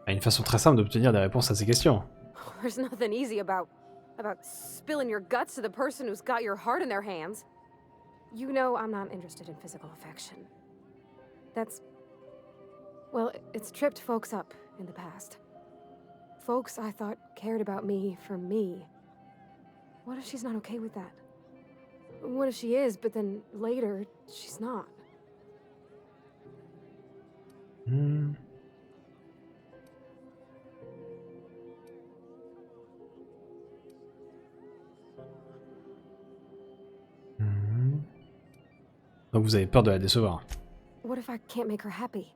Une façon très simple d'obtenir des réponses à ces questions. There's nothing easy about spilling your guts to the person who's got your heart in their hands. You know I'm not interested in physical affection. Well, it's tripped folks up in the past. Folks I thought cared about me for me, What if she's not okay with that? What if she is, but then later, she's not? Hmm. Mhm. Donc vous avez peur de la décevoir. What if I can't make her happy?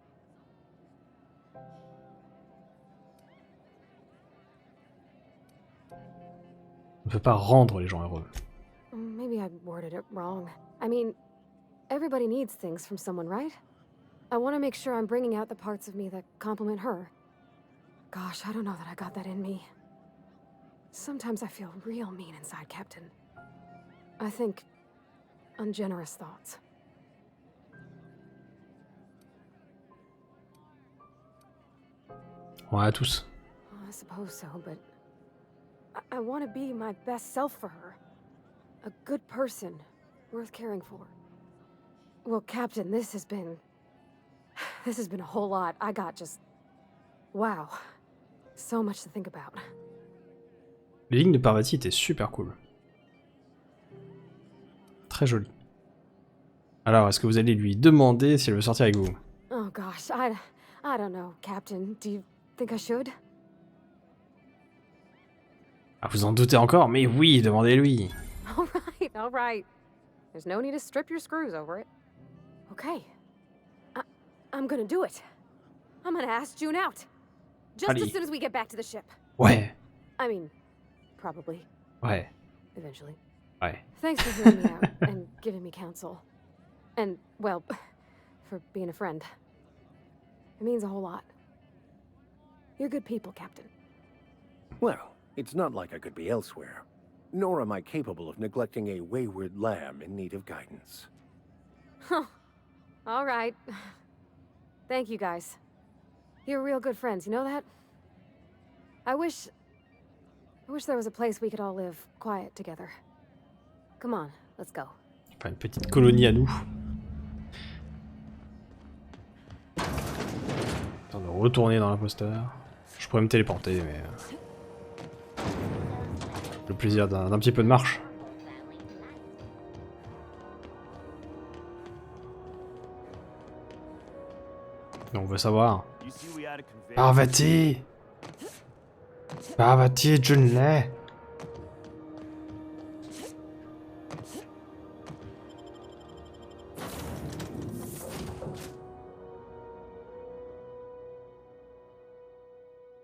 On ne peut pas rendre les gens heureux. Maybe I worded it wrong. I mean, everybody needs things from someone, right? I want to make sure I'm bringing out the parts of me that complement her. Gosh, I don't know that I got that in me. Sometimes I feel real mean inside, Captain. I think ungenerous thoughts. Ouais, tous. I suppose so, but I want to be my best self for her. A good person, worth caring for. Well, Captain, this has been a whole lot. I got just... Wow. So much to think about. Les lignes de Parvati étaient super cool. Très jolies. Alors, est-ce que vous allez lui demander si elle veut sortir avec vous? Oh gosh, I don't know, Captain. Do you think I should? Ah, vous en doutez encore? Mais oui, demandez-lui. All right. There's no need to strip your screws over it. Okay. I'm gonna do it. I'm gonna ask June out. Just Allez. as soon as we get back to the ship. Ouais. I mean, probably. Ouais. Eventually. Ouais. Thanks for hearing me out and giving me counsel. And, well, for being a friend. It means a whole lot. You're good people, Captain. Well, it's not like I could be elsewhere. Nor am I capable of neglecting a wayward lamb in need of guidance. Huh. All right. Thank you, guys. You're real good friends, you know that? I wish there was a place we could all live quiet together. Come on, let's go. Enfin, une petite colonie à nous. Attends de retourner dans l'imposteur. Je pourrais me téléporter, mais... le plaisir d'un petit peu de marche. Et on veut savoir. Parvati! Parvati Junlei!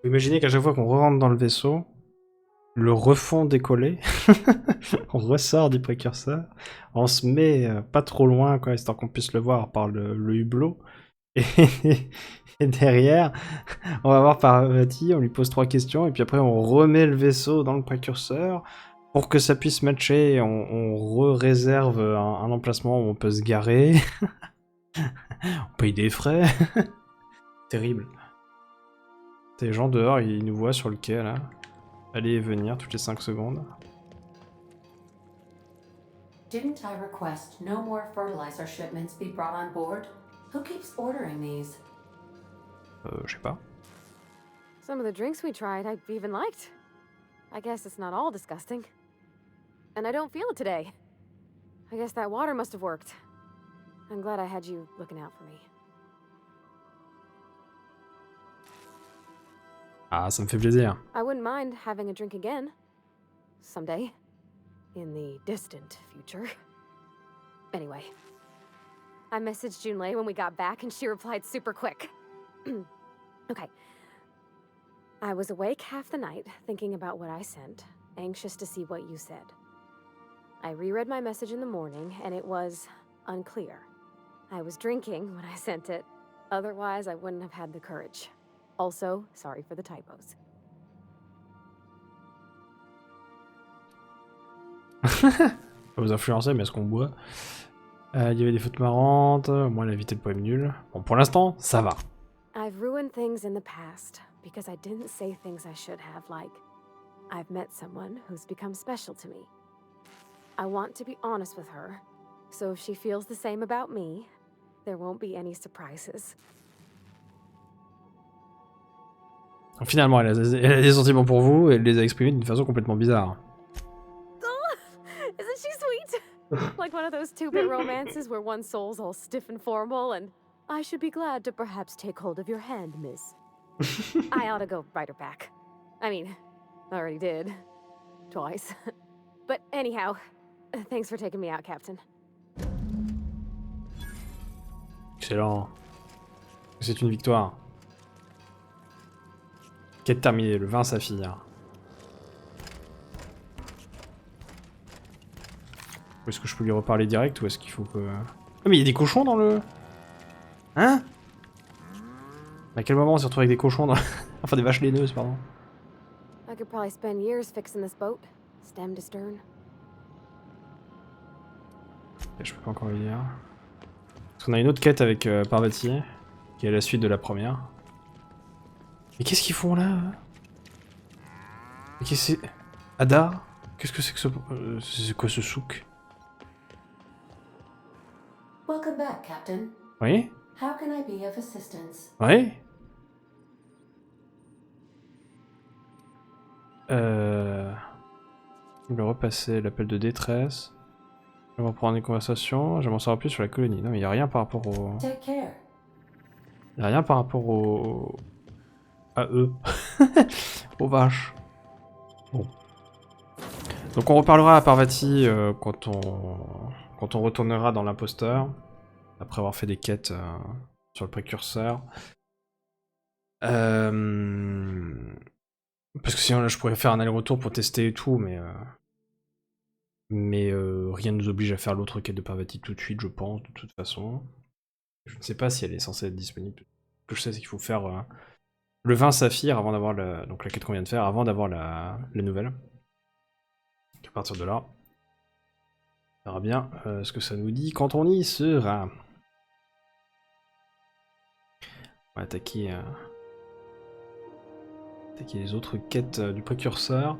Vous imaginez qu'à chaque fois qu'on rentre dans le vaisseau, le refond décollé, on ressort du précurseur, on se met pas trop loin, quoi, histoire qu'on puisse le voir par le hublot, et, et derrière, on va voir Parvati, on lui pose 3 questions, et puis après on remet le vaisseau dans le précurseur, pour que ça puisse matcher, on re-réserve un emplacement où on peut se garer, on paye des frais, terrible. Les gens dehors, ils nous voient sur le quai, là. Aller et venir toutes les 5 secondes. Didn't I request no more fertilizer shipments be brought on board? Who keeps ordering these? Je sais pas. Some of the drinks we tried, I even liked. I guess it's not all disgusting. And I don't feel it today. I guess that water must have worked. I'm glad I had you looking out for me. Ah, ça me fait plaisir. I wouldn't mind having a drink again. Someday. In the distant future. Anyway. I messaged Junlei when we got back and she replied super quick. Okay. I was awake half the night, thinking about what I sent, anxious to see what you said. I reread my message in the morning, and it was unclear. I was drinking when I sent it. Otherwise, I wouldn't have had the courage. Also, sorry for the typos. Pas vous influencer, mais est-ce qu'on boit? Il y avait des fautes marrantes, moi elle a évité le poème nul. Bon, pour l'instant, ça va. I've ruined things in the past because I didn't say things I should have, like, I've met someone who's become special to me. I want to be honest with her, so if she feels the same about me, there won't be any surprises. Finalement, elle a des sentiments pour vous et elle les a exprimés d'une façon complètement bizarre. Like one of those two-bit romances where one soul's all stiff and formal and I should be glad to perhaps take hold of your hand, miss. I ought to go write her back. I mean, I already did. Twice. But anyhow, thanks for taking me out, Captain. Excellent. C'est une victoire. Quête terminée, le vin saphir. Est-ce que je peux lui reparler direct ou est-ce qu'il faut que... Ah mais il y a des cochons dans le... Hein? À quel moment on s'est retrouvé avec des cochons dans... Enfin des vaches laineuses, pardon. I could probably spend years fixing this boat, stem to stern. Et je peux pas encore lui dire. Parce qu'on a une autre quête avec Parvati, qui est la suite de la première. Mais qu'est-ce qu'ils font là? Qu'est-ce que c'est? Ada? Qu'est-ce que c'est que ce... c'est quoi ce souk? Welcome back, Captain. Oui? How can I be of assistance? Oui? Je vais repasser l'appel de détresse. Je vais reprendre une conversation. Je vais m'en savoir plus sur la colonie. Non mais il n'y a rien par rapport au... Take care. Il n'y a rien par rapport au... à eux. Aux vaches. Bon. Donc on reparlera à Parvati quand on retournera dans l'imposteur. Après avoir fait des quêtes sur le précurseur. Parce que sinon là je pourrais faire un aller-retour pour tester et tout, mais rien ne nous oblige à faire l'autre quête de Parvati tout de suite, je pense, de toute façon. Je ne sais pas si elle est censée être disponible. Ce que je sais, c'est qu'il faut faire le vin saphir avant d'avoir donc la quête qu'on vient de faire, avant d'avoir la nouvelle. Et à partir de là, on verra bien ce que ça nous dit quand on y sera. On va attaquer les autres quêtes du précurseur.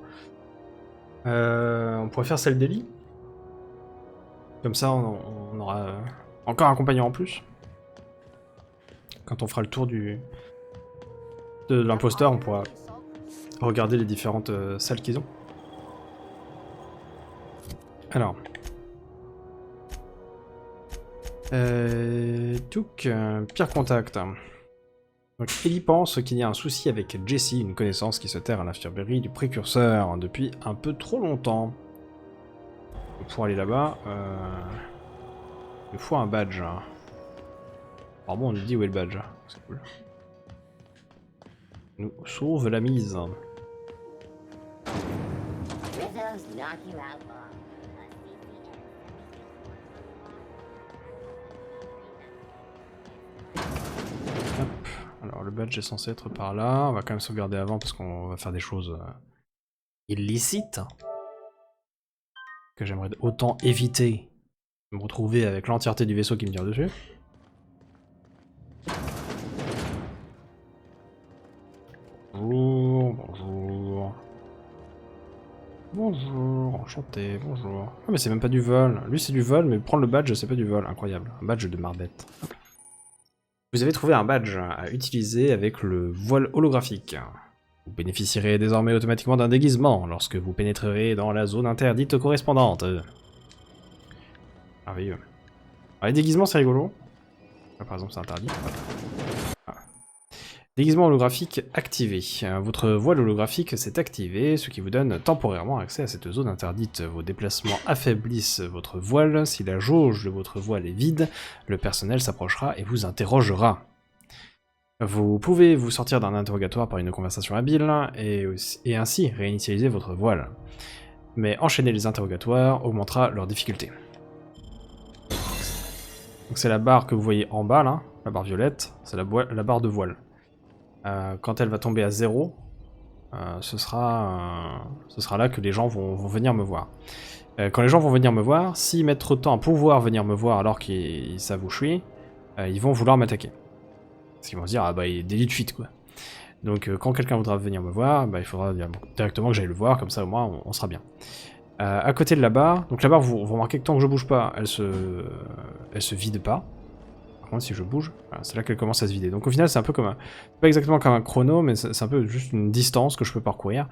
On pourrait faire celle d'Ellie. Comme ça, on aura encore un compagnon en plus. Quand on fera le tour de l'imposteur, on pourra regarder les différentes salles qu'ils ont. Alors. Pire contact. Donc Ellie pense qu'il y a un souci avec Jessie, une connaissance qui se terre à l'infirmerie du précurseur depuis un peu trop longtemps. Pour aller là-bas, il faut un badge. Alors bon, on nous dit où est le badge, c'est cool. Nous sauve la mise. Alors le badge est censé être par là, on va quand même sauvegarder avant parce qu'on va faire des choses illicites. Que j'aimerais autant éviter de me retrouver avec l'entièreté du vaisseau qui me tire dessus. Bonjour, bonjour. Bonjour, enchanté, bonjour. Ah mais c'est même pas du vol, lui c'est du vol mais prendre le badge c'est pas du vol, incroyable. Un badge de marbette. Vous avez trouvé un badge à utiliser avec le voile holographique. Vous bénéficierez désormais automatiquement d'un déguisement lorsque vous pénétrerez dans la zone interdite correspondante. Merveilleux. Alors, les déguisements c'est rigolo. Là, par exemple c'est interdit. Ah. Déguisement holographique activé. Votre voile holographique s'est activé, ce qui vous donne temporairement accès à cette zone interdite. Vos déplacements affaiblissent votre voile. Si la jauge de votre voile est vide, le personnel s'approchera et vous interrogera. Vous pouvez vous sortir d'un interrogatoire par une conversation habile et ainsi réinitialiser votre voile. Mais enchaîner les interrogatoires augmentera leur difficulté. Donc c'est la barre que vous voyez en bas là, la barre violette, c'est la barre de voile. Quand elle va tomber à 0, ce sera là que les gens vont venir me voir. Quand les gens vont venir me voir, s'ils mettent trop de temps à pouvoir venir me voir alors qu'ils savent où je suis, ils vont vouloir m'attaquer. Parce qu'ils vont se dire, ah bah il est délit de fuite quoi. Donc quand quelqu'un voudra venir me voir, bah, il faudra directement que j'aille le voir, comme ça au moins on sera bien. À côté de la barre, donc la barre vous remarquez que tant que je bouge pas, elle se vide pas. Par contre si je bouge, voilà, c'est là qu'elle commence à se vider. Donc au final c'est un peu comme pas exactement comme un chrono, mais c'est un peu juste une distance que je peux parcourir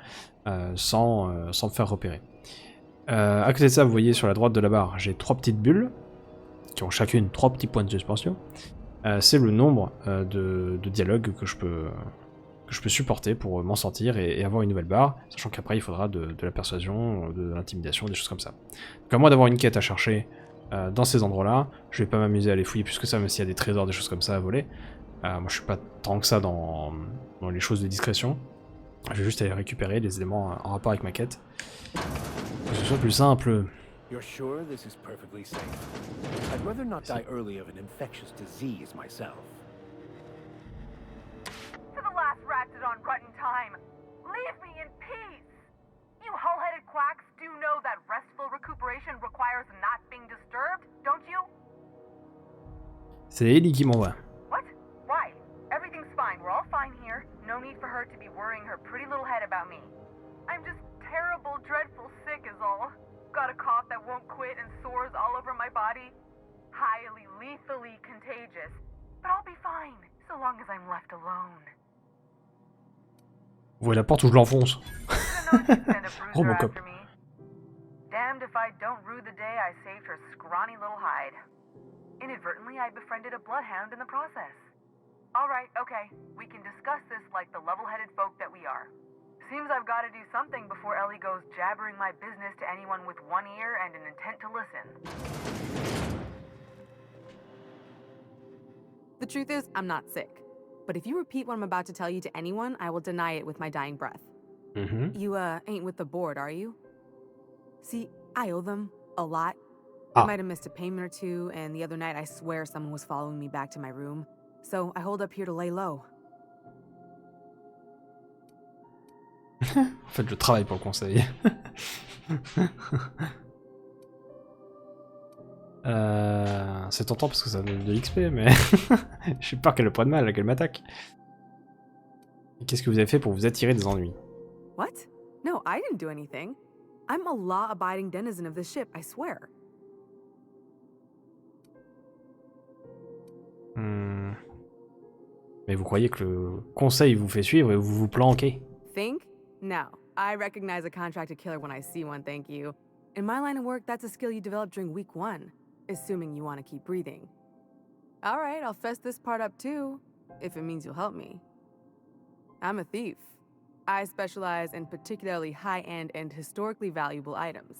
sans me faire repérer. À côté de ça, vous voyez sur la droite de la barre, j'ai 3 petites bulles, qui ont chacune 3 petits points de suspension. C'est le nombre de dialogues que je peux supporter pour m'en sortir et avoir une nouvelle barre, sachant qu'après il faudra de la persuasion, de l'intimidation, des choses comme ça. Donc à moins d'avoir une quête à chercher dans ces endroits-là, je vais pas m'amuser à les fouiller plus que ça, même s'il y a des trésors, des choses comme ça à voler. Moi je suis pas tant que ça dans les choses de discrétion. Je vais juste aller récupérer les éléments en rapport avec ma quête. Que ce soit plus simple. You're sure this is perfectly safe? I'd rather not die early of an infectious disease myself. To the last ratchet on rotten time, leave me in peace! You hull-headed quacks do know that restful recuperation requires not being disturbed, don't you? C'est Ellie qui m'envoie. What? Why? Everything's fine, we're all fine here. No need for her to be worrying her pretty little head about me. I'm just terrible, dreadful sick is all. Got a cough that won't quit and sores all over my body. Highly, lethally contagious. But I'll be fine, so long as I'm left alone. Ouvrez la porte ou je l'enfonce. Robocop. Damned if I don't rue the day I saved her scrawny little hide. Inadvertently, I befriended a bloodhound in the process. Alright, okay, we can discuss this like the level-headed folk that we are. Seems I've got to do something before Ellie goes jabbering my business to anyone with one ear and an intent to listen. The truth is, I'm not sick. But if you repeat what I'm about to tell you to anyone, I will deny it with my dying breath. You, ain't with the board, are you? See, I owe them a lot. I might have missed a payment or two, and the other night I swear someone was following me back to my room. So I hold up here to lay low. En fait, je travaille pour le conseil. C'est tentant parce que ça donne de l'XP, mais j'ai peur qu'elle le prenne mal, qu'elle m'attaque. Qu'est-ce que vous avez fait pour vous attirer des ennuis? What? No, I didn't do anything. I'm a law-abiding denizen of this ship, I swear. Mais vous croyez que le conseil vous fait suivre et vous vous planquez? Think? No. I recognize a contracted killer when I see one, thank you. In my line of work, that's a skill you develop during week 1, assuming you want to keep breathing. Alright, I'll fess this part up too, if it means you'll help me. I'm a thief. I specialize in particularly high-end and historically valuable items.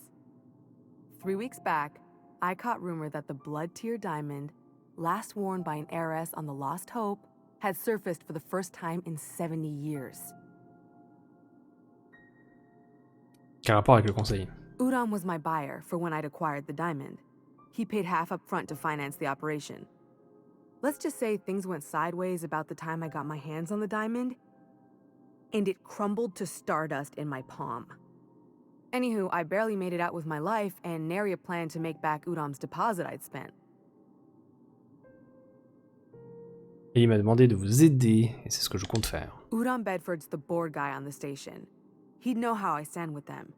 3 weeks back, I caught rumor that the blood-tier diamond, last worn by an heiress on the Lost Hope, had surfaced for the first time in 70 years. Quel rapport avec le conseil? Udom was my buyer for when I'd acquired the diamond. He paid half up front to finance the operation. Let's just say things went sideways about the time I got my hands on the diamond, and it crumbled to stardust in my palm. Anywho, I barely made it out with my life, and nary a plan to make back Udom's deposit I'd spent. Et il m'a demandé de vous aider, et c'est ce que je compte faire. Udom Bedford's the board guy on the station. He'd know how I stand with them.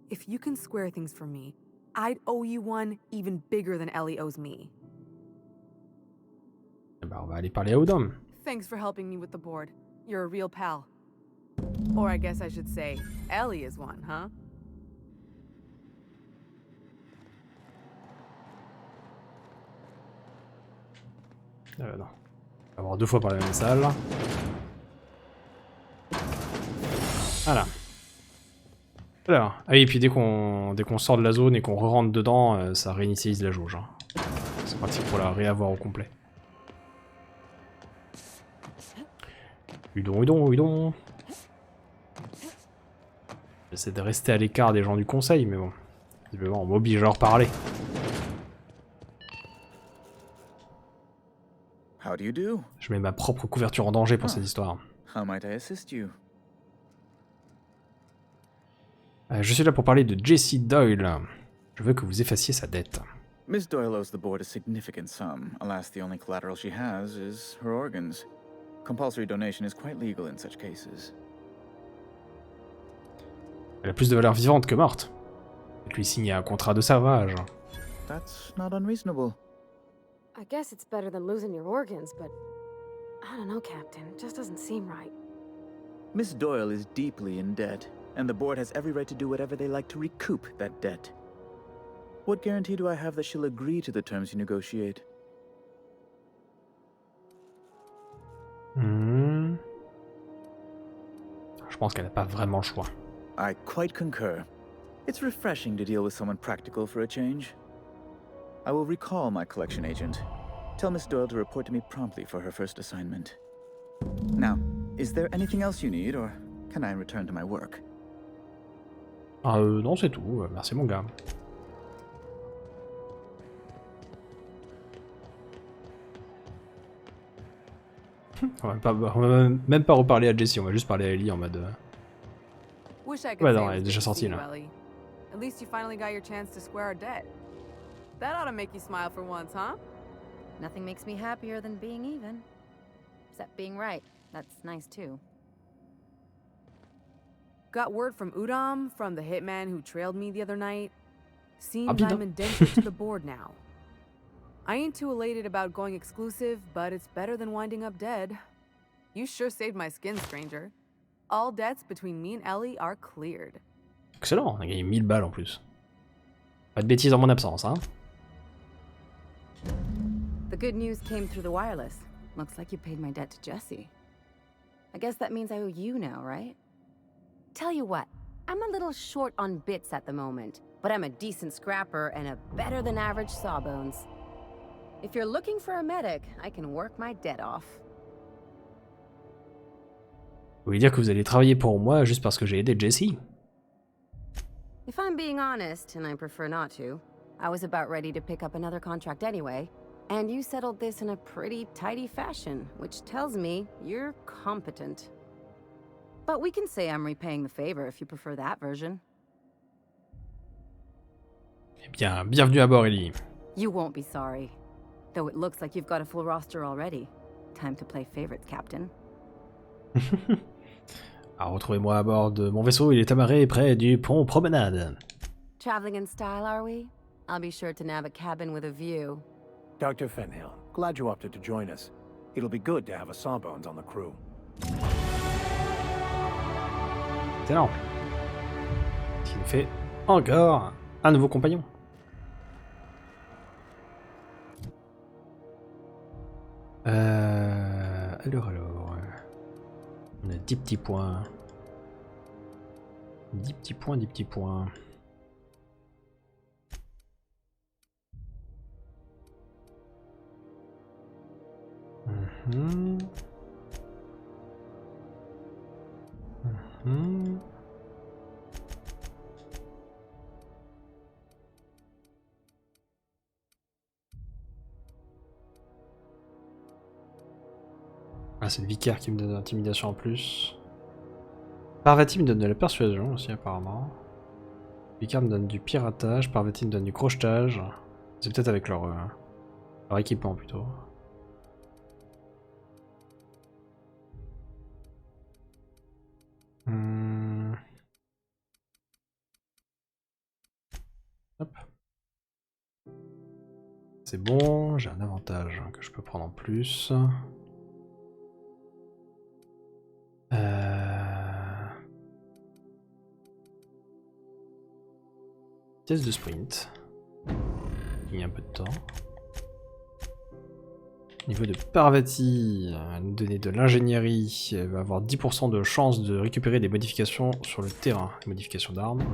If you can square things for me, I'd owe you one even bigger than Ellie owes me. Bah, on va aller parler à Udom. Thanks for helping me with the board. You're a real pal. Or I guess I should say, Ellie is one, huh? Non. On va avoir 2 fois par la même salle. Voilà. Alors, ah oui, et puis dès qu'on sort de la zone et qu'on re-rentre dedans, ça réinitialise la jauge. Hein. C'est pratique pour la réavoir au complet. Udon. J'essaie de rester à l'écart des gens du conseil, mais bon. Visiblement, on m'oblige à leur parler. How do you do? Je mets ma propre couverture en danger pour cette histoire. How might I assist you? Je suis là pour parler de Jessie Doyle. Je veux que vous effaciez sa dette. Miss Doyle owes the board a significant sum. Alas, the only collateral she has is her organs. Compulsory donation is quite legal in such cases. Elle a plus de valeur vivante que morte. Et lui signer un contrat de servage. That's not unreasonable. I guess it's better than losing your organs, but I don't know, Captain. It just doesn't seem right. Miss Doyle is deeply in debt, and the board has every right to do whatever they like to recoup that debt. What guarantee do I have that she'll agree to the terms you negotiate? Je pense qu'elle n'a pas vraiment le choix. I quite concur. It's refreshing to deal with someone practical for a change. I will recall my collection agent. Tell Miss Doyle to report to me promptly for her first assignment. Now, is there anything else you need, or can I return to my work? Non, c'est tout. Merci, mon gars. On va même pas reparler à Jessie, on va juste parler à Ellie en mode... Wish I could Ouais, say non, it elle est was déjà good to sortie see you, là. Ellie. At least you finally got your chance to square our debt. That ought to make you smile for once, huh? Nothing makes me happier than being even. Except being right. That's nice too. Got word from Udom, from the hitman who trailed me the other night. Seems Rapide, I'm indentured to the board now. I ain't too elated about going exclusive, but it's better than winding up dead. You sure saved my skin, stranger. All debts between me and Ellie are cleared. Excellent, on a gagné 1000 balles en plus. Pas de bêtises en mon absence, hein. The good news came through the wireless. Looks like you paid my debt to Jesse. I guess that means I owe you now, right? Tell you what, I'm a little short on bits at the moment, but I'm a decent scrapper and a better than average sawbones. If you're looking for a medic, I can work my debt off. Vous voulez dire que vous allez travailler pour moi juste parce que j'ai aidé Jessie? If I'm being honest, and I prefer not to, I was about ready to pick up another contract anyway, and you settled this in a pretty tidy fashion, which tells me you're competent. But we can say I'm repaying the favor if you prefer that version. Eh bien, bienvenue à bord, Ellie. You won't be sorry. Though it looks like you've got a full roster already. Time to play favorites, Captain. Alors, retrouvez-moi à bord de mon vaisseau, il est amarré près du pont Promenade. Traveling in style, are we? I'll be sure to nab a cabin with a view. Dr. Fenhill, glad you opted to join us. It'll be good to have a Sawbones on the crew. Excellent. Ce qui nous fait encore un nouveau compagnon. Alors... On a 10 petits points. 10 petits points, 10 petits points. Ah, c'est le vicaire qui me donne l'intimidation en plus. Parvati me donne de la persuasion aussi apparemment. Le vicaire me donne du piratage, Parvati me donne du crochetage. C'est peut-être avec leur équipement plutôt. Hop. C'est bon, j'ai un avantage que je peux prendre en plus. Pièce de sprint. Il y a un peu de temps. Niveau de Parvati, elle nous donner de l'ingénierie. Elle va avoir 10% de chance de récupérer des modifications sur le terrain. Des modifications d'armes.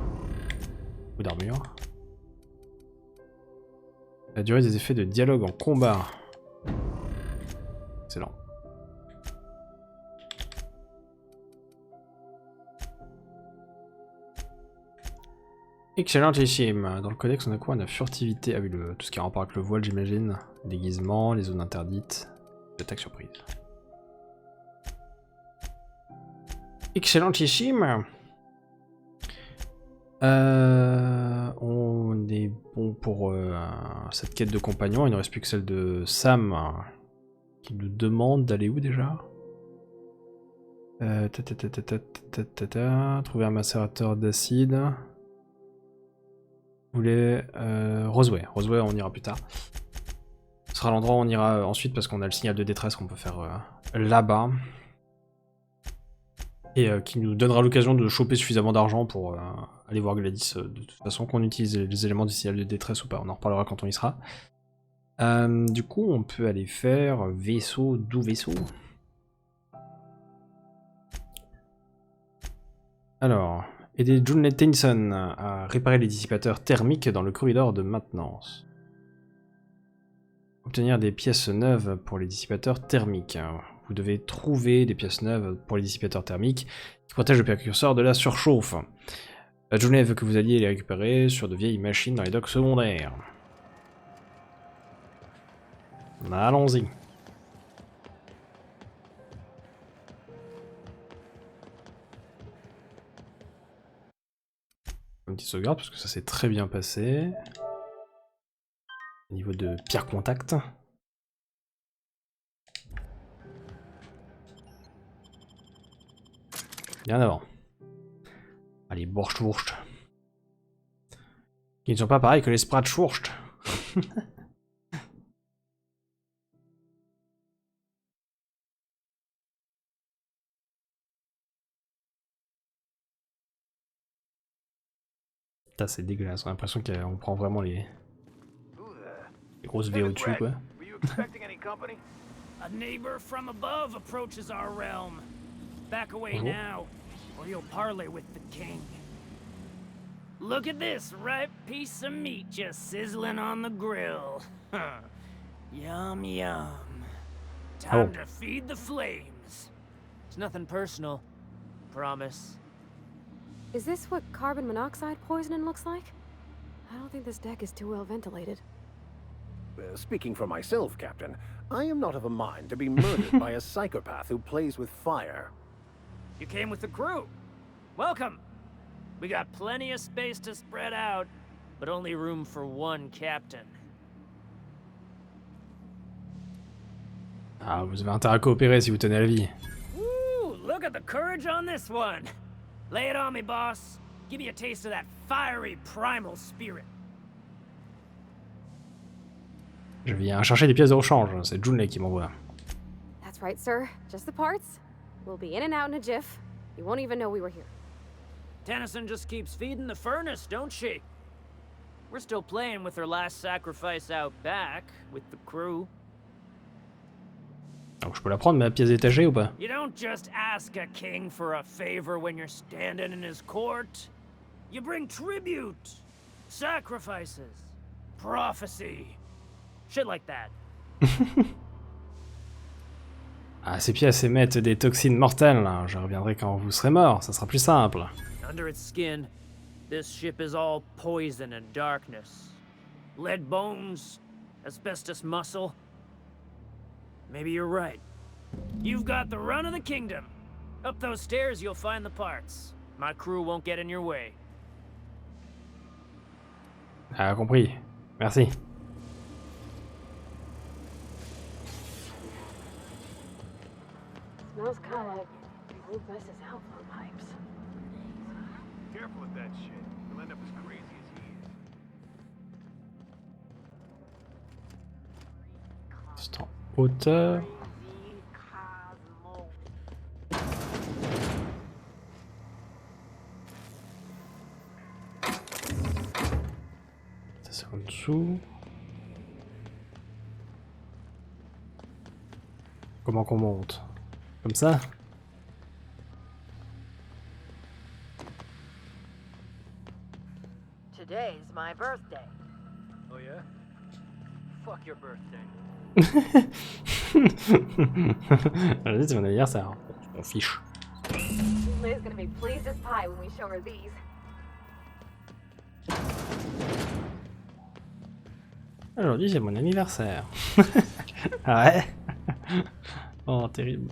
Ou d'armure. La durée des effets de dialogue en combat. Excellent. Excellentissime. Dans le codex, on a quoi? On a furtivité. Ah oui, tout ce qui a rapport avec le voile, j'imagine. Déguisement, les zones interdites. L'attaque surprise. Excellentissime. On est bon pour cette quête de compagnon. Il ne reste plus que celle de Sam qui nous demande d'aller où déjà? Trouver un macérateur d'acide. Vous voulez Roseway. Roseway, on ira plus tard. Ce sera l'endroit où on ira ensuite parce qu'on a le signal de détresse qu'on peut faire là-bas. Et qui nous donnera l'occasion de choper suffisamment d'argent pour aller voir Gladys. De toute façon, qu'on utilise les éléments du signal de détresse ou pas, on en reparlera quand on y sera. Du coup, on peut aller faire vaisseau, doux vaisseau. Alors, aider Junley Tennyson à réparer les dissipateurs thermiques dans le corridor de maintenance. Obtenir des pièces neuves pour les dissipateurs thermiques. Vous devez trouver des pièces neuves pour les dissipateurs thermiques qui protègent le précurseur de la surchauffe. Junley veut que vous alliez les récupérer sur de vieilles machines dans les docks secondaires. Allons-y. Une petite sauvegarde parce que ça s'est très bien passé. Au niveau de Pire contact. Bien avant. Allez, Borscht. Qui ne sont pas pareils que les Spratschwurst. Putain, c'est dégueulasse, on a l'impression qu'on prend vraiment les grosses VO dessus, quoi. A neighbor from above approaches our realm. Back away now, or you'll parley with the king. Look at this ripe piece of meat just sizzling on the grill. Yum yum. Time to feed the flames. It's nothing personal, promise. Is this what carbon monoxide poisoning looks like? I don't think this deck is too well ventilated. Speaking for myself, Captain, I am not of a mind to be murdered by a psychopath who plays with fire. You came with the crew. Welcome. We got plenty of space to spread out, but only room for one captain. Ah, vous avez intérêt à coopérer si vous tenez la vie. Woo! Look at the courage on this one. Lay it on me, boss. Give me a taste of that fiery primal spirit. Je viens chercher des pièces de rechange, c'est Junley qui m'envoie. That's right, sir. Just the parts. We'll be in and out in a jiff. You won't even know we were here. Tennyson just keeps feeding the furnace, don't she? We're still playing with her last sacrifice out back, with the crew. Donc je peux la prendre, ma pièce détachée ou pas? You don't just ask a king for a favor when you're standing in his court. You bring tribute, sacrifices, prophecy, shit like that. Ah, ces pièces émettent des toxines mortelles. Je reviendrai quand vous serez mort, ça sera plus simple. Under its skin, this ship is all poison and darkness. Lead bones, asbestos muscle. Maybe you're right. You've got the run of the kingdom. Up those stairs, you'll find the parts. My crew won't get in your way. Ah, compris. Merci. Smells kind of like old Mrs. outflow pipes. Careful with that shit. You'll end up as crazy as he is. C'est en hauteur. Ça c'est en dessous. Comment qu'on monte? Comme ça? Today's my birthday. Oh yeah? Fuck your birthday. Vas-y, c'est mon anniversaire. On fiche. Liz gonna be pleased as pie when we show her these. Aujourd'hui, c'est mon anniversaire. Ah ouais? Oh, terrible.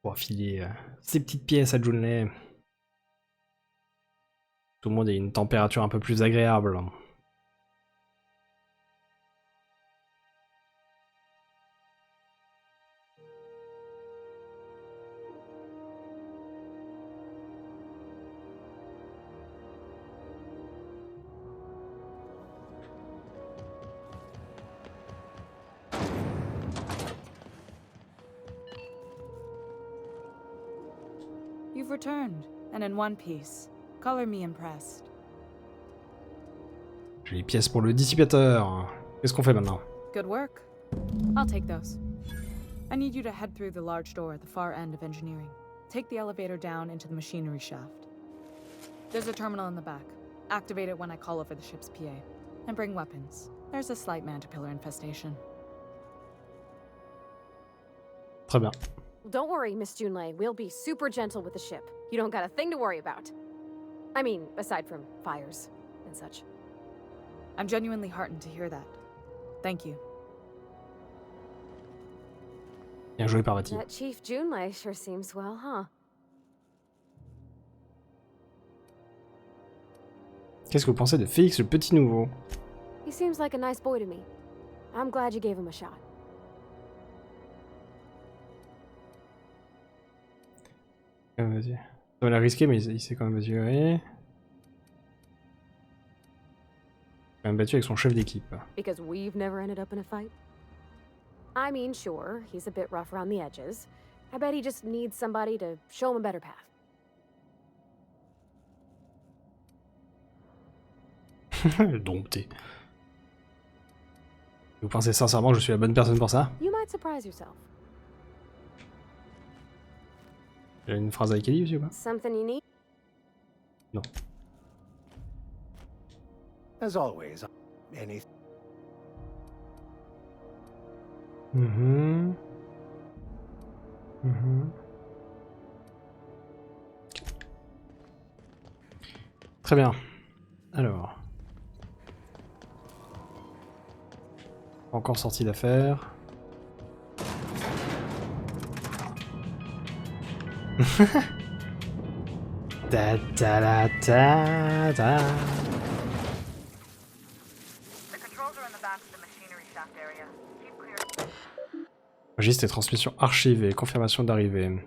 Pour filer ces petites pièces à Junley. Tout le monde ait une température un peu plus agréable. You've returned, and in one piece. Color me impressed. J'ai les pièces pour le dissipateur. Qu'est-ce qu'on fait maintenant? Good work. I'll take those. I need you to head through the large door at the far end of engineering. Take the elevator down into the machinery shaft. There's a terminal in the back. Activate it when I call over the ship's PA. And bring weapons. There's a slight mantipillar infestation. Très bien. Don't worry, Miss Junlei. We'll be super gentle with the ship. You don't got a thing to worry about. I mean, aside from fires and such. I'm genuinely heartened to hear that. Thank you. Bien joué, Parvati. That Chief Junlei sure seems well, huh? Qu'est-ce que vous pensez de Félix le petit nouveau? He seems like a nice boy to me. I'm glad you gave him a shot. Vas-y. Ça va la risquer, mais il s'est quand même mesuré. Quand même battu avec son chef d'équipe. Because we've never ended up in a fight? I mean, sure, he's a bit rough around the edges. I bet he just needs somebody to show him a better path. Dompté. Vous pensez sincèrement que je suis la bonne personne pour ça? You might surprise yourself. Il y a une phrase avec Ellie aussi ou pas? Something you need? Non. As always, any... Très bien. Alors. Encore sorti d'affaires. Da da da da da. Registre et transmission archivée, confirmation d'arrivée.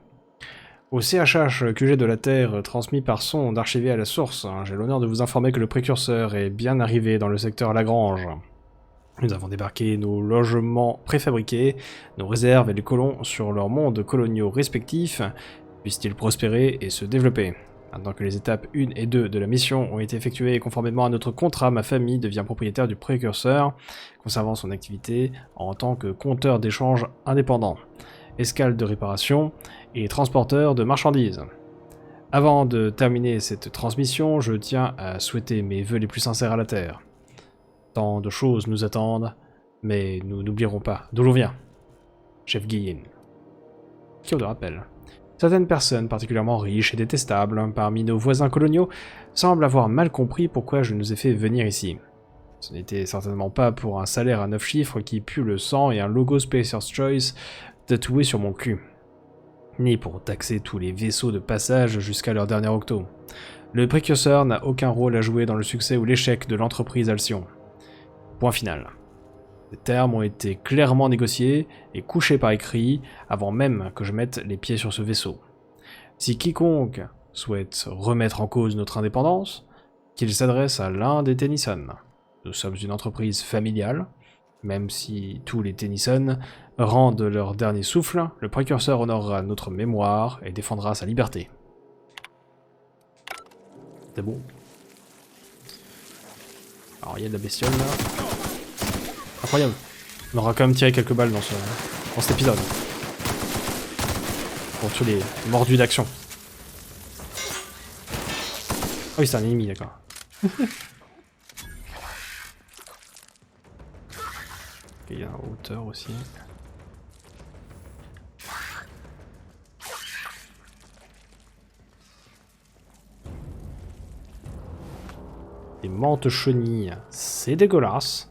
Au CHH QG de la Terre, transmis par sonde archivé à la source, j'ai l'honneur de vous informer que le Précurseur est bien arrivé dans le secteur Lagrange. Nous avons débarqué nos logements préfabriqués, nos réserves et les colons sur leurs mondes coloniaux respectifs, puissent-ils prospérer et se développer. Maintenant que les étapes 1 et 2 de la mission ont été effectuées conformément à notre contrat, ma famille devient propriétaire du Précurseur, conservant son activité en tant que compteur d'échange indépendant, escale de réparation et transporteur de marchandises. Avant de terminer cette transmission, je tiens à souhaiter mes vœux les plus sincères à la Terre. Tant de choses nous attendent, mais nous n'oublierons pas d'où l'on vient. Chef Guillen. Qui de rappel. Certaines personnes particulièrement riches et détestables parmi nos voisins coloniaux semblent avoir mal compris pourquoi je nous ai fait venir ici. Ce n'était certainement pas pour un salaire à 9 chiffres qui pue le sang et un logo Spacer's Choice tatoué sur mon cul, ni pour taxer tous les vaisseaux de passage jusqu'à leur dernier octo. Le Précurseur n'a aucun rôle à jouer dans le succès ou l'échec de l'entreprise Alcyon. Point final. Les termes ont été clairement négociés et couchés par écrit avant même que je mette les pieds sur ce vaisseau. Si quiconque souhaite remettre en cause notre indépendance, qu'il s'adresse à l'un des Tennyson. Nous sommes une entreprise familiale, même si tous les Tennyson rendent leur dernier souffle, le Précurseur honorera notre mémoire et défendra sa liberté. C'est bon. Alors il y a de la bestiole là. Incroyable. On aura quand même tiré quelques balles dans cet épisode. Pour tous les mordus d'action. Ah oui, c'est un ennemi, d'accord. Il y a en hauteur aussi. Des mantes chenilles, c'est dégueulasse.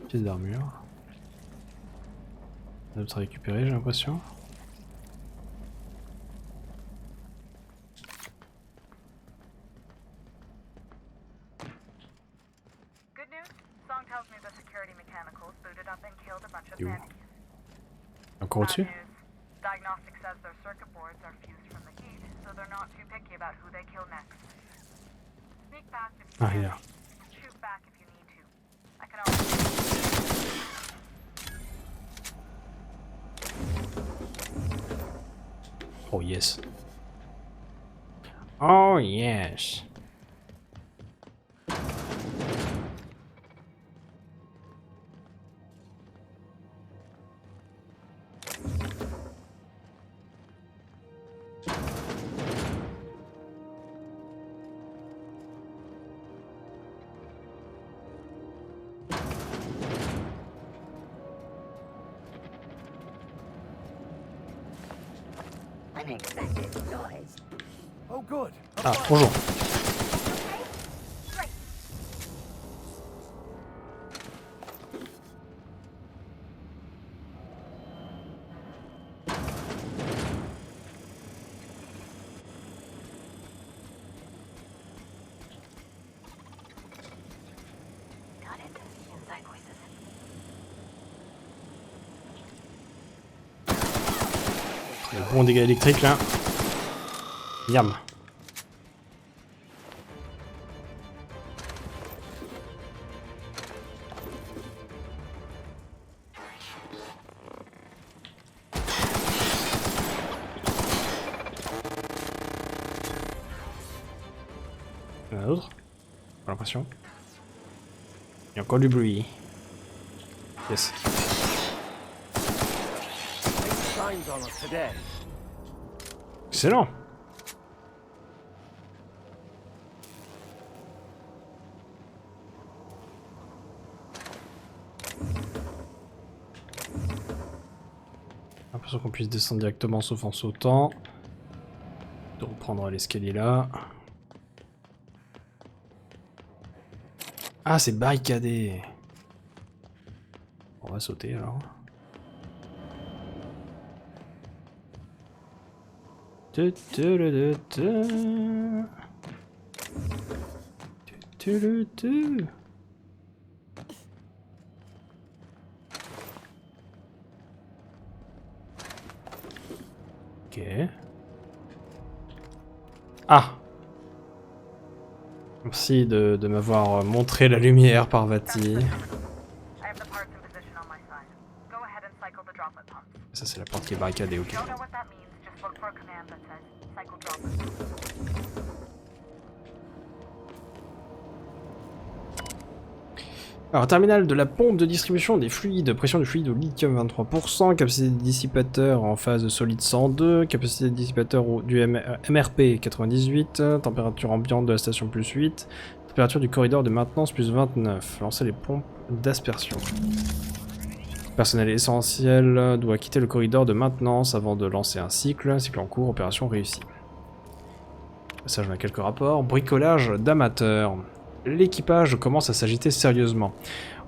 Pièce d'armure. D'autres à récupérer, j'ai l'impression. Encore au-dessus? Ah, il est là. Oh yes. Oh yes. Unexpected noise. Oh, good. Ah, bonjour. Le bon dégât électrique là. Yam. Il y en a d'autres? J'ai l'impression. Il y a encore du bruit. Yes. Excellent. J'ai l'impression qu'on puisse descendre directement sauf en sautant. De reprendre l'escalier là. Ah, c'est barricadé. On va sauter alors. Ok. Ah! Merci de m'avoir montré la lumière, Parvati. Ça c'est la porte qui est barricadée, ok. Alors, terminal de la pompe de distribution des fluides, pression du fluide au lithium 23%, capacité de dissipateur en phase solide 102, capacité de dissipateur du MRP 98, température ambiante de la station plus 8, température du corridor de maintenance plus 29, lancer les pompes d'aspersion. Personnel essentiel doit quitter le corridor de maintenance avant de lancer un cycle en cours, opération réussie. Passage à quelques rapports, bricolage d'amateurs. L'équipage commence à s'agiter sérieusement.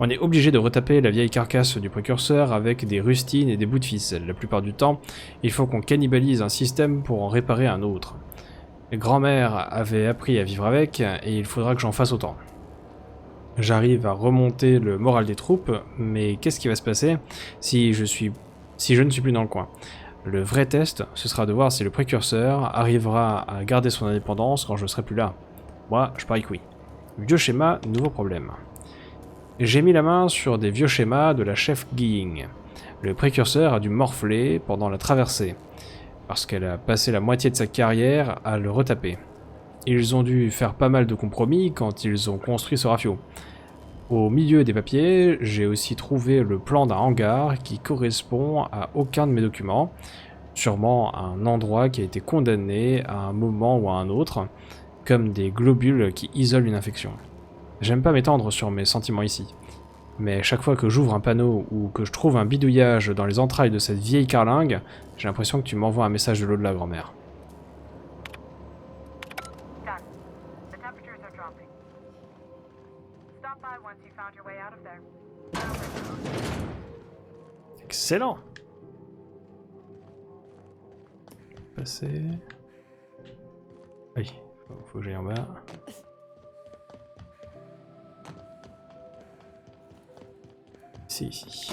On est obligé de retaper la vieille carcasse du précurseur avec des rustines et des bouts de ficelle. La plupart du temps, il faut qu'on cannibalise un système pour en réparer un autre. Grand-mère avait appris à vivre avec, et il faudra que j'en fasse autant. J'arrive à remonter le moral des troupes, mais qu'est-ce qui va se passer si je ne suis plus dans le coin? Le vrai test, ce sera de voir si le précurseur arrivera à garder son indépendance quand je serai plus là. Moi, je parie que oui. Vieux schéma, nouveau problème. J'ai mis la main sur des vieux schémas de la chef Guiying. Le précurseur a dû morfler pendant la traversée, parce qu'elle a passé la moitié de sa carrière à le retaper. Ils ont dû faire pas mal de compromis quand ils ont construit ce rafio. Au milieu des papiers, j'ai aussi trouvé le plan d'un hangar qui correspond à aucun de mes documents, sûrement un endroit qui a été condamné à un moment ou à un autre, comme des globules qui isolent une infection. J'aime pas m'étendre sur mes sentiments ici, mais chaque fois que j'ouvre un panneau ou que je trouve un bidouillage dans les entrailles de cette vieille carlingue, j'ai l'impression que tu m'envoies un message de l'au-delà, grand-mère. Excellent. Passer. Oui, faut que j'aille en bas. C'est ici.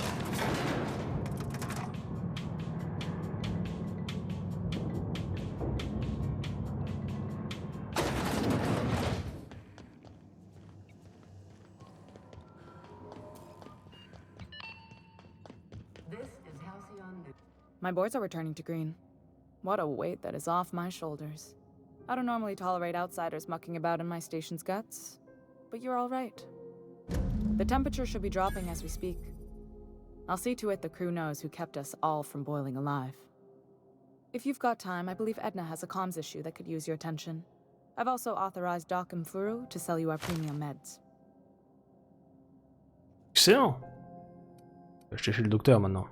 My boards are returning to green. What a weight that is off my shoulders. I don't normally tolerate outsiders mucking about in my station's guts, but you're all right. The temperature should be dropping as we speak. I'll see to it the crew knows who kept us all from boiling alive. If you've got time, I believe Edna has a comms issue that could use your attention. I've also authorized Doc and Furu to sell you our premium meds. Excellent. Je vais chez le docteur maintenant.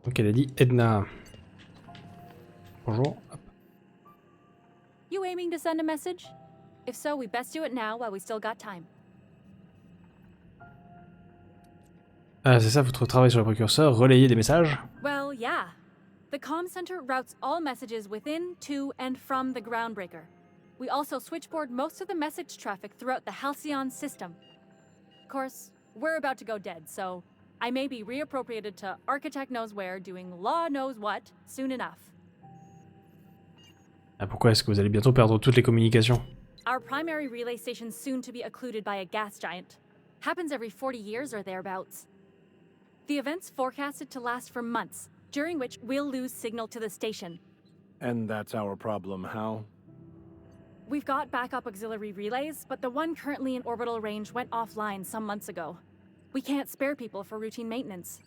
Donc elle a dit Edna. Bonjour. Hop. You aiming to send a message? If so, we best do it now while we still got time. Ah, c'est ça votre travail sur le précurseur, relayer des messages? Well, yeah. The comm center routes all messages within, to, and from the groundbreaker. We also switchboard most of the message traffic throughout the Halcyon system. Of course, we're about to go dead, so I may be reappropriated to architect knows where, doing law knows what, soon enough. Ah, pourquoi est-ce que vous allez bientôt perdre toutes les communications? Our primary relay station's soon to be occluded by a gas giant. Happens every 40 years or thereabouts. The event's forecasted to last for months, during which we'll lose signal to the station. And that's our problem, how? We've got backup auxiliary relays, but the one currently in orbital range went offline some months ago. We can't spare people for routine maintenance.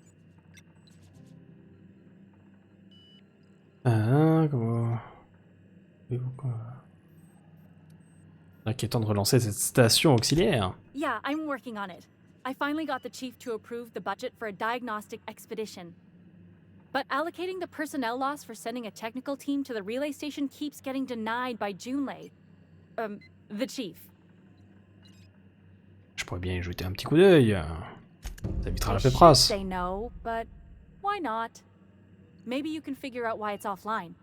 Ah, comment... Inquiétant de relancer cette station auxiliaire. Yeah, I'm working on it. I finally got the chief to approve the budget for a diagnostic expedition. But allocating the personnel loss for sending a technical team to the relay station keeps getting denied by Junlei. The chief. Je pourrais bien y jeter un petit coup d'œil. Ça évitera la paperasse. Say no, but why not? Maybe you can figure out why it's offline.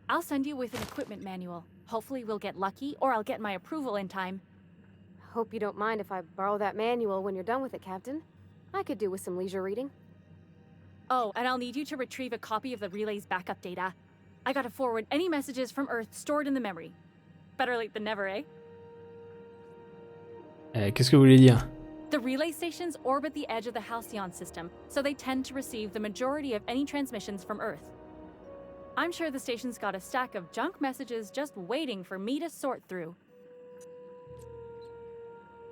I'll send you with an equipment manual. Hopefully we'll get lucky, or I'll get my approval in time. Hope you don't mind if I borrow that manual when you're done with it, Captain. I could do with some leisure reading. Oh, and I'll need you to retrieve a copy of the relay's backup data. I gotta forward any messages from Earth stored in the memory. Better late than never, eh? Qu'est-ce que vous voulez dire? The relay stations orbit the edge of the Halcyon system, so they tend to receive the majority of any transmissions from Earth. I'm sure the station's got a stack of junk messages just waiting for me to sort through.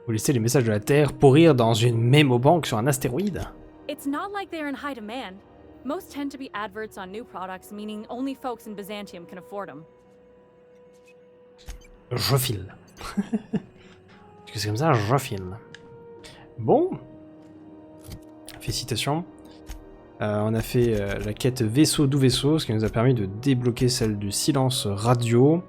Vous laissez les messages de la Terre pourrir dans une mémobanque sur un astéroïde? It's not like they're in high demand. Most tend to be adverts on new products, meaning only folks in Byzantium can afford them. Je file. Parce que c'est comme ça, je file. Bon. Félicitations. On a fait la quête Vaisseau, doux Vaisseau, ce qui nous a permis de débloquer celle du silence radio.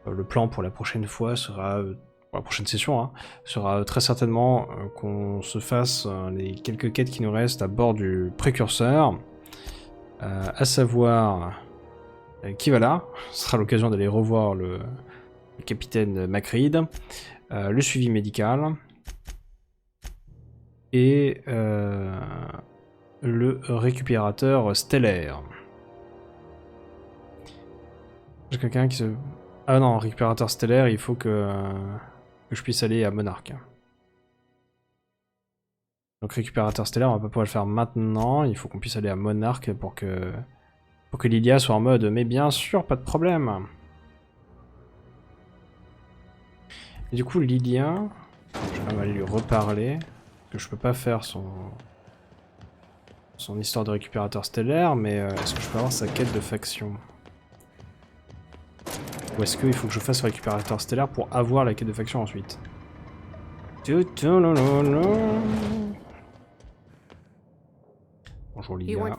Le plan pour la prochaine fois sera... pour la prochaine session, hein, sera très certainement qu'on se fasse les quelques quêtes qui nous restent à bord du Précurseur. À savoir... qui va là. Ce sera l'occasion d'aller revoir le capitaine Macreed. Le suivi médical. Et... le récupérateur stellaire. J'ai quelqu'un qui se... Ah non, récupérateur stellaire, il faut que je puisse aller à Monarque. Donc récupérateur stellaire, on va pas pouvoir le faire maintenant, il faut qu'on puisse aller à Monarque pour que Lilya soit en mode « Mais bien sûr, pas de problème !» Et du coup, Lilya, je vais quand même aller lui reparler, parce que je peux pas faire son histoire de récupérateur stellaire, mais est-ce que je peux avoir sa quête de faction? Ou est-ce qu'il faut que je fasse le récupérateur stellaire pour avoir la quête de faction ensuite? Bonjour Lilya.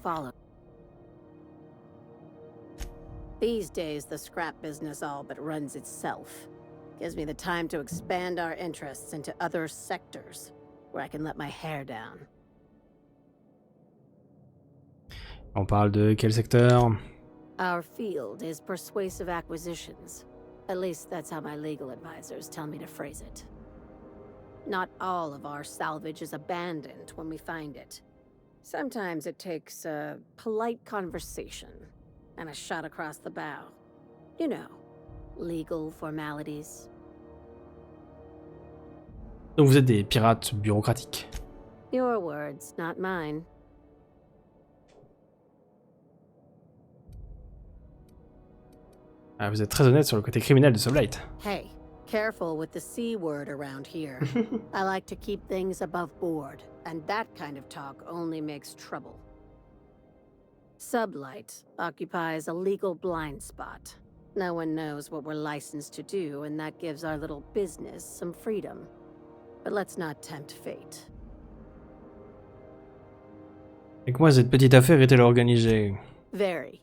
These days, the scrap business all but runs itself. Gives me the time to expand our interests into other sectors, where I can let my hair down. On parle de quel secteur? Our field is persuasive acquisitions. At least that's how my legal advisors tell me to phrase it. Not all of our salvage is abandoned when we find it. Sometimes it takes a polite conversation and a shot across the bow. You know, legal formalities. Donc vous êtes des pirates bureaucratiques. Your words, not mine. Ah, vous êtes très honnête sur le côté criminel de Sublight. Hey, careful with the C word around here. I like to keep things above board, and that kind of talk only makes trouble. Sublight occupies a legal blind spot. No one knows what we're licensed to do, and that gives our little business some freedom. But let's not tempt fate. Et que moi, cette petite affaire est-elle organisée? Very.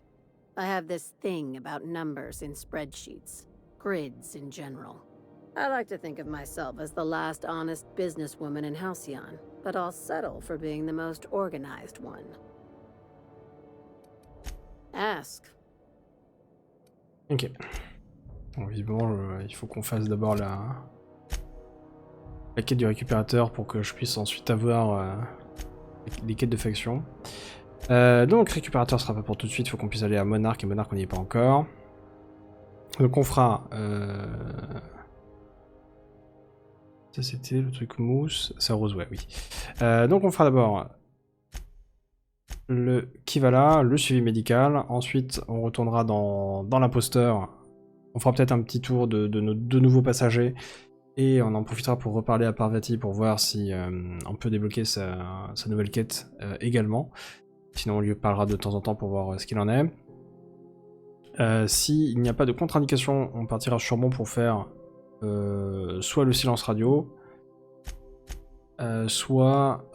I have this thing about numbers in spreadsheets, grids in general. I like to think of myself as the last honest businesswoman in Halcyon, but I'll settle for being the most organized one. Ask. Ok. Bon, visiblement, il faut qu'on fasse d'abord la quête du récupérateur pour que je puisse ensuite avoir les quêtes de faction. Donc, récupérateur sera pas pour tout de suite, il faut qu'on puisse aller à Monarque, et Monarque on n'y est pas encore. Donc on fera... Ça c'était le truc mousse, c'est Roseway, oui. Donc on fera d'abord le qui va là, le suivi médical, ensuite on retournera dans l'imposteur, on fera peut-être un petit tour de nos deux nouveaux passagers, et on en profitera pour reparler à Parvati pour voir si on peut débloquer sa nouvelle quête également. Sinon on lui parlera de temps en temps pour voir ce qu'il en est. S'il n'y a pas de contre-indication, on partira sûrement pour faire soit le silence radio, soit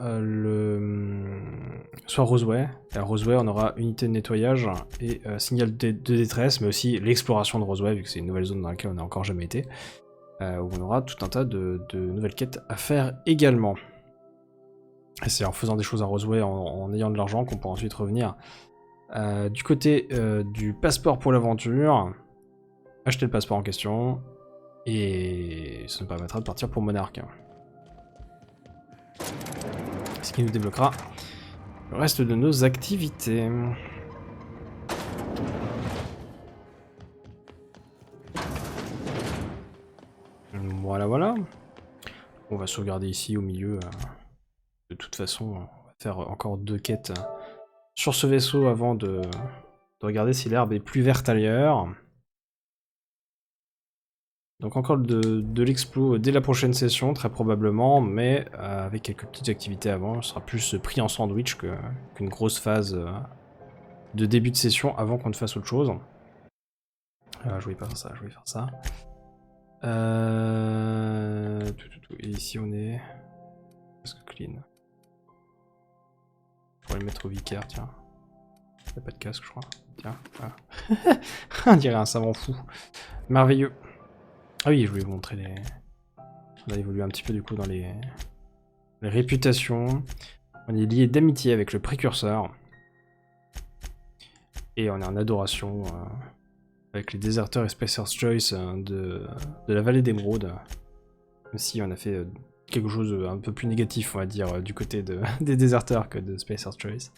Roseway. À Roseway, on aura unité de nettoyage et signal de détresse, mais aussi l'exploration de Roseway, vu que c'est une nouvelle zone dans laquelle on n'a encore jamais été, où on aura tout un tas de nouvelles quêtes à faire également. Et c'est en faisant des choses à Roseway, en ayant de l'argent, qu'on pourra ensuite revenir du côté du passeport pour l'aventure, acheter le passeport en question, et ça nous permettra de partir pour Monarque. Ce qui nous débloquera le reste de nos activités. Voilà, voilà. On va sauvegarder ici au milieu. De toute façon, on va faire encore 2 quêtes sur ce vaisseau avant de regarder si l'herbe est plus verte ailleurs. Donc encore de l'explo dès la prochaine session, très probablement, mais avec quelques petites activités avant. Ce sera plus pris en sandwich qu'une grosse phase de début de session avant qu'on ne fasse autre chose. Je voulais pas faire ça, je voulais faire ça. Et ici on est presque clean. Je pourrais le mettre au vicaire, tiens. Il n'y a pas de casque, je crois. Tiens, voilà. On dirait un savant fou. Merveilleux. Ah oui, je voulais vous montrer les... On a évolué un petit peu du coup dans les réputations. On est lié d'amitié avec le Précurseur. Et on est en adoration avec les déserteurs et Spacer's Choice de la vallée d'Émeraude. Même si on a fait quelque chose un peu plus négatif, on va dire, du côté des déserteurs que de Spacer's Choice.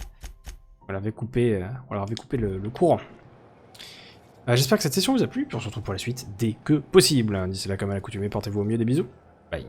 On leur avait coupé le courant. J'espère que cette session vous a plu, puis on se retrouve pour la suite dès que possible. D'ici là, comme à l'accoutumée, portez-vous au mieux, des bisous. Bye.